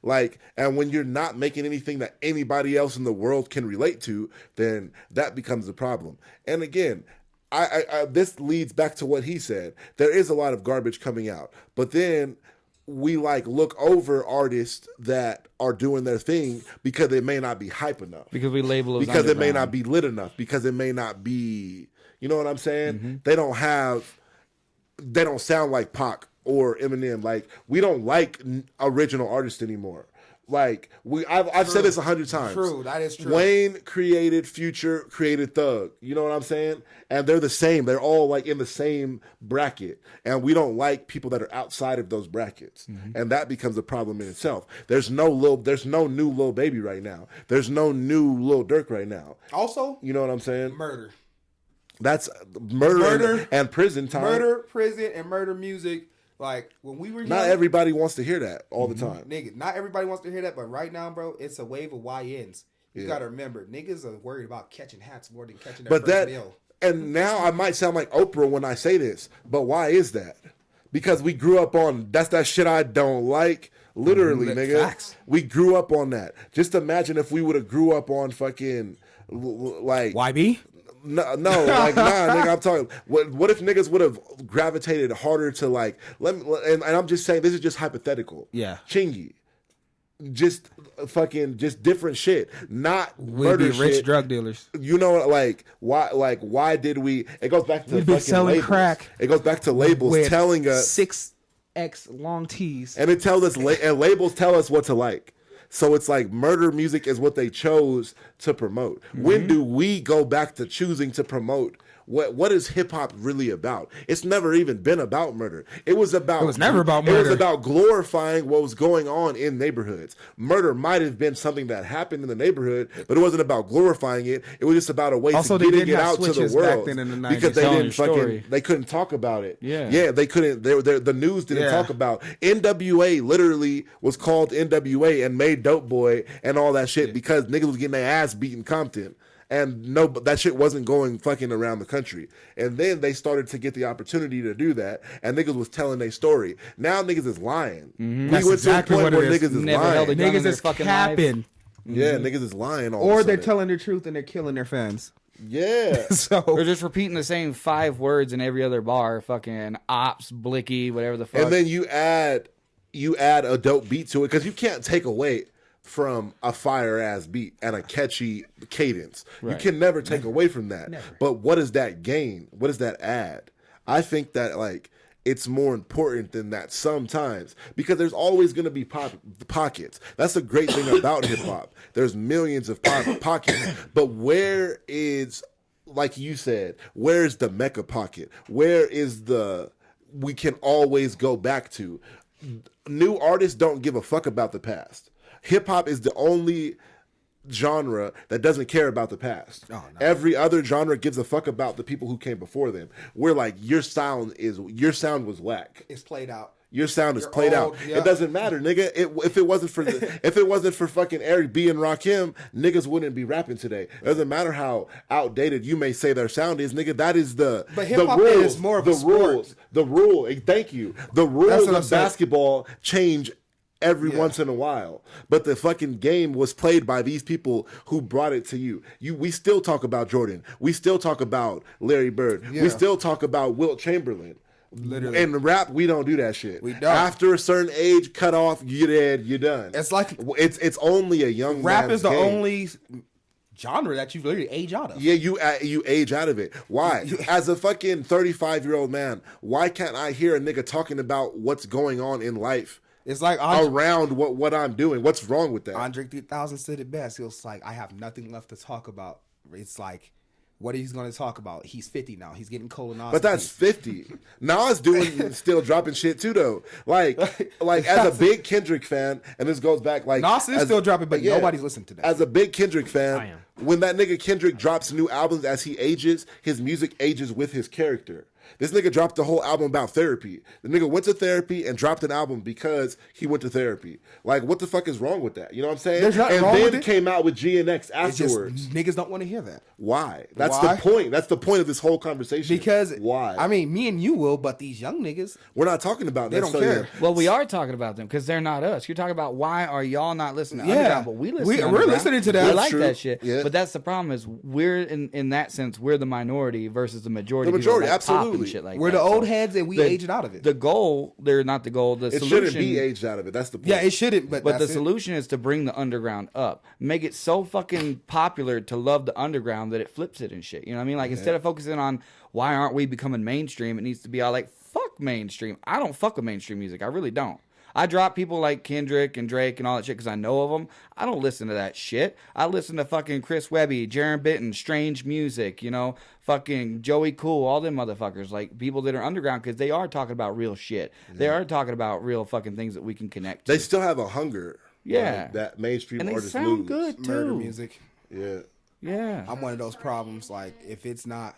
Like, and when you're not making anything that anybody else in the world can relate to, then that becomes a problem. And again, I this leads back to what he said. There is a lot of garbage coming out, but then we like look over artists that are doing their thing because it may not be hype enough. Because we label it because it may not be lit enough. Because it may not be, you know what I'm saying? They don't sound like Pac or Eminem. Like, we don't like original artists anymore. Like, I've said this 100 times. True, that is true. Wayne created Future, created Thug. You know what I'm saying? And they're the same. They're all like in the same bracket. And we don't like people that are outside of those brackets. And that becomes a problem in itself. There's no new Lil Baby right now. There's no new Lil Durk right now. Also, you know what I'm saying? Murder. That's murder and prison time. Murder, prison, and murder music. Like, when we were young, not everybody wants to hear that all the time. Nigga, not everybody wants to hear that, but right now, bro, it's a wave of YNs. You gotta remember, niggas are worried about catching hats more than catching their first meal. And now I might sound like Oprah when I say this, but why is that? Because we grew up on, that's that shit I don't like. Literally, nigga. Facts. We grew up on that. Just imagine if we would have grew up on fucking, like... YB? No, like, nah, nigga, I'm talking. What if niggas would have gravitated harder to, like, and I'm just saying, this is just hypothetical. Yeah. Chingy. Just different shit. Not murder shit. Rich drug dealers. You know, why did we, it goes back to We've been fucking selling labels. crack. It goes back to labels telling us 6X long tees. And it tells us, and labels tell us what to like. So it's like murder music is what they chose to promote. When do we go back to choosing to promote? What is hip hop really about? It's never even been about murder. It was never about murder. It was about glorifying what was going on in neighborhoods. Murder might have been something that happened in the neighborhood, but it wasn't about glorifying it. It was just about a way to getting it out to the world. Back then in the 90s. Because they couldn't talk about it. Yeah, they couldn't. The news didn't talk about. NWA literally was called NWA and made Dope Boy and all that shit because niggas was getting their ass beat in Compton. And no, that shit wasn't going fucking around the country. And then they started to get the opportunity to do that, and niggas was telling their story. Now niggas is lying. We went exactly to a point where niggas is lying. Niggas is capping. Yeah, niggas is lying all or they're telling the truth and they're killing their fans. Yeah. So they're just repeating the same 5 words in every other bar. Fucking ops, blicky, whatever the fuck. And then you add a dope beat to it, because you can't take away from a fire ass beat and a catchy cadence. Right. You can never take away from that. Never. But what does that gain? What does that add? I think that, like, it's more important than that sometimes, because there's always going to be pockets. That's the great thing about hip hop. There's millions of pockets, but where is, like you said, where's the Mecca pocket? Where is we can always go back to? New artists don't give a fuck about the past. Hip hop is the only genre that doesn't care about the past. Oh, no. Every other genre gives a fuck about the people who came before them. We're like, your sound was whack. It's played out. Your sound is played out. Yeah. It doesn't matter, nigga. If it wasn't for fucking Eric B and Rakim, niggas wouldn't be rapping today. It doesn't matter how outdated you may say their sound is, nigga. That is the rules. Is more of a sport. The rule. Thank you. The rules of basketball change every once in a while, but the fucking game was played by these people who brought it to you. We still talk about Jordan. We still talk about Larry Bird. We still talk about Wilt Chamberlain. Literally. In rap, we don't do that shit. We don't. After a certain age, cut off, you're dead, you're done. It's like it's only a young rap man's is the game. Only genre that you literally age out of. Yeah, you age out of it. Why? As a fucking 35-year-old man, why can't I hear a nigga talking about what's going on in life? It's like around what I'm doing. What's wrong with that? Andre 3000 said it best. He was like, I have nothing left to talk about. It's like, what he's going to talk about? He's 50 now. He's getting colonoscopy. But that's 50. Nas still dropping shit too, though. Like as a big Kendrick fan, and this goes back like Nas is still dropping, but nobody's listening to that. As a big Kendrick fan, when that nigga Kendrick drops new albums as he ages, his music ages with his character. This nigga dropped the whole album about therapy. The nigga went to therapy and dropped an album because he went to therapy. Like, what the fuck is wrong with that? You know what I'm saying? There's nothing and wrong then with it. Came out with GNX afterwards. Niggas don't want to hear that. Why? That's Why? the point. That's the point of this whole conversation. Because why? I mean, me and you will, but these young niggas, we're not talking about. They don't care. Well, we are talking about them because they're not us. You're talking about why are y'all not listening to Yeah. Underground, but we listen. to We're Underground. listening to that. We That's like true. that shit. Yeah. But that's the problem is we're in that sense we're the minority versus the majority. The majority, people that pop absolutely. And shit like we're that. the old So heads and we aged out of it. The goal, they're not the goal. The It solution shouldn't be aged out of it. That's the point. Yeah, it shouldn't. But the that's solution is to bring the underground up, make it so fucking popular to love the underground that it flips it and shit. You know what I mean? Like instead of focusing on why aren't we becoming mainstream, it needs to be all like fuck mainstream. I don't fuck with mainstream music. I really don't. I drop people like Kendrick and Drake and all that shit because I know of them. I don't listen to that shit. I listen to fucking Chris Webby, Jaron Benton, Strange Music, you know, fucking Joey Cool, all them motherfuckers, like people that are underground because they are talking about real shit. Yeah. They are talking about real fucking things that we can connect to. They still have a hunger. Yeah. Like, that mainstream and they artists sound lose. good too. murder music. Yeah. Yeah. I'm one of those problems. Like if it's not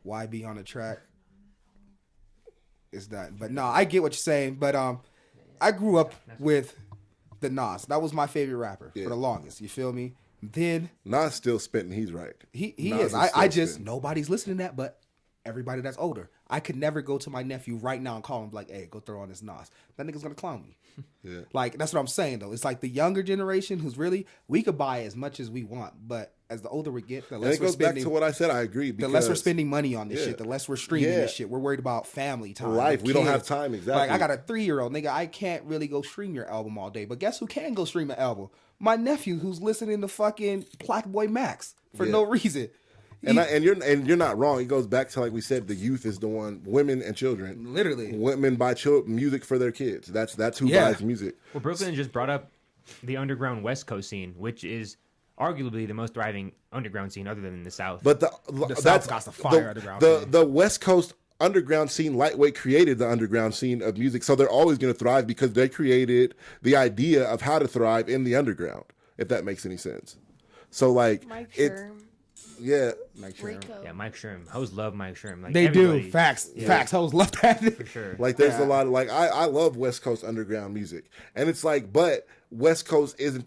YB on the track, it's done. But no, I get what you're saying. But I grew up with the Nas. That was my favorite rapper for the longest. You feel me? Then Nas still spitting. He's right. He Nas is. I just spitting. nobody's listening to that, but everybody that's older. I could never go to my nephew right now and call him like, "Hey, go throw on this Nas." That nigga's gonna clown me. Yeah. Like that's what I'm saying though. It's like the younger generation who's really we could buy as much as we want, but as the older we get, the And less it we're goes back spending. to what I said. I agree. The less we're because- spending money on this Yeah. shit, the less we're streaming Yeah. this shit. We're worried about family time, Life. with We don't have kids. time, exactly. Like I got a 3-year-old nigga. I can't really go stream your album all day. But guess who can go stream an album? My nephew who's listening to fucking Black Boy Max for Yeah. no reason. And you're not wrong. It goes back to like we said, the youth is the one. Women and children, literally, women buy music for their kids. That's who buys music. Well, Brooklyn just brought up the underground West Coast scene, which is arguably the most thriving underground scene other than in the South. But The that's South got the fire underground scene. the West Coast underground scene, Lightweight created the underground scene of music, so they're always going to thrive because they created the idea of how to thrive in the underground. If that makes any sense. So like Mike it. Sherm. Yeah, Mike Rico. Yeah, Mike Sherm. Hoes love Mike Sherm. Like, They do. everybody- Facts. Yeah. Facts. Hoes love that. For sure. Like there's a lot of like I love West Coast underground music, and it's like, but West Coast isn't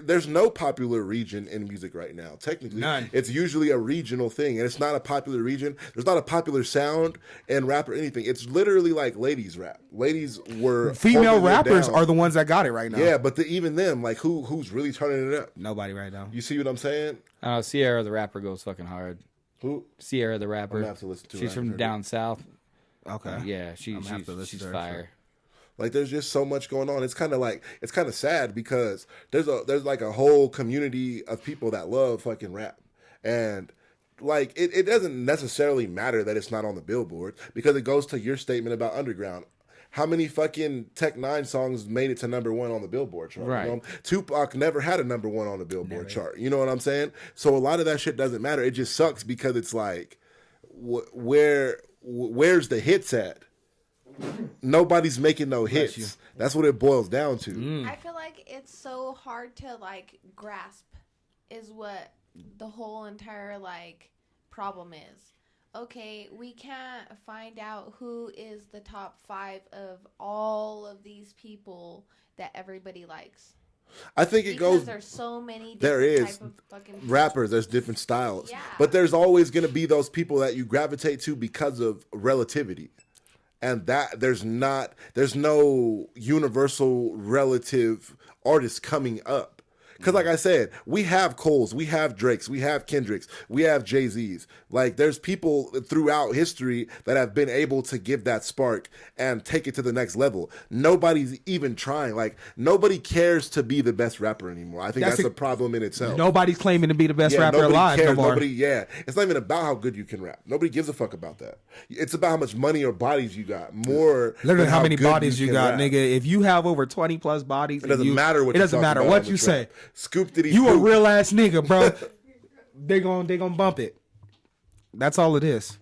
there's no popular region in music right now. Technically, None. It's usually a regional thing, and it's not a popular region. There's not a popular sound and rap or anything. It's literally like ladies rap. Ladies were Female holding it rappers down. are the ones that got it right now. Yeah, but even them, like who's really turning it up? Nobody right now. You see what I'm saying? Sierra the rapper goes fucking hard. Who? Sierra the rapper. I'm gonna have to listen to her. I She's haven't from heard down south. Okay. Yeah, I'm gonna have to listen she's to her, fire. Like there's just so much going on. It's kind of sad because there's like a whole community of people that love fucking rap, and like it doesn't necessarily matter that it's not on the Billboard because it goes to your statement about underground. How many fucking Tech Nine songs made it to #1 on the Billboard chart? Right. You know? Tupac never had a #1 on the Billboard chart. You know what I'm saying? So a lot of that shit doesn't matter. It just sucks because it's like, where's the hits at? Nobody's making no hits. That's what it boils down to. I feel like it's so hard to like grasp is what the whole entire like problem is. Okay, we can't find out who is the top 5 of all of these people that everybody likes. I think it because goes. There's so many. There different is type of fucking rappers. There's different styles, Yeah. but there's always going to be those people that you gravitate to because of relativity, and that there's no universal relative artist coming up. Because like I said, we have Coles, we have Drakes, we have Kendricks, we have Jay-Z's. Like there's people throughout history that have been able to give that spark and take it to the next level. Nobody's even trying. Like nobody cares to be the best rapper anymore. I think that's a problem in itself. Nobody's claiming to be the best rapper nobody alive cares. no more. It's not even about how good you can rap. Nobody gives a fuck about that. It's about how much money or bodies you got. More Literally than how many good bodies you can got, rap. nigga. If you have over 20 plus bodies, It doesn't matter what it doesn't you talk matter about what on the you say. track. Scoop diddy You a scoop. real ass nigga, bro. they gonna bump it. That's all it is.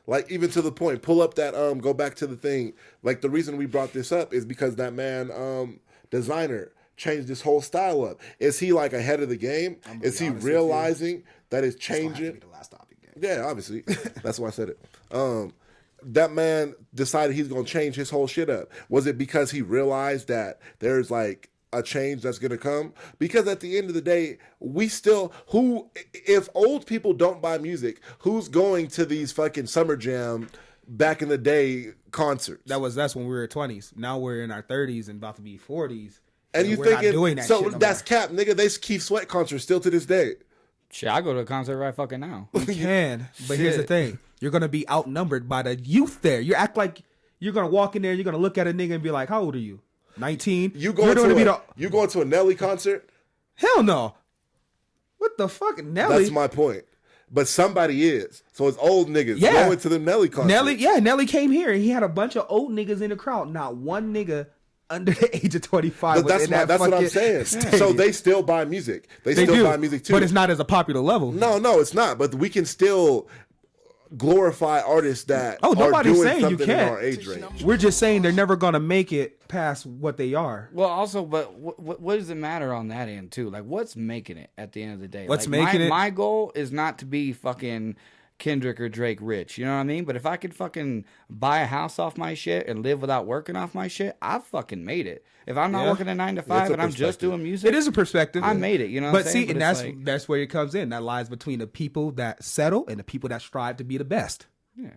Like even to the point, pull up that go back to the thing. Like the reason we brought this up is because that man designer changed this whole style up. Is he like ahead of the game? Is he realizing that it's It's gonna have to changing? be the last topic, Yeah, obviously. That's why I said it. That man decided he's going to change his whole shit up. Was it because he realized that there's like a change that's going to come? Because at the end of the day, if old people don't buy music, who's going to these fucking Summer Jam back in the day concerts? That's when we were 20s. Now we're in our 30s and about to be 40s. And you thinking, that's cap, nigga. They Keith Sweat concerts still to this day. Shit, I go to a concert right fucking now. You can, but here's the thing: you're gonna be outnumbered by the youth there. You act like you're gonna walk in there, you're gonna look at a nigga and be like, "How old are you? 19?" You going to a Nelly concert? Hell no! What the fuck, Nelly? That's my point. But somebody is. So it's old niggas going to the Nelly concert. Nelly came here and he had a bunch of old niggas in the crowd. Not one nigga under the age of 25. That's what I'm saying. Stadium. So they still buy music. They still buy music too. But it's not as a popular level. No, it's not. But we can still glorify artists that are doing saying something you can't. in our age range. We're just saying they're never going to make it past what they are. Well, also, but what does it matter on that end too? Like, what's making it at the end of the day? What's like, making it? My goal is not to be fucking Kendrick or Drake rich, you know what I mean? But if I could fucking buy a house off my shit and live without working off my shit, I've fucking made it. If I'm not working a 9 to 5 and I'm just doing music, it is a perspective. I made it, you know. But see, and that's where it comes in. That lies between the people that settle and the people that strive to be the best. Yeah,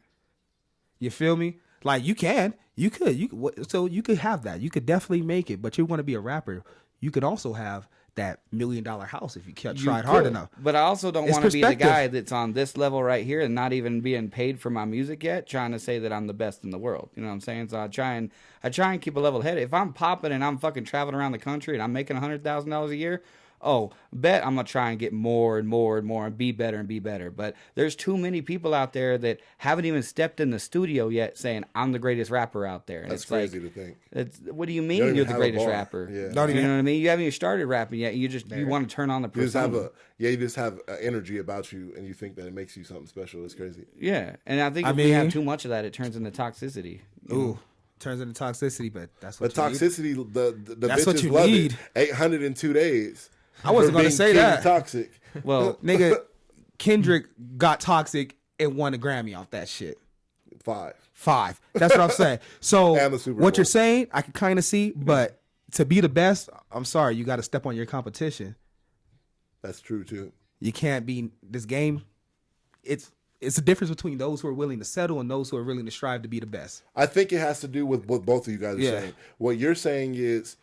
you feel me? Like you could have that. You could definitely make it. But you want to be a rapper, you could also have that $1 million house if you tried hard enough. But I also don't want to be the guy that's on this level right here and not even being paid for my music yet, trying to say that I'm the best in the world. You know what I'm saying? So I try and keep a level head. If I'm popping and I'm fucking traveling around the country and I'm making $100,000 a year, bet I'm gonna try and get more and more and more and be better and be better. But there's too many people out there that haven't even stepped in the studio yet saying I'm the greatest rapper out there. And that's crazy to think. What do you mean you're the greatest rapper? Yeah. You know what I mean? You haven't even started rapping yet. You want to turn on the persona. You just have energy about you, and you think that it makes you something special. It's crazy. Yeah, and I think if we have too much of that, it turns into toxicity. Ooh. Turns into toxicity, but that's what you toxicity. Need. The that's bitches love it. 802 days. I wasn't going to say that. Toxic. Well, nigga, Kendrick got toxic and won a Grammy off that shit. 5. That's what I'm saying. So and the Super what Bowl. you're saying, I can kind of see, but to be the best, I'm sorry, you got to step on your competition. That's true too. You can't be this game. It's a difference between those who are willing to settle and those who are willing to strive to be the best. I think it has to do with what both of you guys are saying. What you're saying is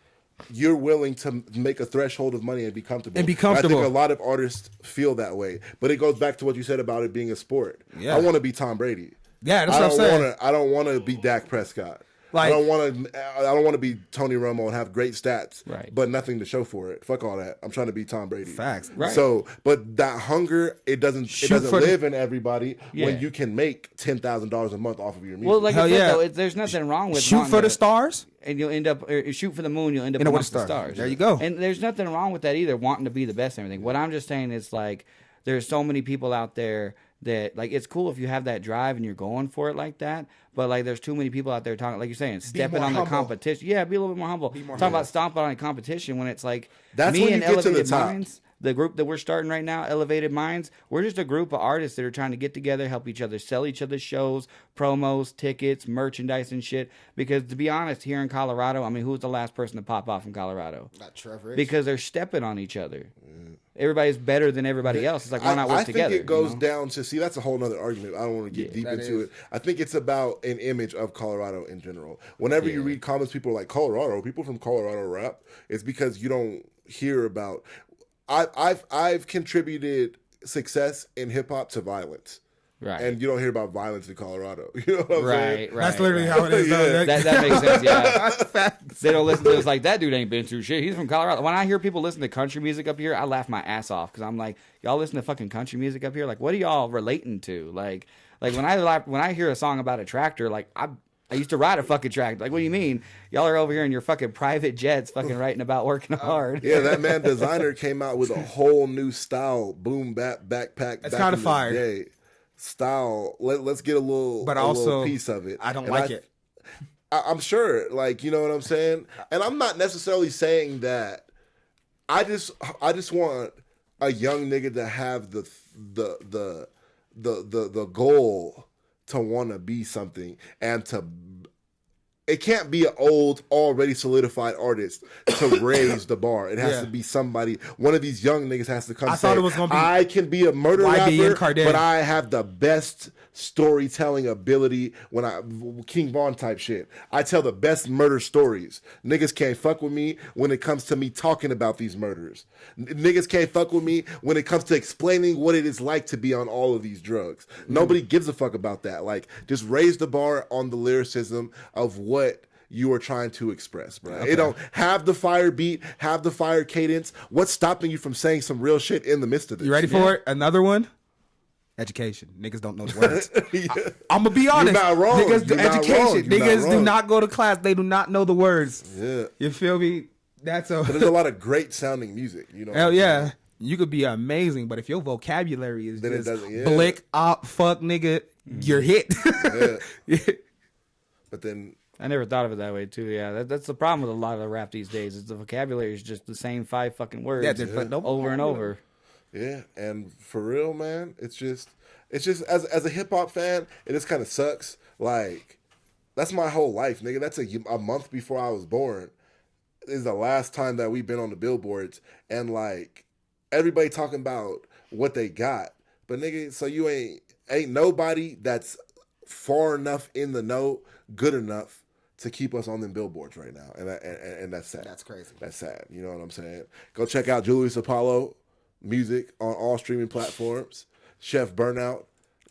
you're willing to make a threshold of money and be comfortable. I think a lot of artists feel that way. But it goes back to what you said about it being a sport. Yeah. I want to be Tom Brady. Yeah, that's what I'm saying. I don't want to be Dak Prescott. Like, I don't want to be Tony Romo and have great stats, but nothing to show for it. Fuck all that. I'm trying to be Tom Brady. Facts. Right. So, but that hunger, it doesn't live in everybody when you can make $10,000 a month off of your music. Well, like I said, though, there's nothing wrong with shoot for the stars, and you'll end up shoot for the moon. You'll end up amongst the stars. There you go. And there's nothing wrong with that either. Wanting to be the best and everything. What I'm just saying is like there's so many people out there that like it's cool if you have that drive and you're going for it like that. But like, there's too many people out there talking, like you're saying, stepping on the competition. Yeah, be a little bit more humble. Talking about stomping on a competition when it's like that's me when and you get to the top. Minds, the group that we're starting right now, Elevated Minds. We're just a group of artists that are trying to get together, help each other, sell each other's shows, promos, tickets, merchandise, and shit. Because to be honest, here in Colorado, I mean, who's the last person to pop off in Colorado? Not Trevor. Because they're stepping on each other. Everybody's better than everybody else. It's like, why not work together? I think it goes down to, that's a whole other argument. I don't want to get deep into it. I think it's about an image of Colorado in general. Whenever you read comments, people are like, Colorado, people from Colorado rap. It's because you don't hear about. I've contributed success in hip hop to violence. Right. And you don't hear about violence in Colorado. You know what I'm saying? Right. That's literally how it is. That makes sense, yeah. They don't listen to us like, that dude ain't been through shit. He's from Colorado. When I hear people listen to country music up here, I laugh my ass off because I'm like, y'all listen to fucking country music up here? Like, what are y'all relating to? Like when I hear a song about a tractor, like, I used to ride a fucking tractor. Like, what do you mean? Y'all are over here in your fucking private jets fucking writing about working hard. Yeah, that man Designer came out with a whole new style, boom bap backpack. It's kind of fire. Style. Let's get a little piece of it. I don't like it. I'm sure, like, you know what I'm saying? And I'm not necessarily saying that. I just want a young nigga to have the the goal to want to be something and to. It can't be an old, already solidified artist to raise the bar. It has to be somebody. One of these young niggas has to come. I thought it was gonna be. I can be a murder rapper, but I have the best storytelling ability. King Von type shit. I tell the best murder stories. Niggas can't fuck with me when it comes to me talking about these murders. Niggas can't fuck with me when it comes to explaining what it is like to be on all of these drugs. Nobody gives a fuck about that. Like, just raise the bar on the lyricism of what you are trying to express, bro. Okay. It don't have the fire beat, have the fire cadence. What's stopping you from saying some real shit in the midst of this? You ready for it? Another one? Education. Niggas don't know the words. I'm gonna be honest. You're not wrong. Niggas education. Niggas not do not go to class. They do not know the words. Yeah. You feel me? But there's a lot of great sounding music. You know. Hell yeah. You could be amazing, but if your vocabulary is then just blick, op, fuck, nigga, you're hit. Yeah. But then I never thought of it that way too. Yeah, that's the problem with a lot of the rap these days. Is the vocabulary is just the same 5 fucking words over and over. Yeah, and for real, man, it's just as a hip hop fan, it just kind of sucks. Like, that's my whole life, nigga. That's a month before I was born. Is the last time that we've been on the billboards, and like everybody talking about what they got, but nigga, so you ain't nobody that's far enough in the know, good enough to keep us on them billboards right now, and that's sad. That's crazy. That's sad. You know what I'm saying? Go check out Julius Apollo music on all streaming platforms. Chef Burnout,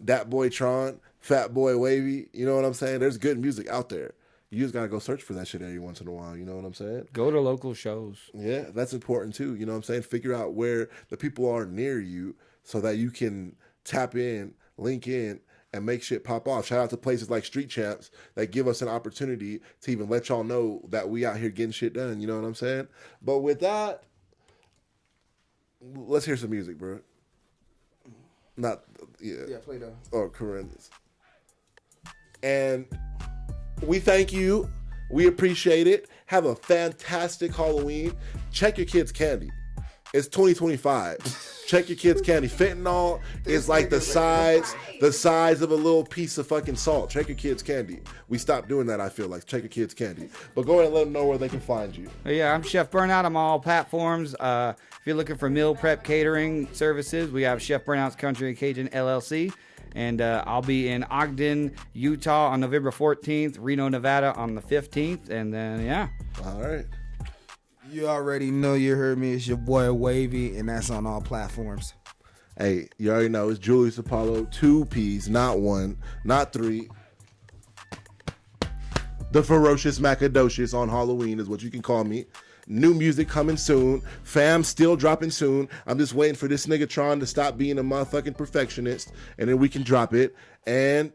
Dat Boy Tron, Fat Boy Wavy. You know what I'm saying? There's good music out there. You just gotta go search for that shit every once in a while. You know what I'm saying? Go to local shows. Yeah, that's important too. You know what I'm saying? Figure out where the people are near you so that you can tap in, link in, and make shit pop off. Shout out to places like Street Champs that give us an opportunity to even let y'all know that we out here getting shit done. You know what I'm saying? But with that, let's hear some music, bro. Play that. Or Corinne's. And we thank you. We appreciate it. Have a fantastic Halloween. Check your kids' candy. It's 2025. Check your kids' candy. Fentanyl is like the size of a little piece of fucking salt. Check your kids' candy. We stopped doing that, I feel like. Check your kids' candy. But go ahead and let them know where they can find you. Yeah, I'm Chef Burnout. I'm on all platforms. If you're looking for meal prep catering services, we have Chef Burnout's Country and Cajun LLC. And I'll be in Ogden, Utah on November 14th, Reno, Nevada on the 15th. And then, yeah. All right. You already know, you heard me. It's your boy Wavy, and that's on all platforms. Hey, you already know it's Julius Apollo, 2 P's, not 1, not 3. The Ferocious Macadocious on Halloween is what you can call me. New music coming soon. Fam still dropping soon. I'm just waiting for this nigga Tron to stop being a motherfucking perfectionist, and then we can drop it. And